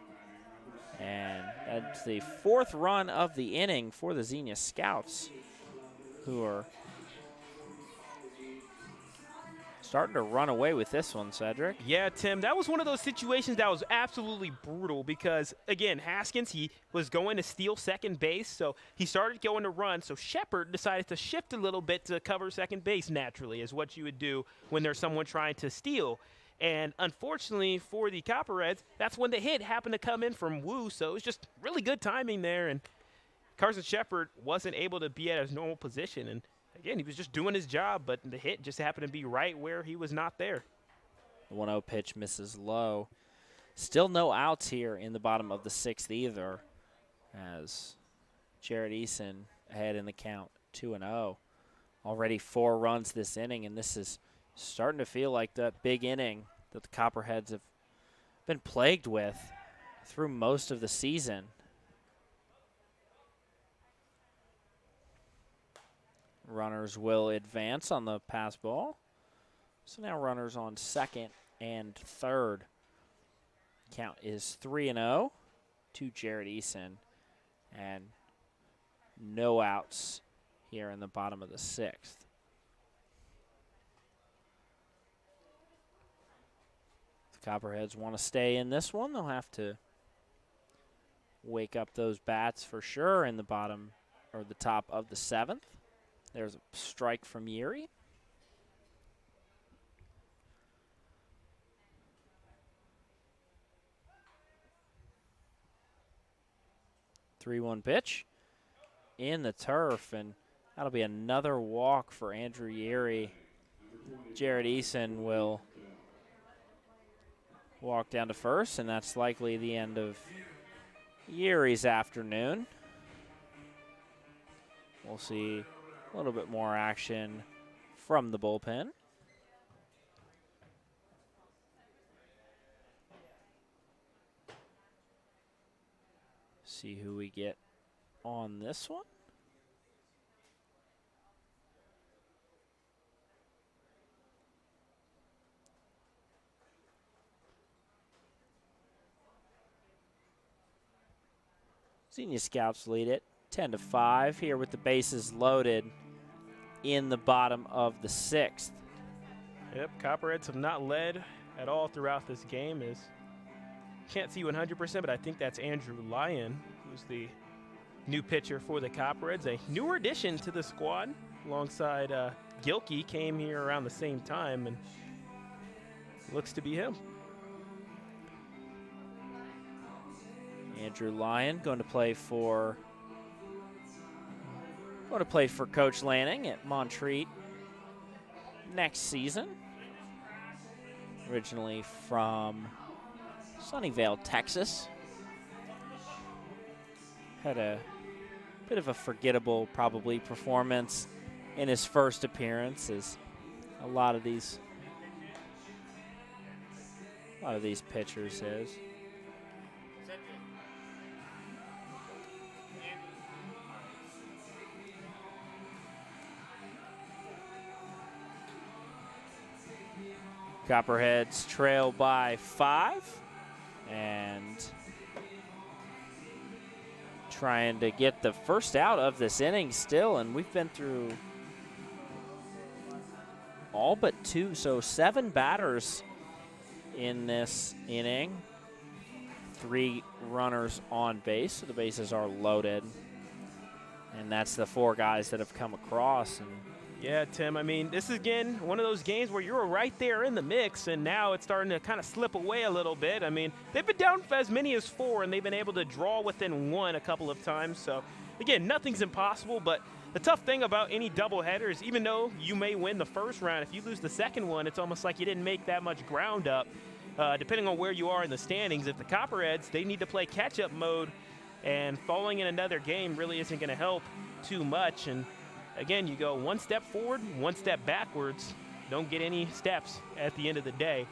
And that's the 4th run of the inning for the Xenia Scouts, who are starting to run away with this one, Sedric. Yeah, Tim, that was one of those situations that was absolutely brutal because, again, Haskins, he was going to steal second base, so he started going to run. So Shepard decided to shift a little bit to cover second base naturally, is what you would do when there's someone trying to steal. And unfortunately for the Copperheads, that's when the hit happened to come in from Wu, so it was just really good timing there. And Carson Shepard wasn't able to be at his normal position. And again, he was just doing his job, but the hit just happened to be right where he was not there. The 1-0 pitch misses low. Still no outs here in the bottom of the 6th either, as Jared Eason ahead in the count, 2-0. Already 4 runs this inning, and this is starting to feel like that big inning that the Copperheads have been plagued with through most of the season. Runners will advance on the pass ball. So now runners on second and third. Count is 3-0 to Jared Eason, and no outs here in the bottom of the 6th. The Copperheads want to stay in this one. They'll have to wake up those bats for sure in the bottom or the top of the 7th. There's a strike from Yuri. Three-one pitch in the turf, and that'll be another walk for Andrew Yuri. Jared Eason will walk down to first, and that's likely the end of Yuri's afternoon. We'll see a little bit more action from the bullpen. See who we get on this one. Xenia Scouts lead it 10-5 here with the bases loaded in the bottom of the 6th. Yep, Copperheads have not led at all throughout this game. Can't see 100%, but I think that's Andrew Lyon, who's the new pitcher for the Copperheads, a newer addition to the squad alongside Gilkey, came here around the same time, and looks to be him. Andrew Lyon going to play for Coach Lanning at Montreat next season. Originally from Sunnyvale, Texas. Had a bit of a forgettable, probably, performance in his first appearance, as a lot of these pitchers is. Copperheads trail by 5 and trying to get the first out of this inning still, and we've been through all but 2, so 7 batters in this inning. 3 runners on base, so the bases are loaded, and that's the 4 guys that have come across. And yeah, Tim, I mean, this is, again, one of those games where you're right there in the mix, and now it's starting to kind of slip away a little bit. I mean, they've been down for as many as 4, and they've been able to draw within 1 a couple of times. So, again, nothing's impossible, but the tough thing about any doubleheader is even though you may win the first round, if you lose the second one, it's almost like you didn't make that much ground up. Depending on where you are in the standings, if the Copperheads, they need to play catch-up mode, and falling in another game really isn't going to help too much. And again, you go 1 step forward, 1 step backwards. Don't get any steps at the end of the day.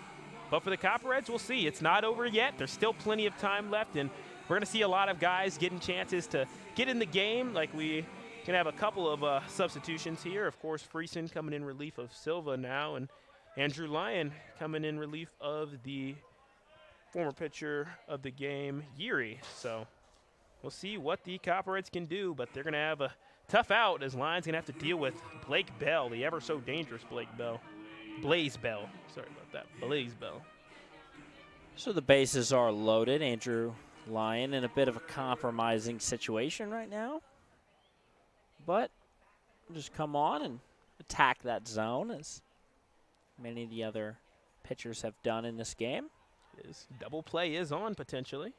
But for the Copperheads, we'll see. It's not over yet. There's still plenty of time left, and we're going to see a lot of guys getting chances to get in the game. Like, we can have a couple of substitutions here. Of course, Friesen coming in relief of Silva now, and Andrew Lyon coming in relief of the former pitcher of the game, Yeri. So we'll see what the Copperheads can do, but they're going to have a tough out as Lyon's going to have to deal with Blake Bell, the ever so dangerous Blake Bell. Blaze Bell. Sorry about that. Blaze Bell. so the bases are loaded. Andrew Lyon in a bit of a compromising situation right now, but just come on and attack that zone as many of the other pitchers have done in this game. This double play is on potentially.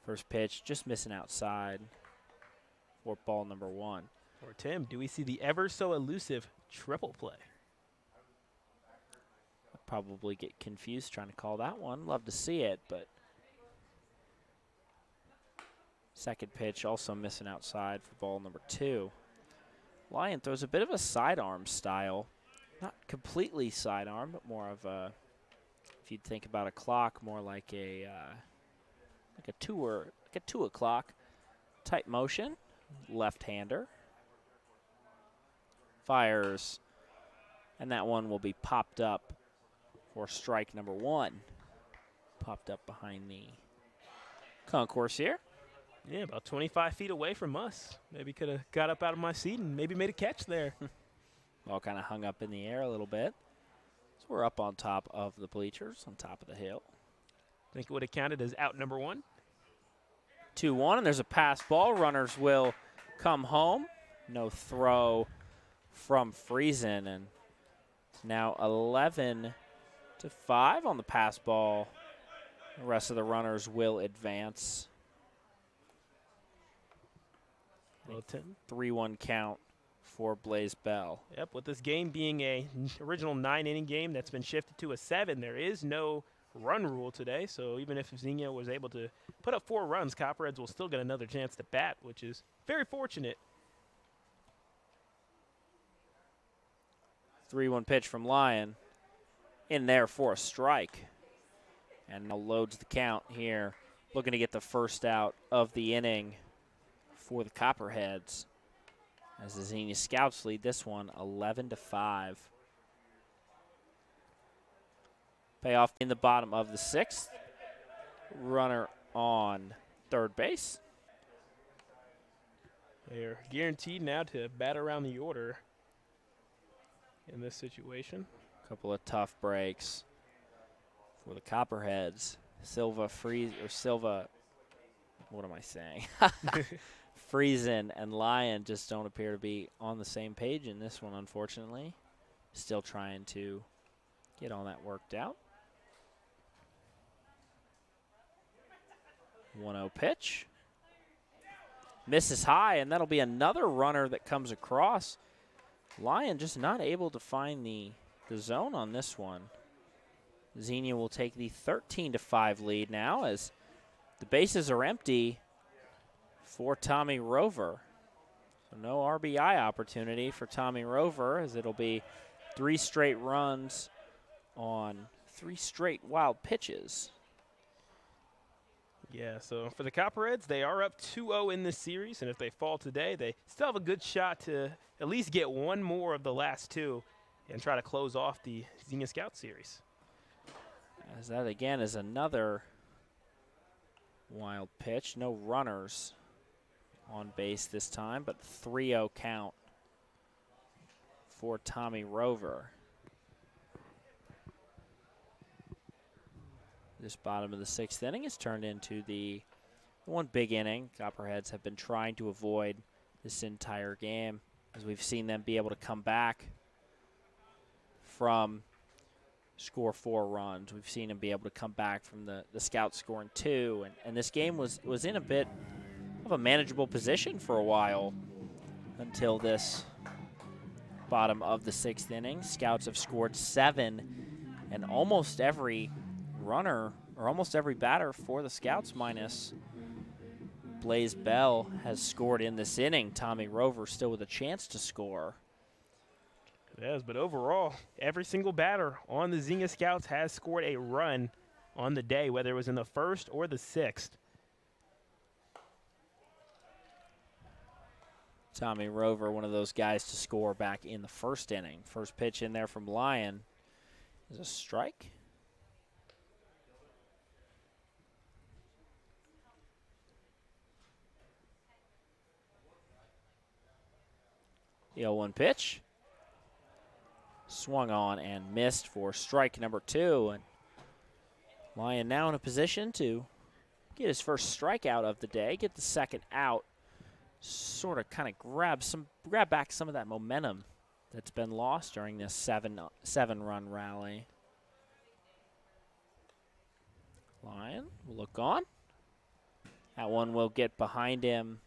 First pitch just missing outside for ball number 1. Or Tim, do we see the ever so elusive triple play? I'd probably get confused trying to call that one. Love to see it, but second pitch also missing outside for ball number 2. Lyon throws a bit of a sidearm style. Not completely sidearm, but more of a, if you'd think about a clock, more like a 2 o'clock type motion. Left-hander. Fires, and that one will be popped up for strike number 1. Popped up behind the concourse here. Yeah, about 25 feet away from us. Maybe could have got up out of my seat and maybe made a catch there. All kind of hung up in the air a little bit. So we're up on top of the bleachers, on top of the hill. I think it would have counted as out number 1. 2-1, and there's a pass ball. Runners will come home. No throw from Friesen, and it's now 11-5 on the pass ball. The rest of the runners will advance. Well, 3-1 count for Blaze Bell. Yep, with this game being a original 9-inning game that's been shifted to a 7, there is no run rule today. So even if Xenia was able to put up 4 runs, Copperheads will still get another chance to bat, which is very fortunate. 3-1 pitch from Lyon. In there for a strike. And now loads the count here. Looking to get the first out of the inning for the Copperheads, as the Xenia Scouts lead this one 11-5. Payoff in the bottom of the 6th. Runner on third base. They're guaranteed now to bat around the order in this situation. Couple of tough breaks for the Copperheads. Silva, what am I saying? Friesen and Lyon just don't appear to be on the same page in this one, unfortunately. Still trying to get all that worked out. 1-0 pitch. Misses high, and that'll be another runner that comes across. Lion just not able to find the zone on this one. Xenia will take the 13-5 lead now as the bases are empty for Tommy Rover. So no RBI opportunity for Tommy Rover, as it'll be 3 straight runs on 3 straight wild pitches. Yeah, so for the Copperheads, they are up 2-0 in this series, and if they fall today, they still have a good shot to at least get one more of the last 2 and try to close off the Xenia Scout series. As that again is another wild pitch. No runners on base this time, but 3-0 count for Tommy Rover. This bottom of the 6th inning is turned into the one big inning Copperheads have been trying to avoid this entire game, as we've seen them be able to come back from score 4 runs. We've seen them be able to come back from the Scouts scoring 2, and this game was in a bit of a manageable position for a while until this bottom of the 6th inning. Scouts have scored 7, and almost every runner or almost every batter for the Scouts minus Blaze Bell has scored in this inning. Tommy Rover still with a chance to score. Yes, but overall, every single batter on the Xenia Scouts has scored a run on the day, whether it was in the 1st or the 6th. Tommy Rover, one of those guys to score back in the 1st inning. First pitch in there from Lion is a strike. The 0-1 pitch. Swung on and missed for strike number 2. And Lion now in a position to get his first strikeout of the day, get the second out, sort of kind of grab back some of that momentum that's been lost during this 7-run rally. Lion will look on. That one will get behind him,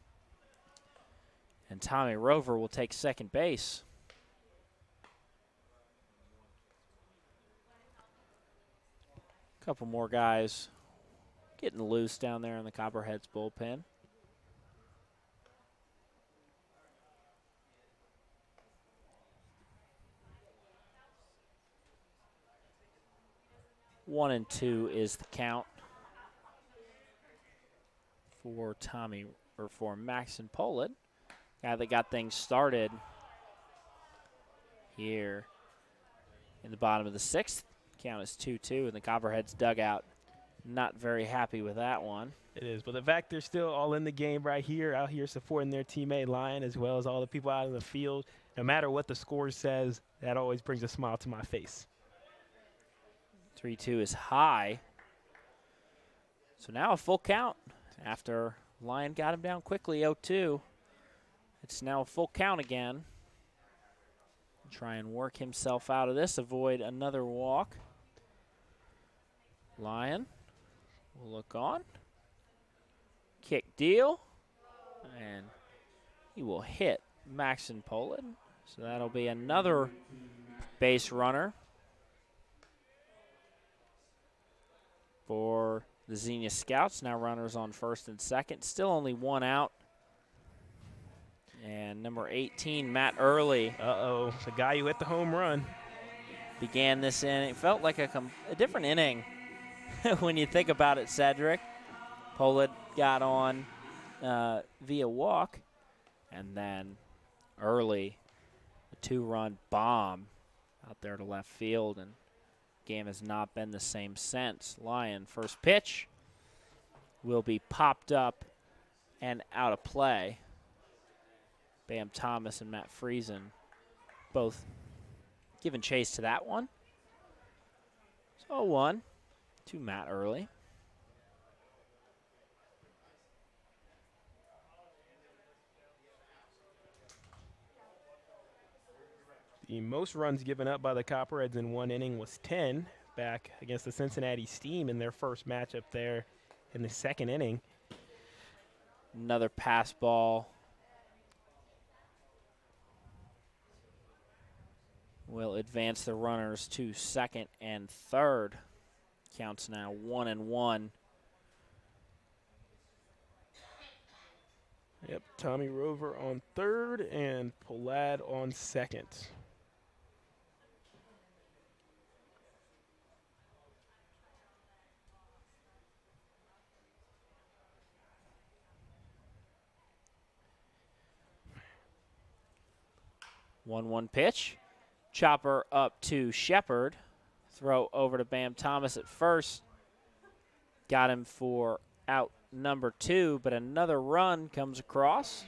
and Tommy Rover will take second base. A couple more guys getting loose down there in the Copperheads bullpen. One and 2 is the count for Maxon Pollitt, guy that got things started here in the bottom of the 6th. Count is 2-2 in the Copperheads dugout. Not very happy with that one. It is, but the fact they're still all in the game right here, out here supporting their teammate Lion, as well as all the people out in the field, no matter what the score says, that always brings a smile to my face. 3-2 is high. So now a full count after Lion got him down quickly, 0-2. It's now a full count again. Try and work himself out of this, avoid another walk. Lion will look on. Kick deal. And he will hit Maxon Pollitt. So that'll be another base runner for the Xenia Scouts. Now runners on 1st and 2nd. Still only 1 out. And number 18, Matt Early. Uh-oh, the guy who hit the home run. Began this inning. It felt like a different inning when you think about it, Sedric. Pollitt got on via walk. And then Early, a 2-run bomb out there to left field. And game has not been the same since. Lion, first pitch will be popped up and out of play. Bam Thomas and Matt Friesen both giving chase to that one. So 0-1 to Matt Early. The most runs given up by the Copperheads in one inning was 10 back against the Cincinnati Steam in their first matchup there in the 2nd inning. Another pass ball will advance the runners to second and third. Counts now 1-1. Yep, Tommy Rover on third and Polad on second. One pitch. Chopper up to Shepard. Throw over to Bam Thomas at first. Got him for out number 2, but another run comes across.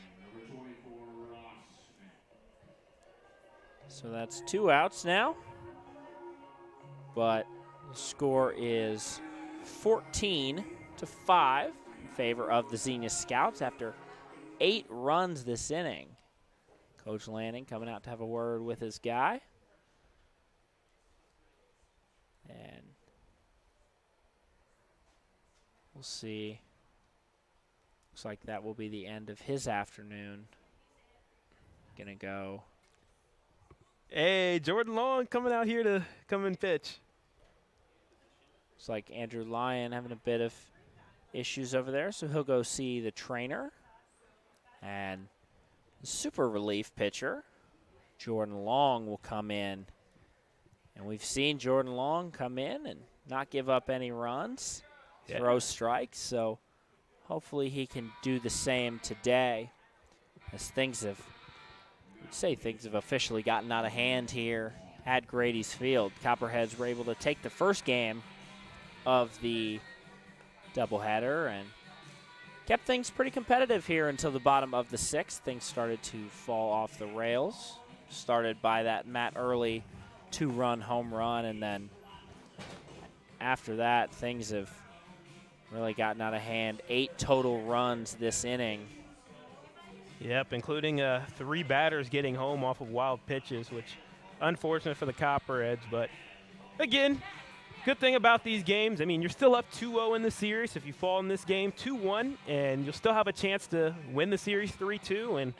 So that's 2 outs now. But the score is 14-5 in favor of the Xenia Scouts after 8 runs this inning. Coach Lanning coming out to have a word with his guy. And we'll see. Looks like that will be the end of his afternoon. Gonna go. Hey, Jordan Long coming out here to come and pitch. Looks like Andrew Lyon having a bit of issues over there, so he'll go see the trainer. And the super relief pitcher, Jordan Long, will come in. And we've seen Jordan Long come in and not give up any runs, throw strikes, so hopefully he can do the same today as things have officially gotten out of hand here at Grady's Field. Copperheads were able to take the first game of the doubleheader and kept things pretty competitive here until the bottom of the 6th. Things started to fall off the rails, started by that Matt Early 2-run home run, and then after that, things have really gotten out of hand. 8 total runs this inning. Yep, including 3 batters getting home off of wild pitches, which unfortunate for the Copperheads. But again, good thing about these games, I mean, you're still up 2-0 in the series. If you fall in this game 2-1, and you'll still have a chance to win the series 3-2. And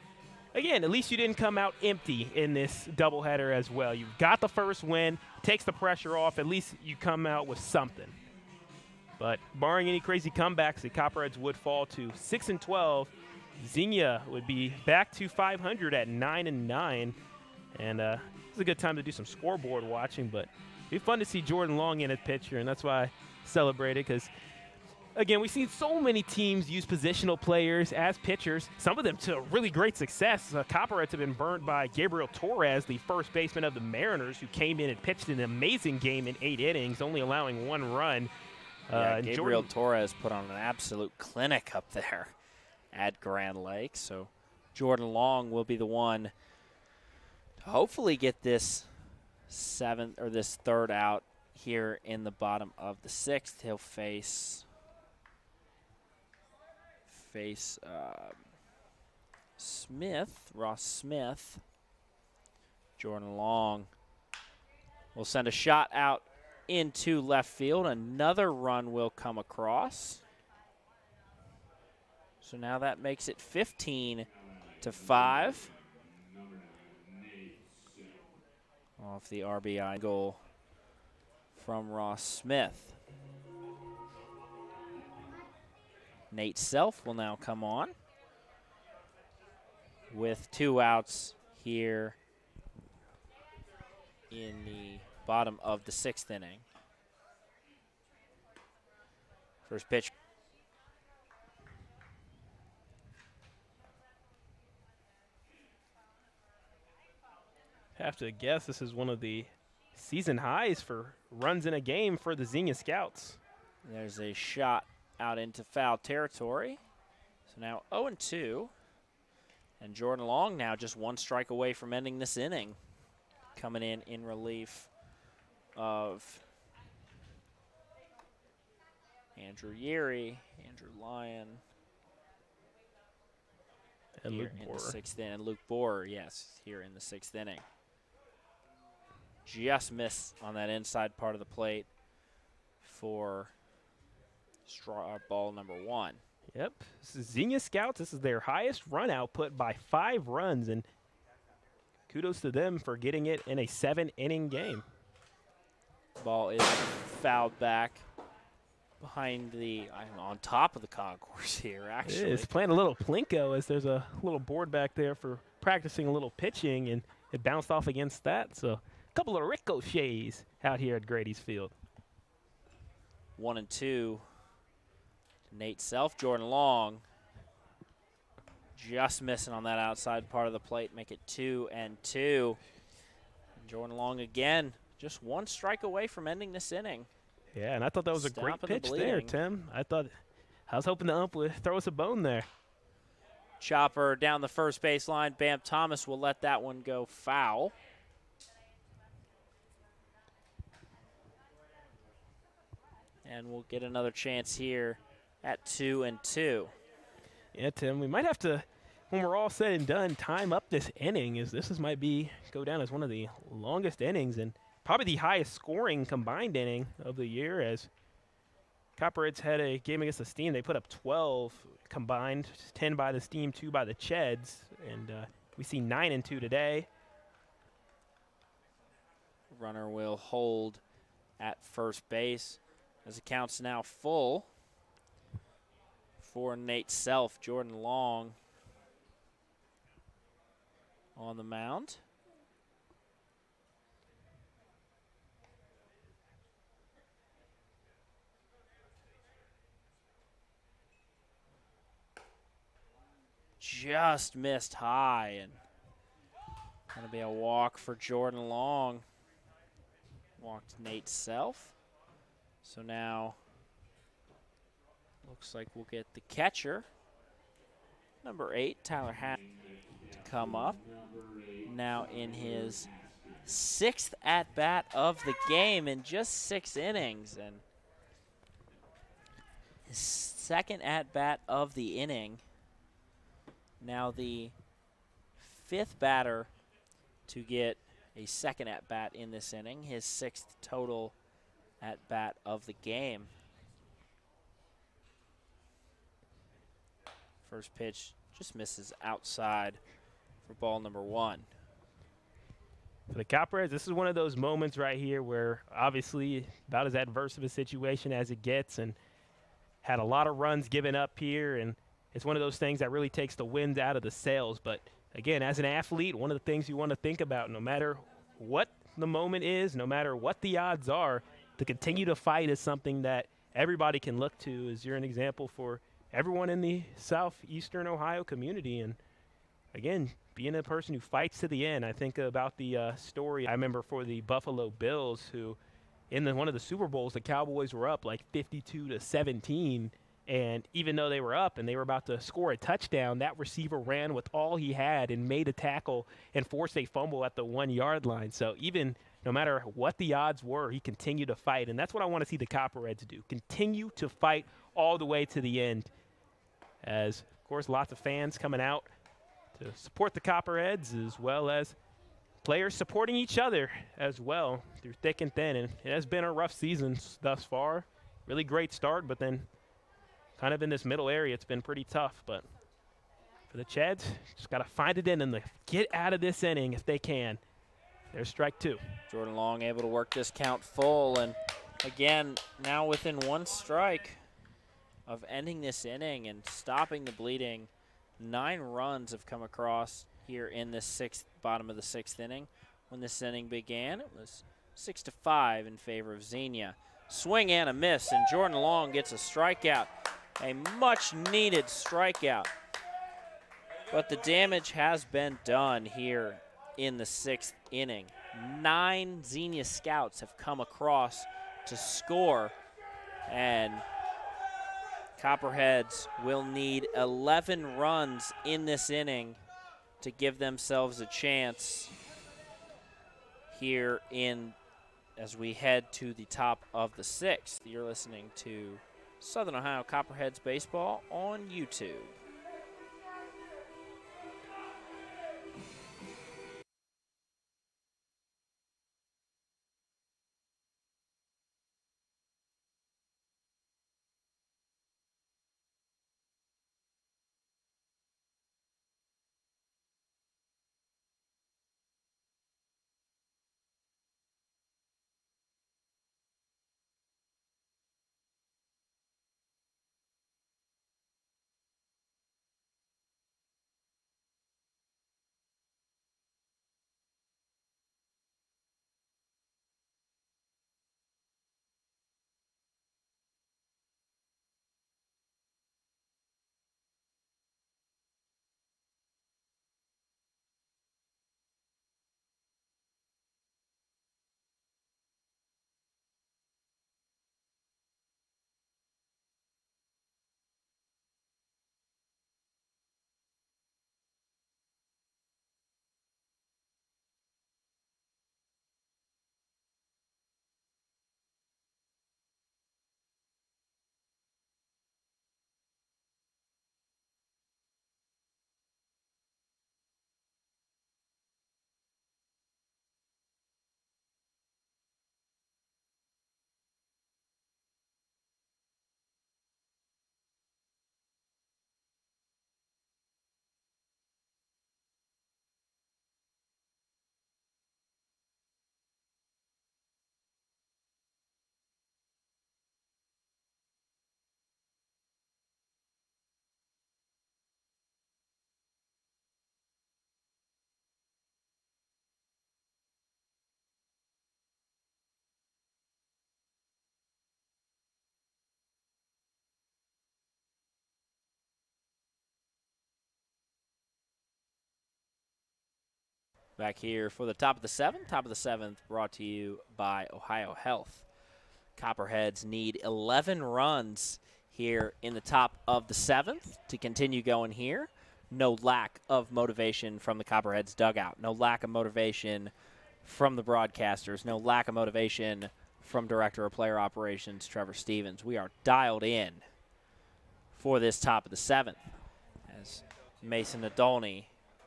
again, at least you didn't come out empty in this doubleheader as well. You got the first win, takes the pressure off. At least you come out with something. But barring any crazy comebacks, the Copperheads would fall to 6-12. Xenia would be back to 500 at 9-9. And it's a good time to do some scoreboard watching, but it'd be fun to see Jordan Long in at pitcher, and that's why I celebrated, because again, we've seen so many teams use positional players as pitchers, some of them to really great success. Copperheads have been burnt by Gabriel Torres, the first baseman of the Mariners, who came in and pitched an amazing game in 8 innings, only allowing 1 run. Gabriel Torres put on an absolute clinic up there at Grand Lake. So Jordan Long will be the one to hopefully get this 7th or this 3rd out here in the bottom of the 6th. He'll face Ross Smith. Jordan Long will send a shot out into left field. Another run will come across. So now that makes it 15-5. Off the RBI goal from Ross Smith. Nate Self will now come on with 2 outs here in the bottom of the 6th inning. First pitch. Have to guess this is one of the season highs for runs in a game for the Xenia Scouts. There's a shot out into foul territory. So now 0-2. And Jordan Long now just 1 strike away from ending this inning. Coming in relief of Andrew Yeary, Andrew Lyon. And Luke in Borer. the 6th inning. And Luke Borer, yes, here in the 6th inning. Just missed on that inside part of the plate for ball number 1. Yep. This is Xenia Scouts. This is their highest run output by 5 runs, and kudos to them for getting it in a 7-inning game. Ball is fouled back behind I'm on top of the concourse here, actually. It's playing a little plinko as there's a little board back there for practicing a little pitching, and it bounced off against that. So a couple of ricochets out here at Grady's Field. 1-2. Nate Self, Jordan Long. Just missing on that outside part of the plate, make it 2-2. Jordan Long again, just 1 strike away from ending this inning. Yeah, and I thought that was a great pitch there, Tim. I was hoping the ump would throw us a bone there. Chopper down the first baseline. Bam Thomas will let that one go foul. And we'll get another chance here at 2-2. Yeah, Tim, we might have to, when we're all said and done, time up this inning, as might go down as one of the longest innings and probably the highest scoring combined inning of the year, as Copperheads had a game against the Steam. They put up 12 combined, 10 by the Steam, 2 by the Cheads, and we see 9-2 today. Runner will hold at first base as the count's now full for Nate Self. Jordan Long on the mound. Just missed high, and going to be a walk for Jordan Long. Walked Nate Self. So now looks like we'll get the catcher, number 8, Tyler Hanna, to come up. Now in his 6th at-bat of the game in just 6 innings, and his 2nd at-bat of the inning. Now the 5th batter to get a 2nd at-bat in this inning, his 6th total at-bat of the game. First pitch just misses outside for ball number 1. For the Copperheads, this is one of those moments right here where obviously about as adverse of a situation as it gets, and had a lot of runs given up here, and it's one of those things that really takes the wind out of the sails. But again, as an athlete, one of the things you want to think about, no matter what the moment is, no matter what the odds are, to continue to fight is something that everybody can look to, as you're an example for everyone in the southeastern Ohio community. And again, being a person who fights to the end, I think about the story I remember for the Buffalo Bills, who in one of the Super Bowls, the Cowboys were up like 52-17. And even though they were up and they were about to score a touchdown, that receiver ran with all he had and made a tackle and forced a fumble at the 1-yard line. So even no matter what the odds were, he continued to fight. And that's what I want to see the Copperheads do. Continue to fight all the way to the end. As, of course, lots of fans coming out to support the Copperheads, as well as players supporting each other as well through thick and thin. And it has been a rough season thus far. Really great start, but then kind of in this middle area, it's been pretty tough. But for the Cheads, just got to find it in and get out of this inning if they can. There's strike 2. Jordan Long able to work this count full, and again, now within 1 strike of ending this inning and stopping the bleeding. 9 runs have come across here in this bottom of the 6th inning. When this inning began, it was 6-5 in favor of Xenia. Swing and a miss, and Jordan Long gets a strikeout. A much-needed strikeout. But the damage has been done here in the 6th inning. 9 Xenia Scouts have come across to score, and Copperheads will need 11 runs in this inning to give themselves a chance here as we head to the top of the 6th. You're listening to Southern Ohio Copperheads Baseball on YouTube. Back here for the top of the seventh. Top of the seventh brought to you by Ohio Health. Copperheads need 11 runs here in the top of the seventh to continue going here. No lack of motivation from the Copperheads dugout. No lack of motivation from the broadcasters. No lack of motivation from Director of Player Operations Trevor Stevens. We are dialed in for this top of the seventh as Mason Nadolny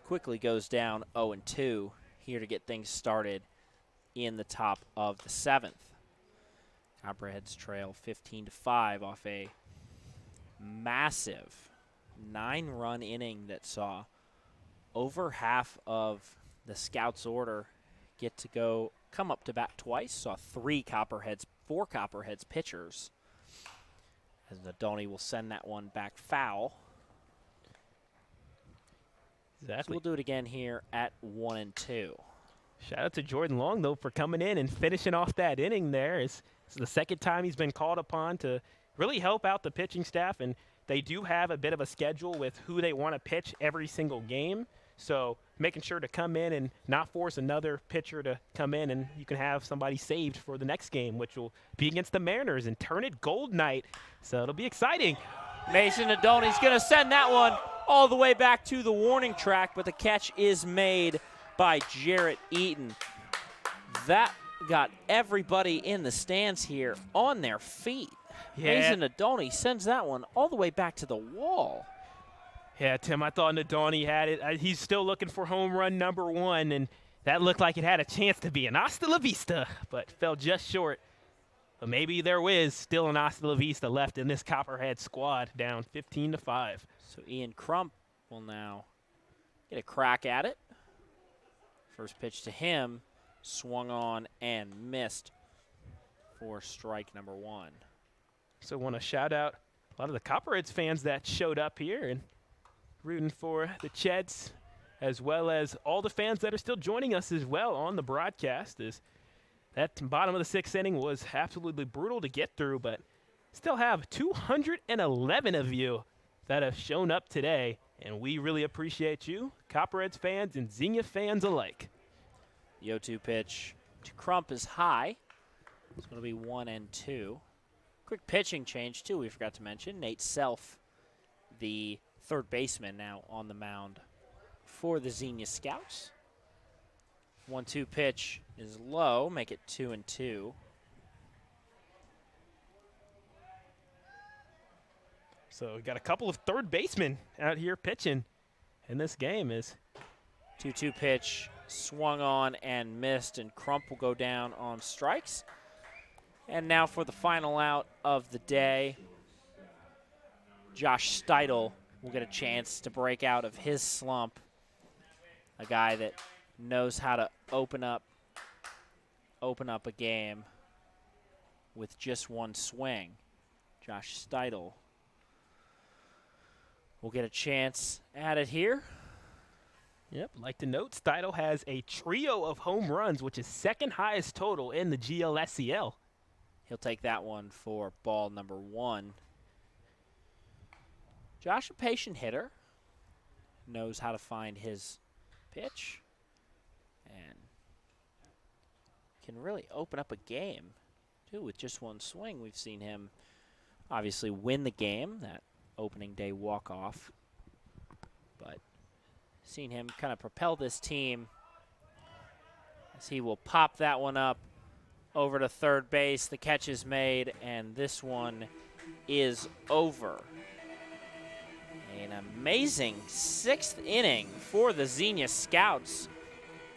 quickly goes down 0-2 here to get things started in the top of the seventh. Copperheads trail 15-5 off a massive 9-run inning that saw over half of the Scouts' order get to come up to bat twice. Saw four Copperheads pitchers. As Nadolny will send that one back foul. Exactly. So we'll do it again here at 1-2. Shout out to Jordan Long, though, for coming in and finishing off that inning there. It's the second time he's been called upon to really help out the pitching staff, and they do have a bit of a schedule with who they want to pitch every single game. So making sure to come in and not force another pitcher to come in, and you can have somebody saved for the next game, which will be against the Mariners and Turn It Gold night. So it'll be exciting. Mason Nadolny's going to send that one all the way back to the warning track, but the catch is made by Jarrett Eaton. That got everybody in the stands here on their feet. Yeah. Mason Nadolny sends that one all the way back to the wall. Yeah, Tim, I thought Nadolny had it. He's still looking for home run number 1, and that looked like it had a chance to be an hasta la vista, but fell just short. But maybe there is still an hasta la vista left in this Copperhead squad, down 15-5. So Ian Crump will now get a crack at it. First pitch to him, swung on and missed for strike number 1. So I want to shout out a lot of the Copperheads fans that showed up here and rooting for the Cheads, as well as all the fans that are still joining us as well on the broadcast. Is that bottom of the 6th inning was absolutely brutal to get through, but still have 211 of you that have shown up today, and we really appreciate you, Copperheads fans and Xenia fans alike. The 0-2 pitch to Crump is high. It's going to be 1-2. Quick pitching change, too, we forgot to mention. Nate Self, the third baseman, now on the mound for the Xenia Scouts. 1-2 pitch is low, make it 2-2. So we got a couple of third basemen out here pitching in this game. 2-2 pitch swung on and missed, and Crump will go down on strikes. And now for the final out of the day, Josh Steidel will get a chance to break out of his slump. A guy that knows how to open up a game with just one swing. Josh Steidel will get a chance at it here. Yep, like to note, Steidel has a trio of home runs, which is second highest total in the GLSCL. He'll take that one for ball number 1. Josh, a patient hitter, knows how to find his pitch and can really open up a game, too, with just one swing. We've seen him obviously win the game, that opening day walk-off, but seen him kind of propel this team as he will pop that one up over to third base. The catch is made, and this one is over. An amazing 6th inning for the Xenia Scouts.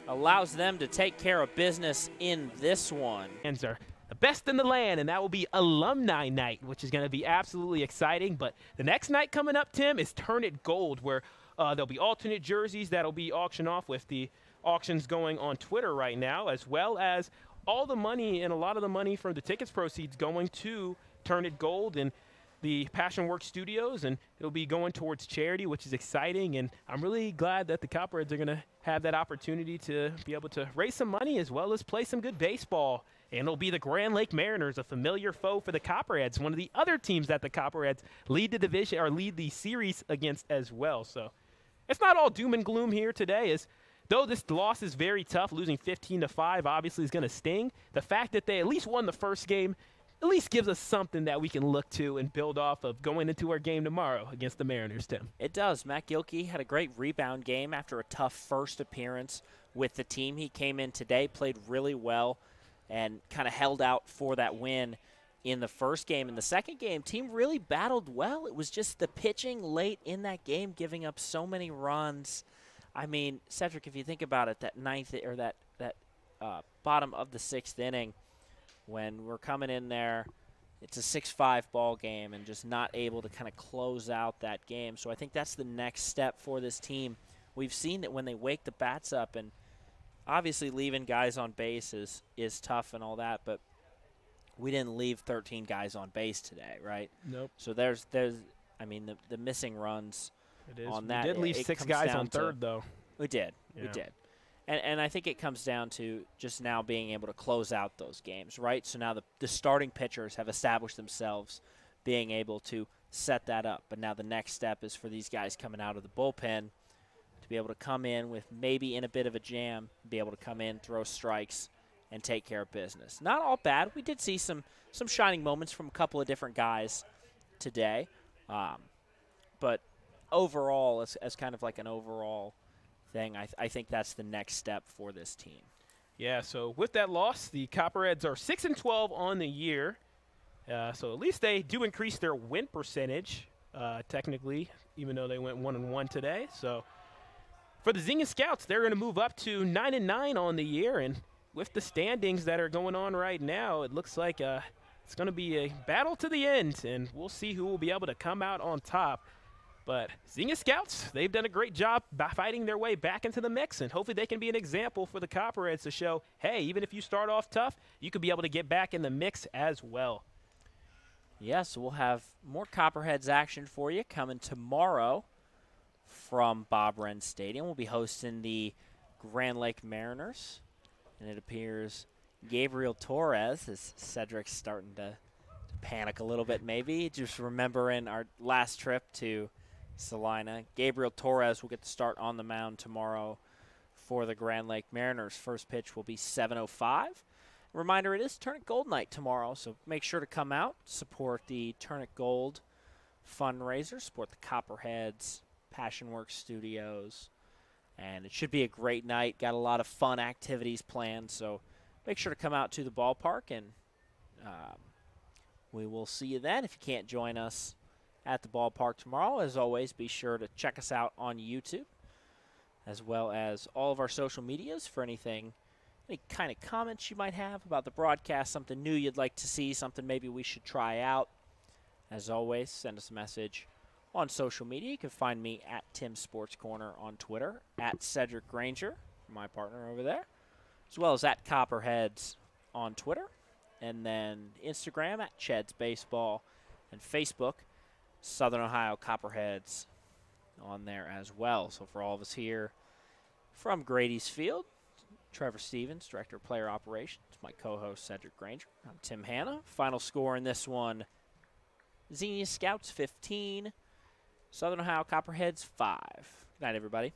Allows them to take care of business in this one. Fans are the best in the land, and that will be Alumni Night, which is going to be absolutely exciting. But the next night coming up, Tim, is Turn It Gold, where there'll be alternate jerseys that'll be auctioned off with the auctions going on Twitter right now, as well as all the money and a lot of the money from the tickets proceeds going to Turn It Gold and the Passion Works Studios, and it'll be going towards charity, which is exciting. And I'm really glad that the Copperheads are going to have that opportunity to be able to raise some money as well as play some good baseball. And it'll be the Grand Lake Mariners, a familiar foe for the Copperheads, one of the other teams that the Copperheads lead the division or lead the series against as well. So it's not all doom and gloom here today, as though this loss is very tough, losing 15-5 obviously is going to sting. The fact that they at least won the first game at least gives us something that we can look to and build off of going into our game tomorrow against the Mariners, Tim. It does. Matt Gilkey had a great rebound game after a tough first appearance with the team. He came in today, played really well, and kind of held out for that win in the first game. In the second game, team really battled well. It was just the pitching late in that game giving up so many runs. I mean, Sedric, if you think about it, that ninth or that bottom of the sixth inning, when we're coming in there, it's a 6-5 ball game and just not able to kind of close out that game. So I think that's the next step for this team. We've seen that when they wake the bats up, and obviously leaving guys on base is tough and all that, but we didn't leave 13 guys on base today, right? Nope. So there's I mean, the missing runs on that. We did leave 6 guys on third, though. We did. Yeah. We did. And I think it comes down to just now being able to close out those games, right? So now the starting pitchers have established themselves being able to set that up. But now the next step is for these guys coming out of the bullpen to be able to come in with maybe in a bit of a jam, be able to come in, throw strikes, and take care of business. Not all bad. We did see some shining moments from a couple of different guys today. But overall, as kind of like an overall thing, I think that's the next step for this team. Yeah, so with that loss, the Copperheads are 6-12 on the year. So at least they do increase their win percentage, technically, even though they went 1-1 today. So for the Xenia Scouts, they're going to move up to 9-9 on the year. And with the standings that are going on right now, it looks like it's going to be a battle to the end, and we'll see who will be able to come out on top. But Xenia Scouts, they've done a great job by fighting their way back into the mix, and hopefully they can be an example for the Copperheads to show, hey, even if you start off tough, you could be able to get back in the mix as well. Yeah, so we'll have more Copperheads action for you coming tomorrow from Bob Wren Stadium. We'll be hosting the Grand Lake Mariners, and it appears Gabriel Torres, as Cedric's starting to panic a little bit maybe, just remembering our last trip to Salina. Gabriel Torres will get to start on the mound tomorrow for the Grand Lake Mariners. First pitch will be 7:05. Reminder, it is Turnip Gold night tomorrow, so make sure to come out, support the Turnip Gold fundraiser, support the Copperheads, Passionworks Studios, and it should be a great night. Got a lot of fun activities planned, so make sure to come out to the ballpark, and we will see you then. If you can't join us at the ballpark tomorrow, as always, be sure to check us out on YouTube, as well as all of our social medias for any kind of comments you might have about the broadcast, something new you'd like to see, something maybe we should try out. As always, send us a message on social media. You can find me at Tim Sports Corner on Twitter, at Sedric Granger, my partner over there, as well as at Copperheads on Twitter, and then Instagram at Cheads Baseball, and Facebook, Southern Ohio Copperheads on there as well. So for all of us here from Grady's Field, Trevor Stevens, Director of Player Operations, my co-host Sedric Granger, I'm Tim Hanna. Final score in this one, Xenia Scouts 15, Southern Ohio Copperheads 5. Good night, everybody.